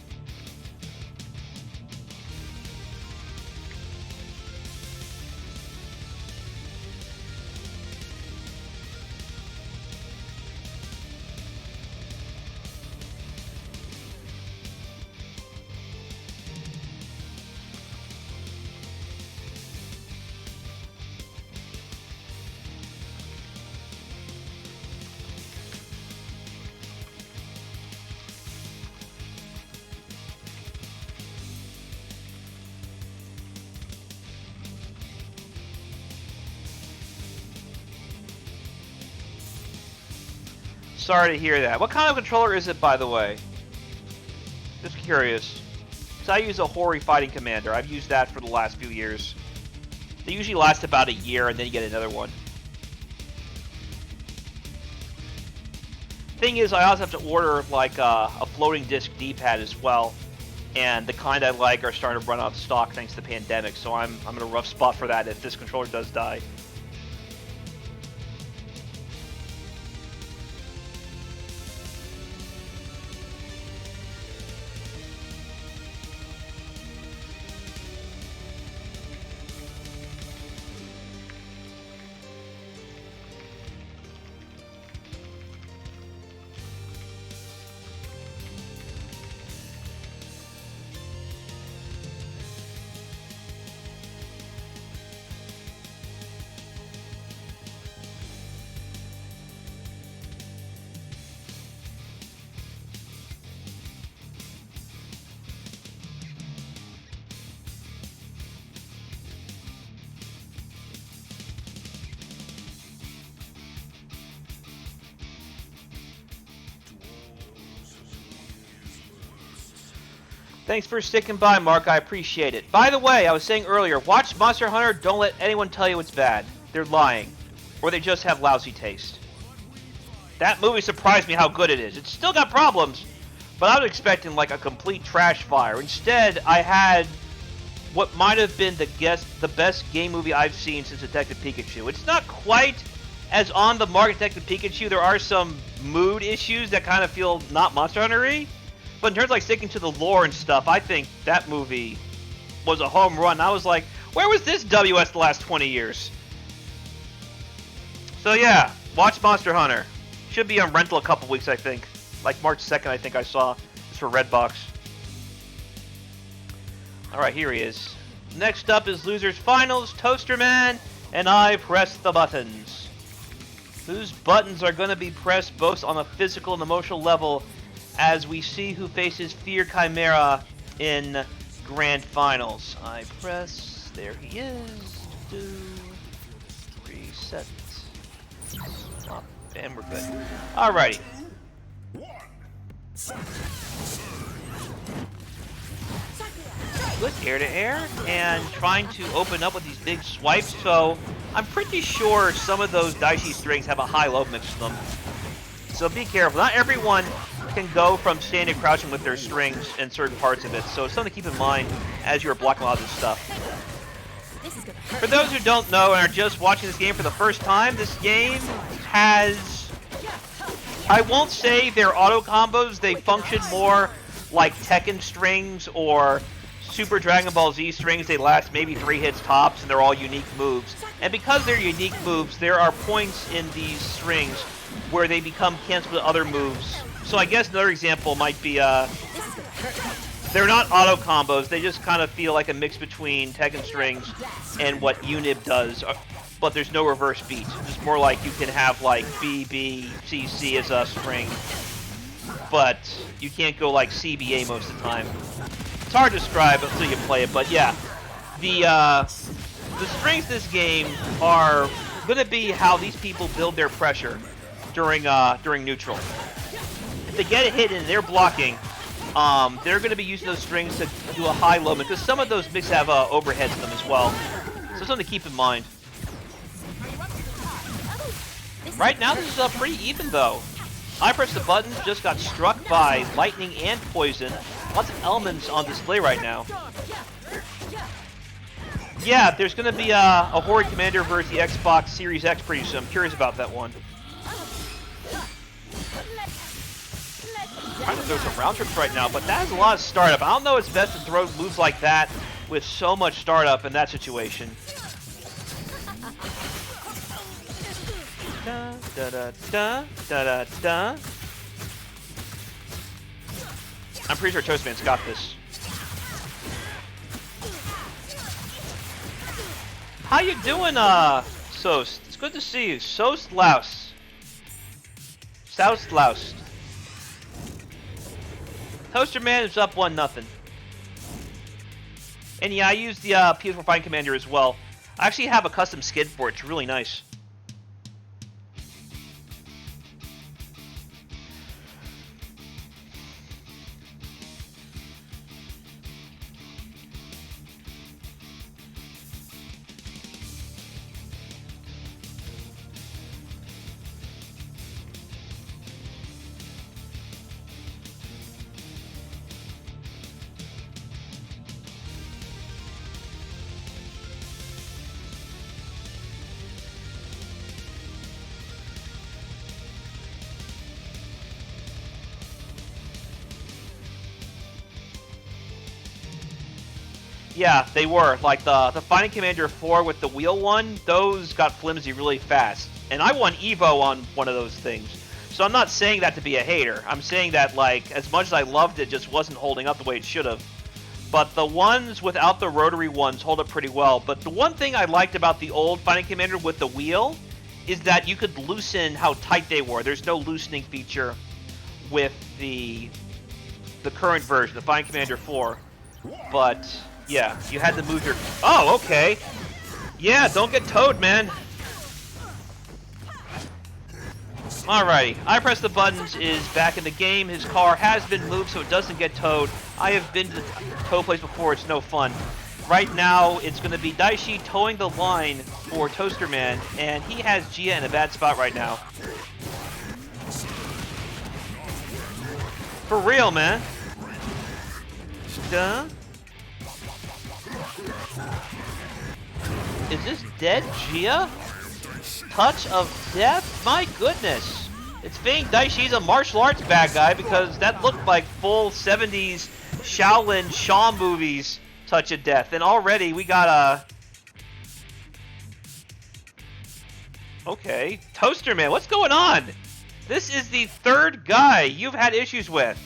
Sorry to hear that. What kind of controller is it, by the way? Just curious. Because I use a Hori Fighting Commander. I've used that for the last few years. They usually last about a year, and then you get another one. Thing is, I also have to order, like, a floating disc D-pad as well. And the kind I like are starting to run out of stock thanks to the pandemic, so I'm in a rough spot for that if this controller does die. Thanks for sticking by, Mark. I appreciate it. By the way, I was saying earlier, watch Monster Hunter. Don't let anyone tell you it's bad. They're lying. Or they just have lousy taste. That movie surprised me how good it is. It's still got problems, but I was expecting like a complete trash fire. Instead, I had what might have been the best game movie I've seen since Detective Pikachu. It's not quite as on the mark as Detective Pikachu. There are some mood issues that kind of feel not Monster Hunter-y. But in terms of like sticking to the lore and stuff, I think that movie was a home run. I was like, where was this WS the last 20 years? So yeah, watch Monster Hunter. Should be on rental a couple weeks, I think. Like March 2nd, I think I saw. It's for Redbox. Alright, here he is. Next up is Losers Finals, Toaster Man, and I press the buttons. Whose buttons are going to be pressed both on a physical and emotional level as we see who faces Fear Chimera in Grand Finals. I press, there he is, 2, 3 seconds. Oh, and we're good. Alrighty. Good air-to-air, and trying to open up with these big swipes, so I'm pretty sure some of those Daishi strings have a high-low mix to them. So be careful. Not everyone can go from standing crouching with their strings in certain parts of it, so it's something to keep in mind as you're blocking a lot of this stuff. For those who don't know and are just watching this game for the first time, this game has, I won't say they're auto combos, they function more like Tekken strings or Super Dragon Ball Z strings. They last maybe 3 hits tops, and they're all unique moves. And because they're unique moves, there are points in these strings where they become canceled with other moves. So I guess another example might be, they're not auto combos, they just kind of feel like a mix between Tekken strings and what Unib does, but there's no reverse beat. It's more like you can have like B, B, C, C as a string, but you can't go like CBA most of the time. It's hard to describe until you play it, but yeah. The strings in this game are going to be how these people build their pressure during neutral. If they get a hit and they're blocking, they're going to be using those strings to do a high-low, because some of those mix have overheads in them as well. So something to keep in mind. Right now, this is pretty even, though. I pressed the buttons, just got struck by lightning and poison, Lots of elements on display right now. Yeah, there's going to be a Horde Commander versus the Xbox Series X pretty soon. I'm curious about that one. I'm trying to throw some round trips right now, but that has a lot of startup. I don't know it's best to throw moves like that with so much startup in that situation. Da da da da da da da. I'm pretty sure Toastman's got this. How you doing, Soast? It's good to see you. Soast Louse. Soust Loust. Toaster Man is up 1-0. And yeah, I use the PS4 Fighting Commander as well. I actually have a custom skin for it. It's really nice. Yeah, they were. Like the Fighting Commander 4 with the wheel one, those got flimsy really fast. And I won Evo on one of those things. So I'm not saying that to be a hater. I'm saying that, like, as much as I loved it, just wasn't holding up the way it should have. But the ones without the rotary ones hold up pretty well. But the one thing I liked about the old Fighting Commander with the wheel is that you could loosen how tight they were. There's no loosening feature with the current version, the Fighting Commander 4. But yeah, you had to move your... Oh, okay. Yeah, don't get towed, man. Alrighty, I Press the Buttons is back in the game. His car has been moved so it doesn't get towed. I have been to the tow place before, it's no fun. Right now, it's going to be Daishi towing the line for Toaster Man, and he has Gia in a bad spot right now. For real, man. Duh. Is this dead Gia? Touch of death? My goodness. It's being Daishi's a martial arts bad guy because that looked like full 70s Shaolin Shaw movies touch of death. And already we got a... Okay. Toaster Man, what's going on? This is the third guy you've had issues with.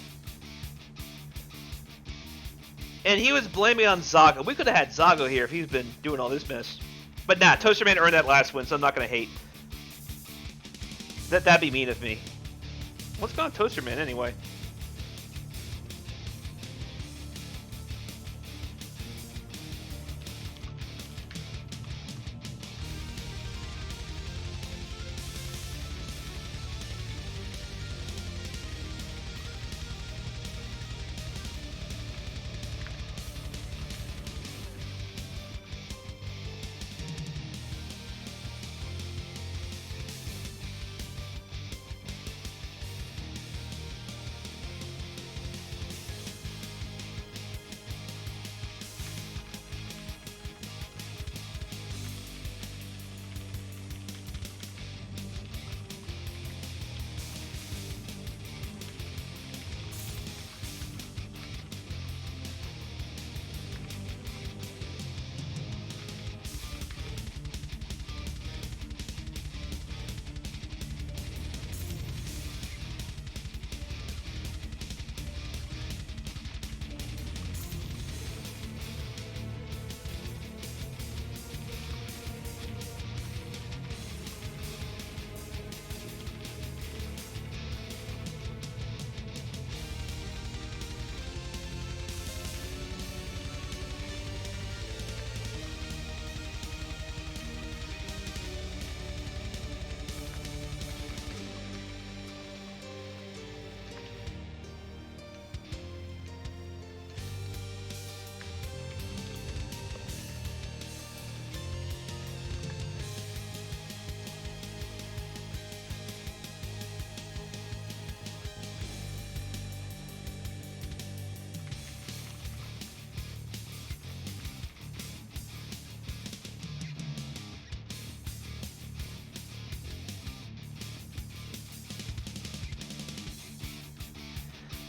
And he was blaming on Zago. We could have had Zago here if he's been doing all this mess. But nah, Toaster Man earned that last win, so I'm not going to hate. That'd be mean of me. What's going on Toaster Man anyway?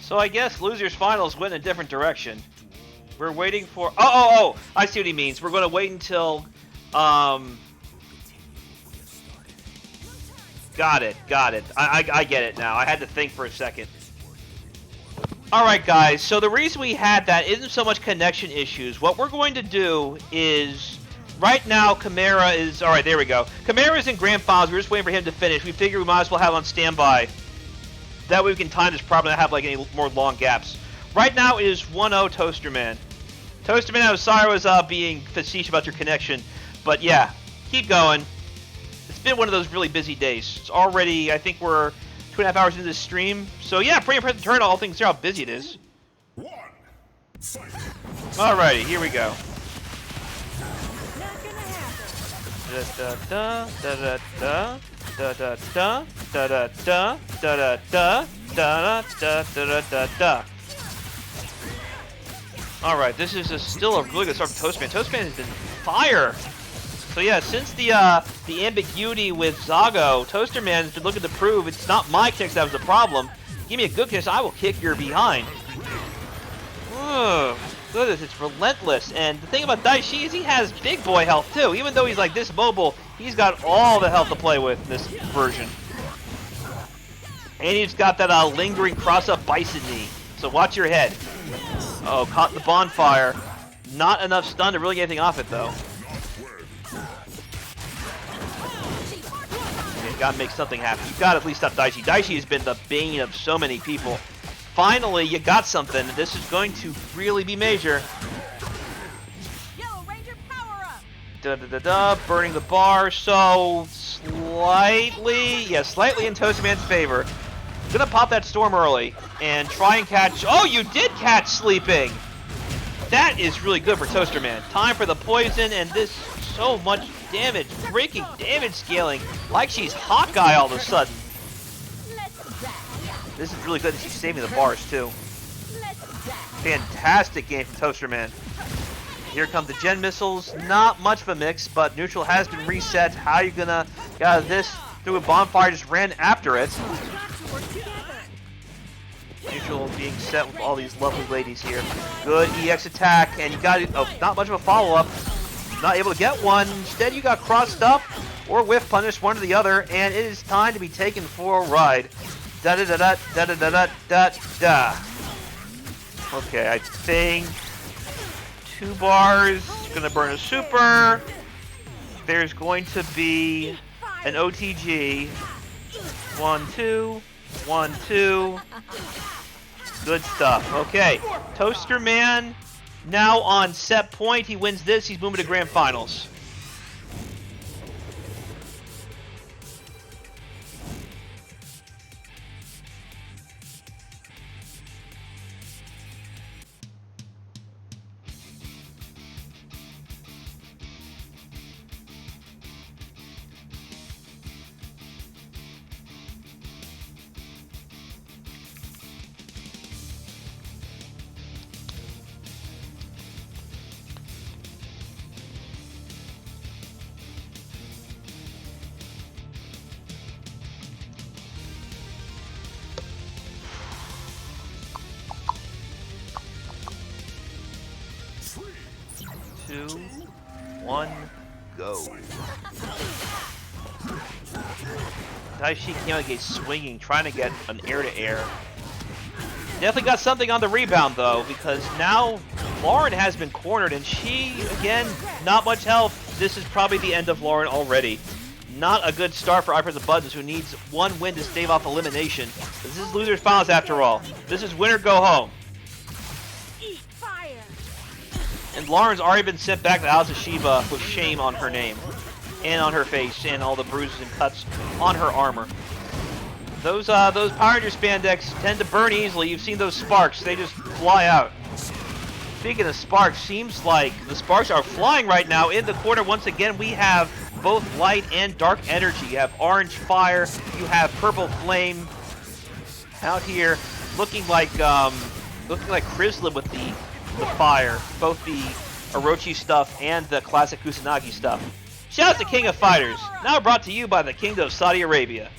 So I guess losers finals went in a different direction. We're waiting for. Oh! I see what he means. We're going to wait until. Got it. I get it now. I had to think for a second. Alright guys, so the reason we had that isn't so much connection issues. What we're going to do is, right now Chimera is, alright, there we go. Chimera is in Grand Finals, we're just waiting for him to finish. We figure we might as well have on standby. That way we can time this properly and not have like any more long gaps. Right now it is 1-0 Toasterman. Toasterman, I'm sorry I was being facetious about your connection, but yeah, keep going. It's been one of those really busy days. It's already, I think we're 2.5 hours into this stream. So yeah, pretty impressive turn, all things considered how busy it is. Alrighty, here we go. Alright, this is still a really good start for Toastman. Toastman has been fire. So yeah, since the ambiguity with Zago, Toasterman has been looking to prove it's not my kicks that was the problem. Give me a good kick, I will kick your behind. Oh, goodness, it's relentless. And the thing about Daishi is he has big boy health too. Even though he's like this mobile, he's got all the health to play with in this version. And he's got that lingering cross-up bison knee. So watch your head. Oh, caught the bonfire. Not enough stun to really get anything off it though. Gotta make something happen. You gotta at least stop Daishi. Daishi has been the bane of so many people. Finally, you got something. This is going to really be major. Yellow Ranger power up. Burning the bar. So slightly in Toastman's favor. Gonna pop that storm early and try and catch. Oh, you did catch sleeping. That is really good for Toasterman. Time for the poison, and this so much damage, breaking damage scaling, like she's Hawkeye all of a sudden. This is really good that she's saving the bars too. Fantastic game from Toasterman. Here come the gen missiles. Not much of a mix, but neutral has been reset. How are you gonna get out of this? Through a bonfire, just ran after it. Neutral being set with all these lovely ladies here. Good EX attack, and you got not much of a follow-up. Not able to get one. Instead, you got crossed up or whiff punished, one or the other, and it is time to be taken for a ride. Da da da da da da da da da. Okay, I think 2 bars. Gonna burn a super. There's going to be an OTG. 1, 2, 1, 2. Good stuff. Okay, Toasterman now on set point. He wins this. He's moving to Grand Finals. Two, 1, go. Daishi came out of the gate swinging, trying to get an air-to-air. Definitely got something on the rebound, though, because now Lauren has been cornered, and she, again, not much health. This is probably the end of Lauren already. Not a good start for Ipress Buttons, who needs 1 win to stave off elimination. This is losers finals after all. This is win or go home. And Lauren's already been sent back to House of Shiva with shame on her name, and on her face, and all the bruises and cuts on her armor. Those Power Ranger spandex tend to burn easily. You've seen those sparks; they just fly out. Speaking of sparks, seems like the sparks are flying right now. In the corner, once again, we have both light and dark energy. You have orange fire, you have purple flame. Out here, looking like Chrysalis with the fire, both the Orochi stuff and the classic Kusanagi stuff. Shout out to King of Fighters, now brought to you by the Kingdom of Saudi Arabia.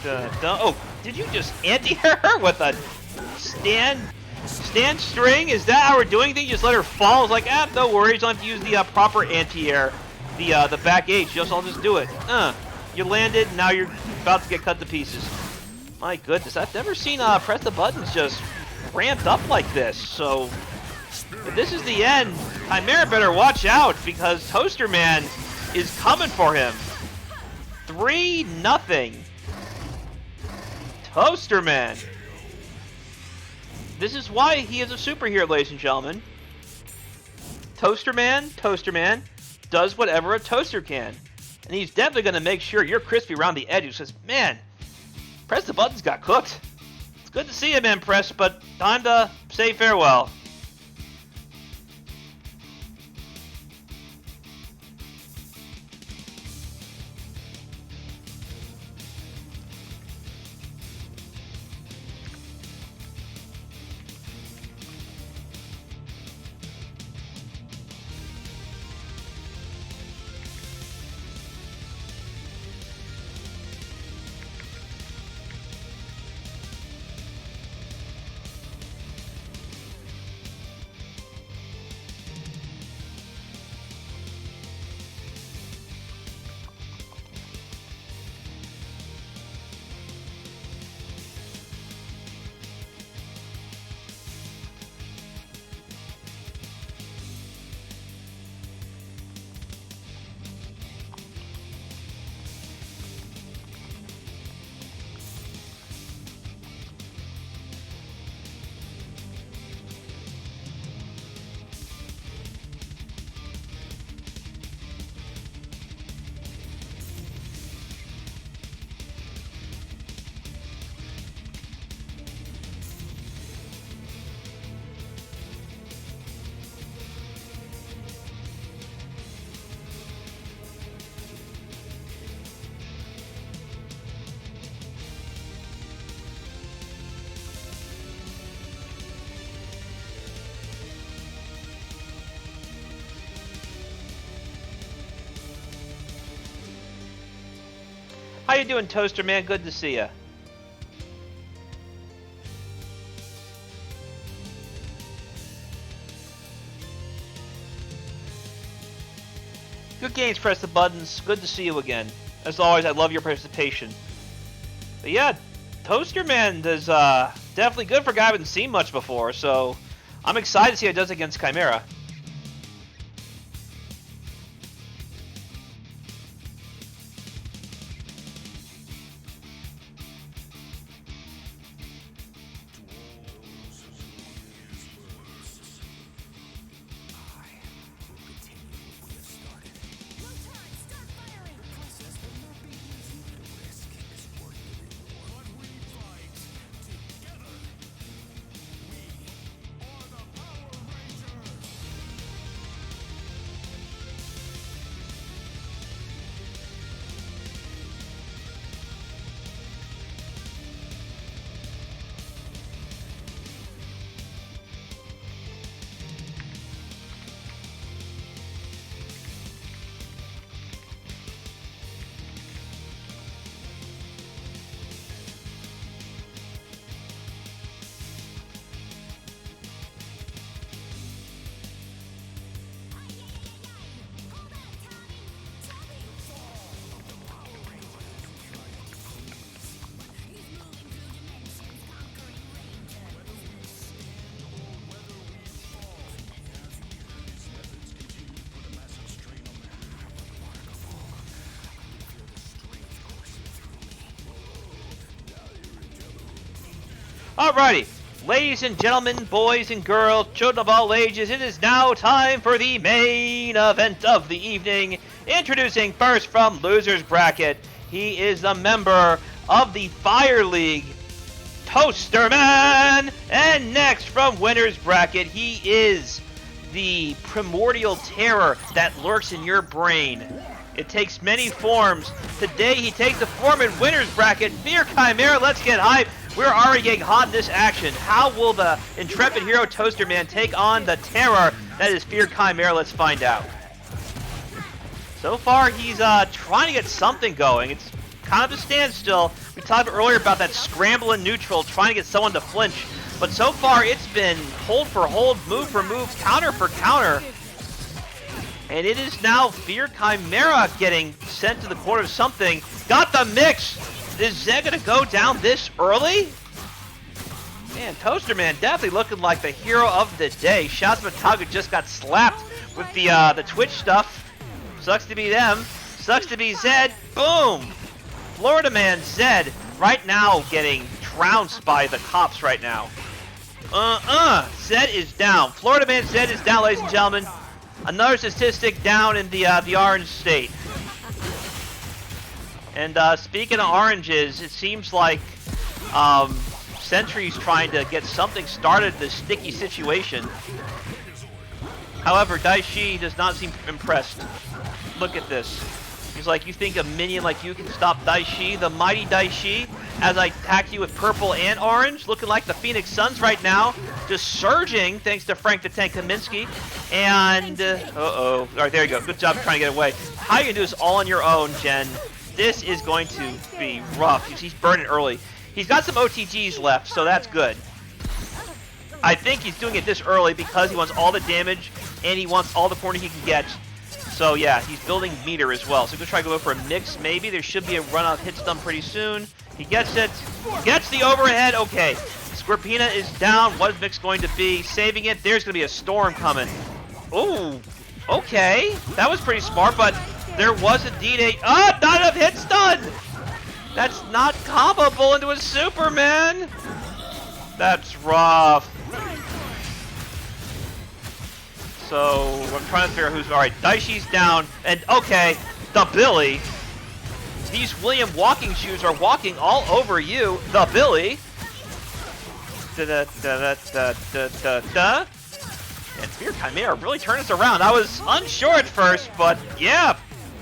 Oh, did you just anti-air her with a stand string? Is that how we're doing things? Just let her fall? It's like, no worries. Don't have to use the proper anti-air, the back H. I'll just do it. You landed. Now you're about to get cut to pieces. My goodness, I've never seen press the buttons just ramped up like this. So if this is the end, Chimera better watch out because Toaster Man is coming for him. 3-0. Toaster Man. This is why he is a superhero, ladies and gentlemen. Toaster Man does whatever a toaster can. And he's definitely going to make sure you're crispy around the edges. Says, man, Press the Buttons got cooked. It's good to see him, Empress, but time to say farewell. How you doing, Toaster Man? Good to see ya. Good games, Press the Buttons. Good to see you again. As always, I love your participation. But yeah, Toaster Man is definitely good for a guy I haven't seen much before, so I'm excited to see how he does against Chimera. Alrighty, ladies and gentlemen, boys and girls, children of all ages, it is now time for the main event of the evening. Introducing first from Loser's Bracket, he is a member of the Fire League, Toaster Man. And next from Winner's Bracket, he is the primordial terror that lurks in your brain. It takes many forms. Today he takes the form in Winner's Bracket, Fear Chimera. Let's get hyped. We're already getting hot in this action. How will the intrepid hero Toaster Man take on the terror that is Fear Chimera? Let's find out. So far, he's trying to get something going. It's kind of a standstill. We talked earlier about that scramble in neutral, trying to get someone to flinch. But so far, it's been hold for hold, move for move, counter for counter. And it is now Fear Chimera getting sent to the corner of something. Got the mix! Is Zed gonna go down this early? Man, Toaster Man definitely looking like the hero of the day. Shouts Mataga just got slapped with the Twitch stuff. Sucks to be them. Sucks to be Zed. Boom! Florida Man Zed right now getting trounced by the cops right now. Zed is down. Florida Man Zed is down, ladies and gentlemen. Another statistic down in the orange state. And speaking of oranges, it seems like Sentry's trying to get something started in this sticky situation. However, Daishi does not seem impressed. Look at this. He's like, you think a minion like you can stop Daishi, the mighty Daishi, as I attack you with purple and orange, looking like the Phoenix Suns right now, just surging thanks to Frank the Tank Kaminsky. And, all right, there you go. Good job trying to get away. How you gonna do this all on your own, Jen? This is going to be rough. He's burning early. He's got some OTGs left, so that's good. I think he's doing it this early because he wants all the damage and he wants all the corner he can get. So yeah, he's building meter as well. So he's gonna try to go for a mix, maybe. There should be a run-out hit stun pretty soon. He gets it. Gets the overhead. Okay. Scorpina is down. What is Mix going to be? Saving it. There's gonna be a storm coming. Ooh. Okay. That was pretty smart, but there was indeed a... Oh, not enough hit stun! That's not comboable into a Superman! That's rough. So, I'm trying to figure out who's... Alright, Daishi's down, and okay, the Billy. These William walking shoes are walking all over you, the Billy. Da-da-da-da-da-da-da-da. And Fear Chimera really turned us around. I was unsure at first, but yeah,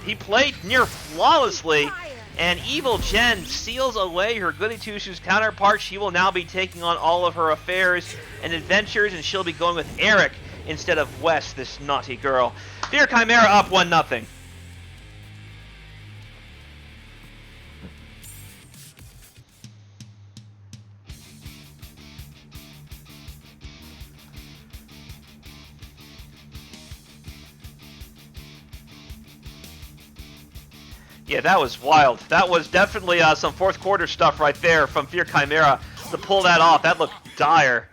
he played near flawlessly. And Evil Jen seals away her Goody Two-Shoes counterpart. She will now be taking on all of her affairs and adventures, and she'll be going with Eric instead of Wes, this naughty girl. Fear Chimera up 1-0. Yeah, that was wild. That was definitely some fourth quarter stuff right there from Fear Chimera to pull that off. That looked dire.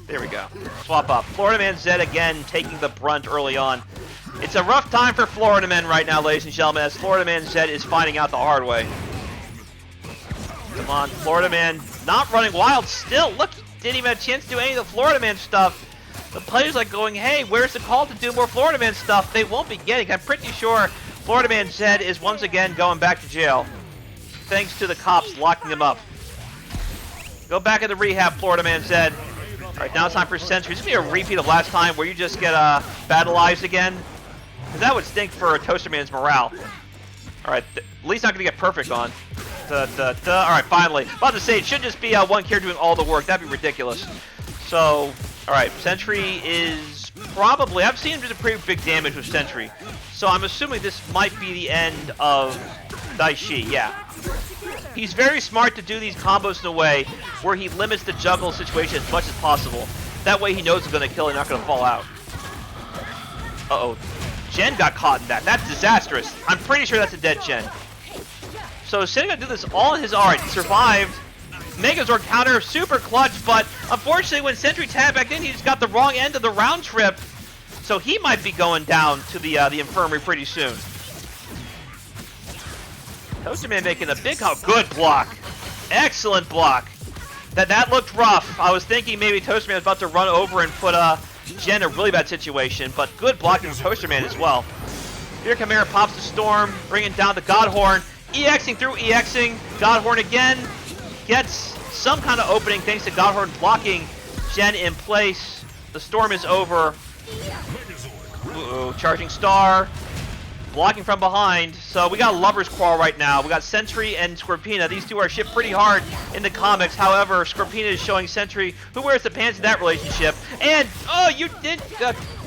There we go. Swap up. Florida Man Zed again taking the brunt early on. It's a rough time for Florida Man right now, ladies and gentlemen, as Florida Man Zed is finding out the hard way. Come on, Florida Man not running wild still. Look, didn't even have a chance to do any of the Florida Man stuff. The players are going, hey, where's the call to do more Florida Man stuff? They won't be getting. I'm pretty sure Florida Man Zed is once again going back to jail. Thanks to the cops locking him up. Go back into rehab, Florida Man Zed. Alright, now it's time for Sentry. This is going to be a repeat of last time where you just get battleized again. Because that would stink for Toaster Man's morale. Alright, at least not going to get perfect on. Alright, finally. About to say, it should just be one character doing all the work. That'd be ridiculous. So... Alright, Sentry is probably... I've seen him do some pretty big damage with Sentry. So I'm assuming this might be the end of Daishi, yeah. He's very smart to do these combos in a way where he limits the juggle situation as much as possible. That way he knows he's going to kill and not going to fall out. Uh-oh. Jen got caught in that. That's disastrous. I'm pretty sure that's a dead Jen. So Sentry going to do this all in his... Alright, he survived. Megazord counter, super clutch, but unfortunately when Sentry tabbed back in, he just got the wrong end of the round trip. So he might be going down to the infirmary pretty soon. Toaster Man making a big good block. Excellent block. That looked rough. I was thinking maybe Toaster Man was about to run over and put Jen in a really bad situation, but good blocking from Toaster Man as well. Fear Chimera pops the storm, bringing down the Godhorn. EXing through EXing. Godhorn again. Gets some kind of opening thanks to Godhorn blocking Jen in place. The storm is over. Uh-oh, charging star. Blocking from behind. So we got a lover's quarrel right now. We got Sentry and Scorpina. These two are shipped pretty hard in the comics. However, Scorpina is showing Sentry who wears the pants in that relationship. And, oh, you did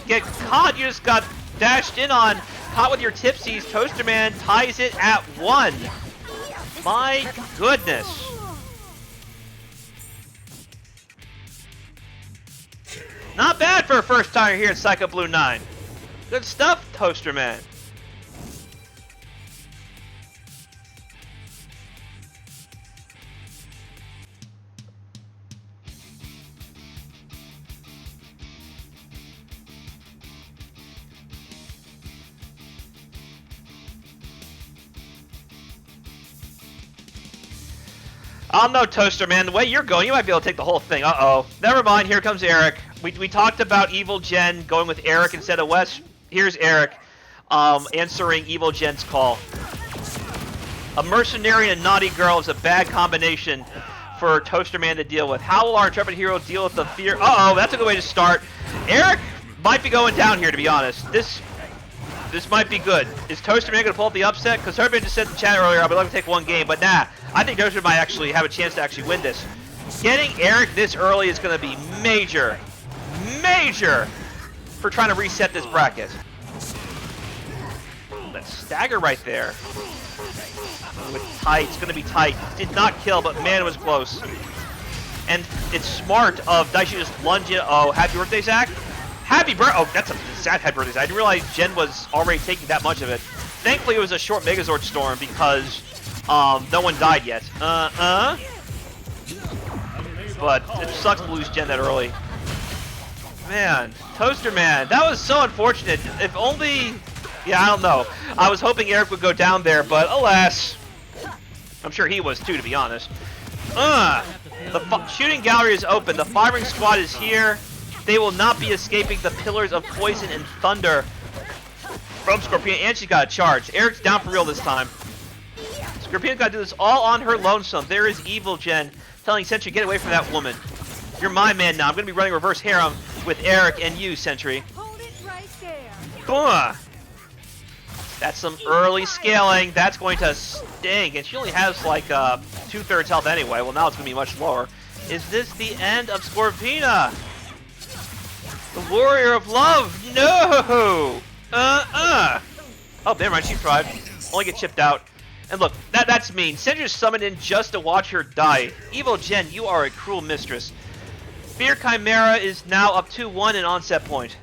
get caught. You just got dashed in on. Caught with your tipsies. Toaster Man ties it at 1. My goodness. Not bad for a first timer here in Psycho Blue 9. Good stuff, Toaster Man. I don't know, Toaster Man. The way you're going, you might be able to take the whole thing. Uh-oh. Never mind. Here comes Eric. We talked about Evil Jen going with Eric instead of Wes. Here's Eric answering Evil Jen's call. A mercenary and a naughty girl is a bad combination for Toaster Man to deal with. How will our intrepid hero deal with the fear? Uh-oh, that's a good way to start. Eric might be going down here, to be honest. This might be good. Is Toaster Man going to pull up the upset? Because Toaster Man just said in the chat earlier, I would like to take one game, but nah. I think Toaster might actually have a chance to actually win this. Getting Eric this early is going to be major for trying to reset this bracket. That stagger right there. With tight, it's going to be tight. Did not kill, but man, it was close. And it's smart of Daishi just lunge in. Oh, happy birthday, Zach. Happy birthday. Oh, that's a sad happy birthday. I didn't realize Jen was already taking that much of it. Thankfully, it was a short Megazord storm because no one died yet. But it sucks to lose Jen that early. Man, Toaster Man, that was so unfortunate. If only, yeah, I don't know. I was hoping Eric would go down there, but alas. I'm sure he was too, to be honest. The shooting gallery is open. The firing squad is here. They will not be escaping the pillars of poison and thunder from Scorpion, and she's got a charge. Eric's down for real this time. Scorpion's got to do this all on her lonesome. There is Evil Jen telling Sentry, get away from that woman. You're my man now. I'm going to be running reverse harem with Eric and you, Sentry. Hold it right there. That's some early scaling. That's going to sting. And she only has like 2/3 health anyway. Well, now it's going to be much lower. Is this the end of Scorpina? The warrior of love? No! Oh, never mind. She tried. Only get chipped out. And look, that's mean. Sentry's summoned in just to watch her die. Evil Jen, you are a cruel mistress. Fear Chimera is now up 2-1 in onset point.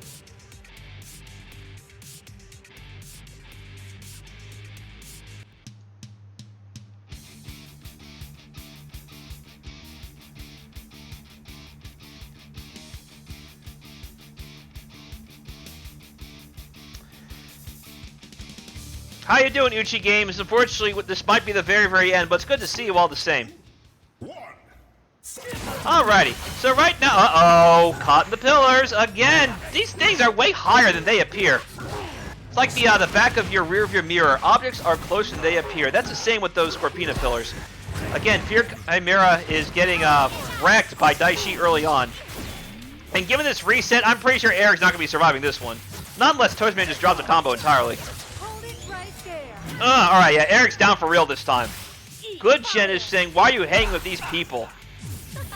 How you doing, Uchi Games? Unfortunately, this might be the very end, but it's good to see you all the same. Alrighty, so right now, uh-oh, caught in the pillars again. These things are way higher than they appear. It's like the back of your rearview mirror. Objects are closer than they appear. That's the same with those Scorpina pillars. Again, Fear Chimera is getting wrecked by Daishi early on. And given this reset, I'm pretty sure Eric's not going to be surviving this one. Not unless Toastman just drops a combo entirely. Hold it right there. Alright, yeah, Eric's down for real this time. Good Jen is saying, why are you hanging with these people?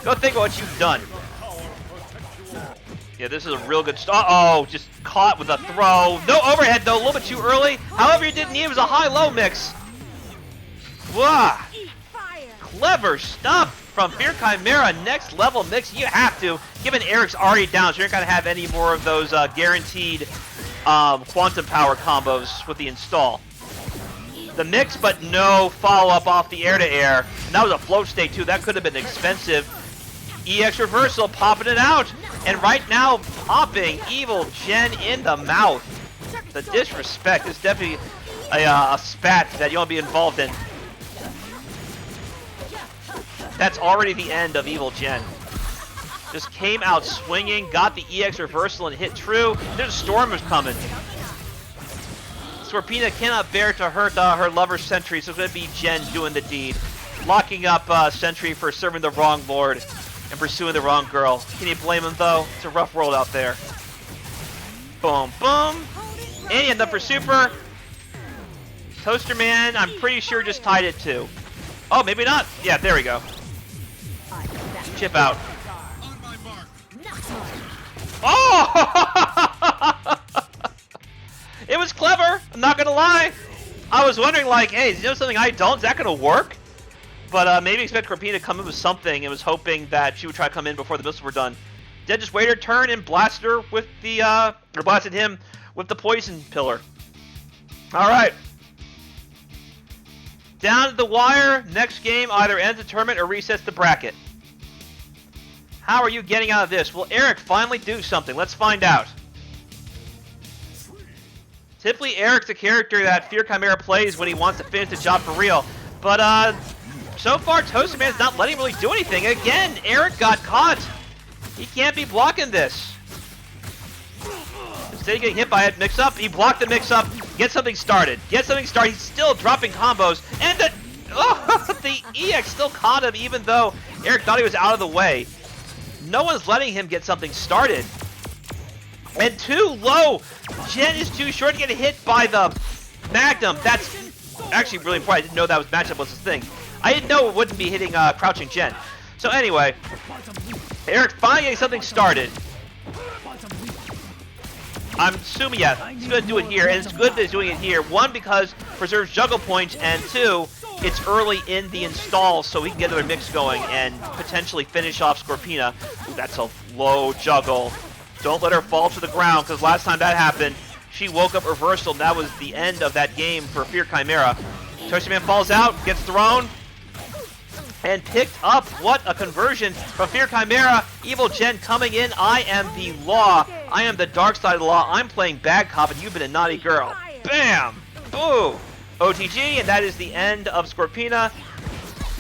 Go think of what you've done. Yeah, this is a real good start. Uh-oh, just caught with a throw. No overhead, though, a little bit too early. However, you didn't need it. It was a high-low mix. Wah! Clever stuff from Fear Chimera. Next level mix. You have to, given Eric's already down, so you're not going to have any more of those guaranteed quantum power combos with the install. The mix, but no follow-up off the air-to-air. And that was a float state, too. That could have been expensive. EX reversal, popping it out. And right now, popping Evil Jen in the mouth. The disrespect is definitely a spat that you want to be involved in. That's already the end of Evil Jen. Just came out swinging, got the EX reversal and hit true. There's a storm is coming. Scorpina cannot bear to hurt her lover's Sentry, so it's going to be Jen doing the deed. Locking up Sentry for serving the wrong lord and pursuing the wrong girl. Can you blame him, though? It's a rough world out there. Boom, boom. And end up for super. Toaster Man, I'm pretty sure just tied it too. Oh, maybe not. Yeah, there we go. Chip out. Oh! It was clever. I'm not gonna lie. I was wondering, like, hey, is you know something I don't? Is that gonna work? But maybe expect Scorpina to come in with something and was hoping that she would try to come in before the missiles were done. Zed just waited her turn and blasted her with the, or blasted him with the poison pillar. Alright. Down to the wire. Next game either ends the tournament or resets the bracket. How are you getting out of this? Will Eric finally do something? Let's find out. Typically, Eric's a character that Fear Chimera plays when he wants to finish the job for real. But, so far, Toaster Man's not letting him really do anything. Again, Eric got caught. He can't be blocking this. Instead of getting hit by a mix-up, he blocked the mix-up, get something started. Get something started, he's still dropping combos, and the EX still caught him even though Eric thought he was out of the way. No one's letting him get something started. And too low. Jen is too short to get hit by the Magnum. That's actually really important. I didn't know that was matchup was his thing. I didn't know it wouldn't be hitting crouching Jen. So anyway, Eric finally getting something started. I'm assuming, yeah, he's going to do it here, and it's good that he's doing it here. One, because preserves juggle points, and two, it's early in the install, so he can get another mix going and potentially finish off Scorpina. Ooh, that's a low juggle. Don't let her fall to the ground, because last time that happened, she woke up reversal, and that was the end of that game for Fear Chimera. Toaster Man falls out, gets thrown, and picked up. What a conversion from Fear Chimera. Evil Jen coming in. I am the law. I am the dark side of the law. I'm playing bad cop, and you've been a naughty girl. Bam! Boo! OTG, and that is the end of Scorpina.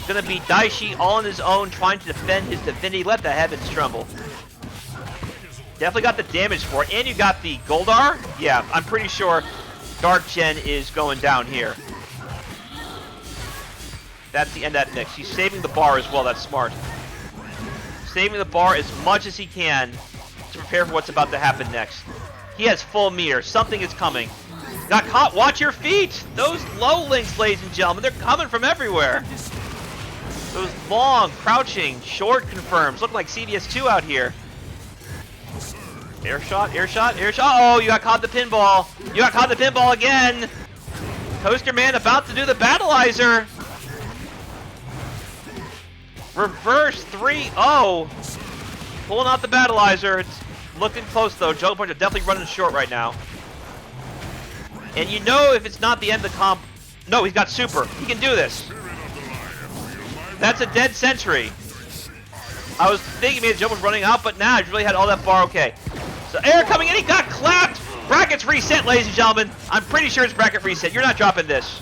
Gonna be Daishi all on his own, trying to defend his divinity. Let the heavens tremble. Definitely got the damage for it. And you got the Goldar. Yeah, I'm pretty sure Dark Jen is going down here. That's the end of that mix. He's saving the bar as well. That's smart. Saving the bar as much as he can to prepare for what's about to happen next. He has full meter. Something is coming. Got caught. Watch your feet. Those low links, ladies and gentlemen, they're coming from everywhere. Those long, crouching, short confirms. Look like CVS 2 out here. Air shot, air shot, air shot. Oh, you got caught in the pinball. You got caught in the pinball again. Toaster Man about to do the battleizer. Reverse 3-0. Pulling out the battleizer. It's looking close though. Juggle points are definitely running short right now. And you know if it's not the end of the comp. No, he's got super. He can do this. That's a dead sentry. I was thinking maybe the jump was running out, but now nah, I really had all that bar okay. So air coming in, he got clapped. Brackets reset, ladies and gentlemen. I'm pretty sure it's bracket reset. You're not dropping this.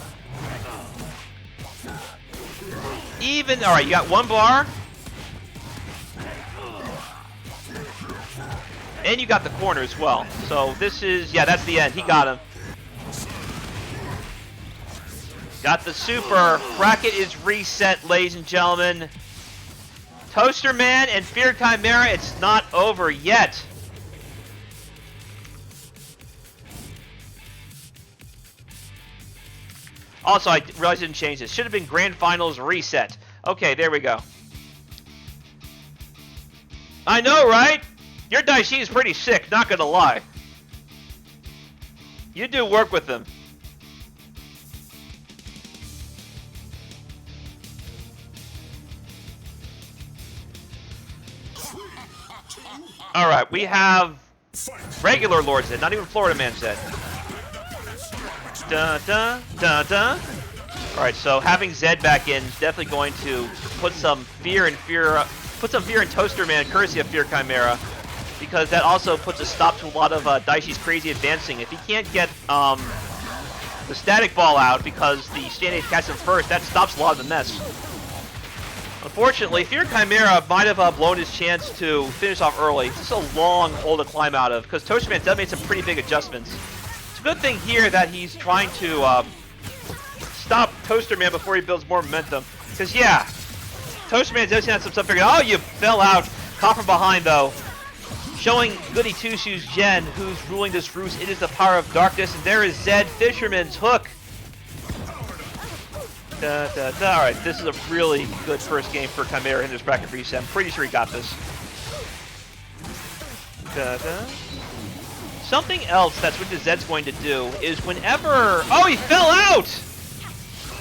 Even, all right, you got one bar. And you got the corner as well. So this is, yeah, that's the end. He got him. Got the super. Bracket is reset, ladies and gentlemen. Toaster Man and Fear Chimera, it's not over yet. Also, I realized I didn't change this. Should have been Grand Finals reset. Okay, there we go. I know, right? Your Daishi is pretty sick, not gonna lie. You do work with them. Alright, we have regular Lord Zed, not even Florida Man Zed. Dun dun dun dun. Alright, so having Zed back in is definitely going to put some fear in Toaster Man, courtesy of Fear Chimera, because that also puts a stop to a lot of Daishi's crazy advancing. If he can't get the static ball out because the Stand 8 catches him first, that stops a lot of the mess. Unfortunately, Fear Chimera might have blown his chance to finish off early. It's just a long hole to climb out of, because Toaster Man does make some pretty big adjustments. It's a good thing here that he's trying to stop Toaster Man before he builds more momentum. Because, yeah, Toaster Man does have some stuff figured out. Oh, you fell out. Caught from behind, though. Showing Goody Two-Shoes Jen, who's ruling this roost. It is the power of darkness. And there is Zed, Fisherman's hook. Alright, this is a really good first game for Chimera in this bracket reset. I'm pretty sure he got this. Something else that's what Zed's going to do is whenever... Oh, he fell out!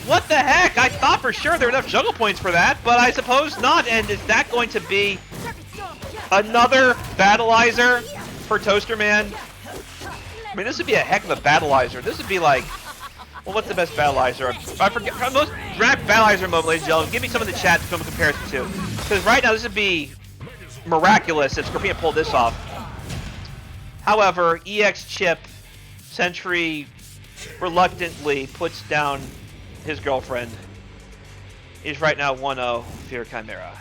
What the heck? I thought for sure there were enough juggle points for that, but I suppose not. And is that going to be another battleizer for Toaster Man? I mean, this would be a heck of a battleizer. This would be like, well, what's the best battleizer? I forget. Most draft battleizer mode, ladies and gentlemen. Give me some in the chat to film a comparison to. Because right now, this would be miraculous if Scorpion pulled this off. However, EX Chip, Sentry reluctantly puts down his girlfriend. He's right now 1-0 Fear Chimera.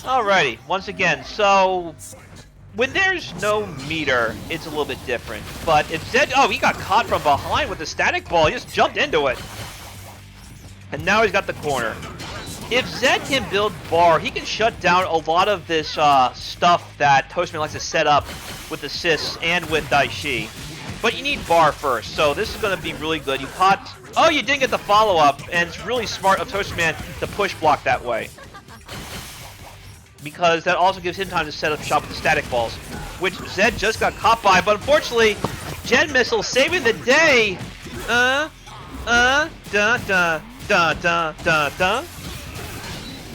Alrighty, once again, so when there's no meter, it's a little bit different. But if Zed, oh, he got caught from behind with the static ball. He just jumped into it. And now he's got the corner. If Zed can build bar, he can shut down a lot of this stuff that Toastman likes to set up with assists and with Daishi. But you need bar first, so this is going to be really good. You caught, oh, you didn't get the follow-up, and it's really smart of Toastman to push block that way. Because that also gives him time to set up shop with the static balls, which Zed just got caught by, but unfortunately, Gen Missile saving the day. Oh,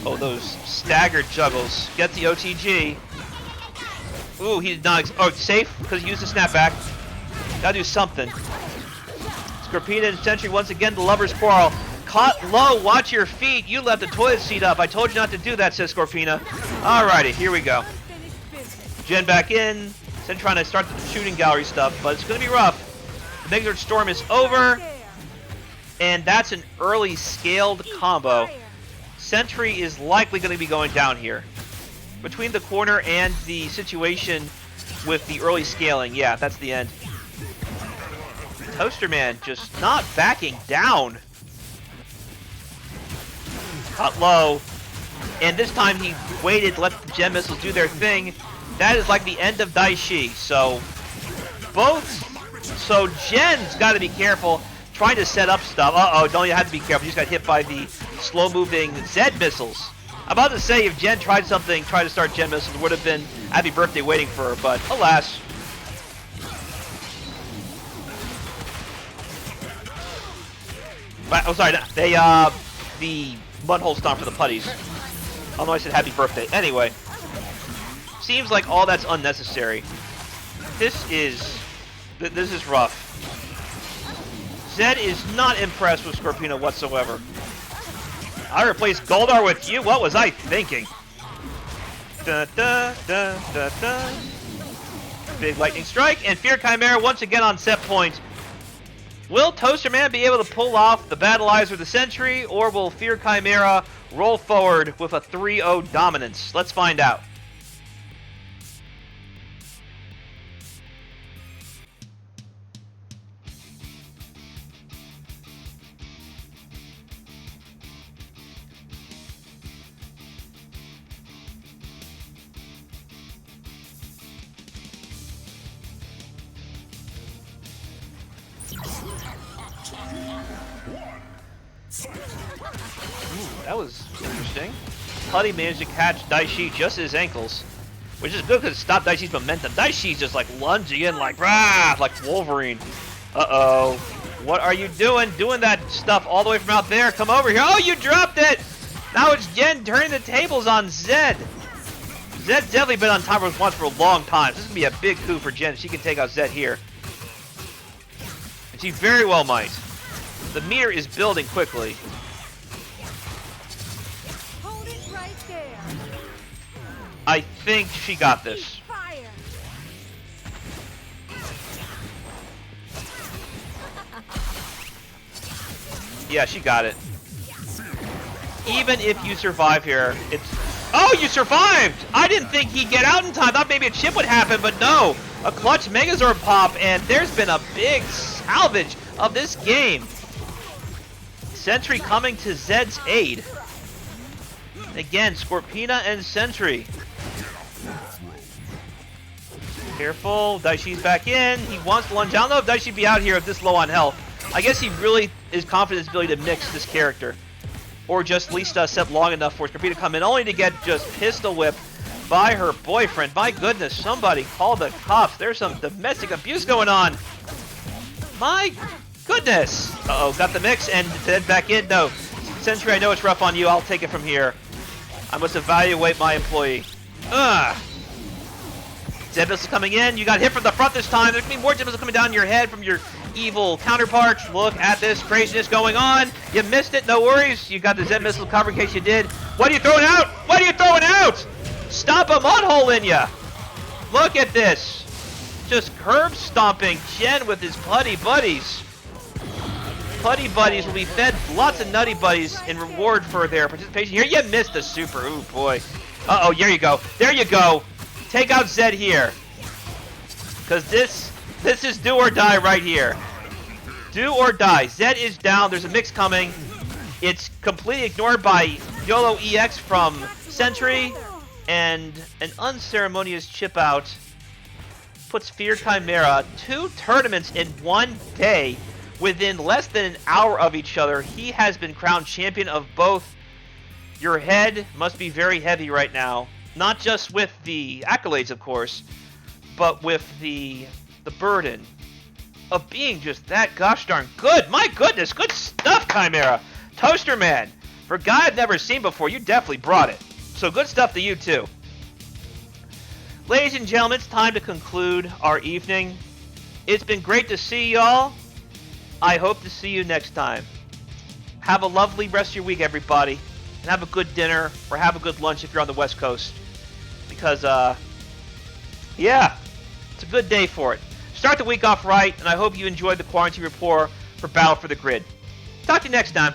those staggered juggles. Get the OTG. Ooh, he did not, oh, safe, because he used the snapback. Gotta do something. Scorpina and Sentry once again, the lovers quarrel. Caught low, watch your feet. You left the toilet seat up. I told you not to do that, says Scorpina. Alrighty, here we go. Gen back in. Then trying to start the shooting gallery stuff, but it's going to be rough. The Megazord Storm is over. And that's an early scaled combo. Sentry is likely going to be going down here. Between the corner and the situation with the early scaling, yeah, that's the end. Toaster Man just not backing down. Caught low, and this time he waited, let the Gem Missiles do their thing. That is like the end of Daishi, so Gen's got to be careful trying to set up stuff. Uh-oh, don't you have to be careful, you just got hit by the slow-moving Zed missiles. I'm about to say if Gen tried to start Gen Missiles, it would have been happy birthday waiting for her, but alas. Oh, sorry, the Mudhole Stomp for the putties. Although I said happy birthday. Anyway. Seems like all that's unnecessary. This is rough. Zed is not impressed with Scorpina whatsoever. I replaced Goldar with you? What was I thinking? Da, da, da, da, da. Big lightning strike, and Fear Chimera once again on set point. Will Toaster Man be able to pull off the Battleizer with the Sentry, or will Fear Chimera roll forward with a 3-0 dominance? Let's find out. That was interesting. Putty managed to catch Daishi just at his ankles, which is good because it stopped Daishi's momentum. Daishi's just like lunging in like, rah, like Wolverine. Uh-oh. What are you doing? Doing that stuff all the way from out there. Come over here. Oh, you dropped it! Now it's Gen turning the tables on Zed. Zed's definitely been on top of us once for a long time. This is going to be a big coup for Gen. She can take out Zed here. And she very well might. The meter is building quickly. Hold it right there. I think she got this. Fire. Yeah, she got it. Even if you survive here, it's... Oh, you survived! I didn't think he'd get out in time. I thought maybe a chip would happen, but no. A clutch Megazord pop, and there's been a big salvage of this game. Sentry coming to Zed's aid. Again, Scorpina and Sentry. Careful. Daishi's back in. He wants to lunge. I don't know if Daishi be out here if this low on health. I guess he really is confident in his ability to mix this character. Or just at least set long enough for Scorpio to come in, only to get just pistol whipped by her boyfriend. My goodness, somebody call the cops. There's some domestic abuse going on. My goodness. Uh-oh, got the mix and Zed back in. No, Sentry, I know it's rough on you. I'll take it from here. I must evaluate my employee. Ugh. Zed missile coming in. You got hit from the front this time. There's going to be more Zed missiles coming down your head from your evil counterparts. Look at this craziness going on. You missed it. No worries. You got the Zed missile cover in case you did. What are you throwing out? What are you throwing out? Stomp a mud hole in ya. Look at this. Just curb stomping Jen with his putty buddies. Putty buddies will be fed lots of nutty buddies in reward for their participation here. You missed the super. Ooh, boy. Uh-oh, there you go. There you go. Take out Zed here. Because this is do or die right here. Do or die. Zed is down. There's a mix coming. It's completely ignored by YOLO EX from Sentry. And an unceremonious chip out puts Fear Chimera 2 tournaments in one day within less than an hour of each other. He has been crowned champion of both. Your head must be very heavy right now. Not just with the accolades, of course, but with the burden of being just that gosh darn good. My goodness, good stuff, Chimera. Toaster Man, for a guy I've never seen before, you definitely brought it. So good stuff to you, too. Ladies and gentlemen, it's time to conclude our evening. It's been great to see y'all. I hope to see you next time. Have a lovely rest of your week, everybody. And have a good dinner, or have a good lunch if you're on the West Coast. Because, yeah, it's a good day for it. Start the week off right, and I hope you enjoyed the Quarantine Rapport for Battle for the Grid. Talk to you next time.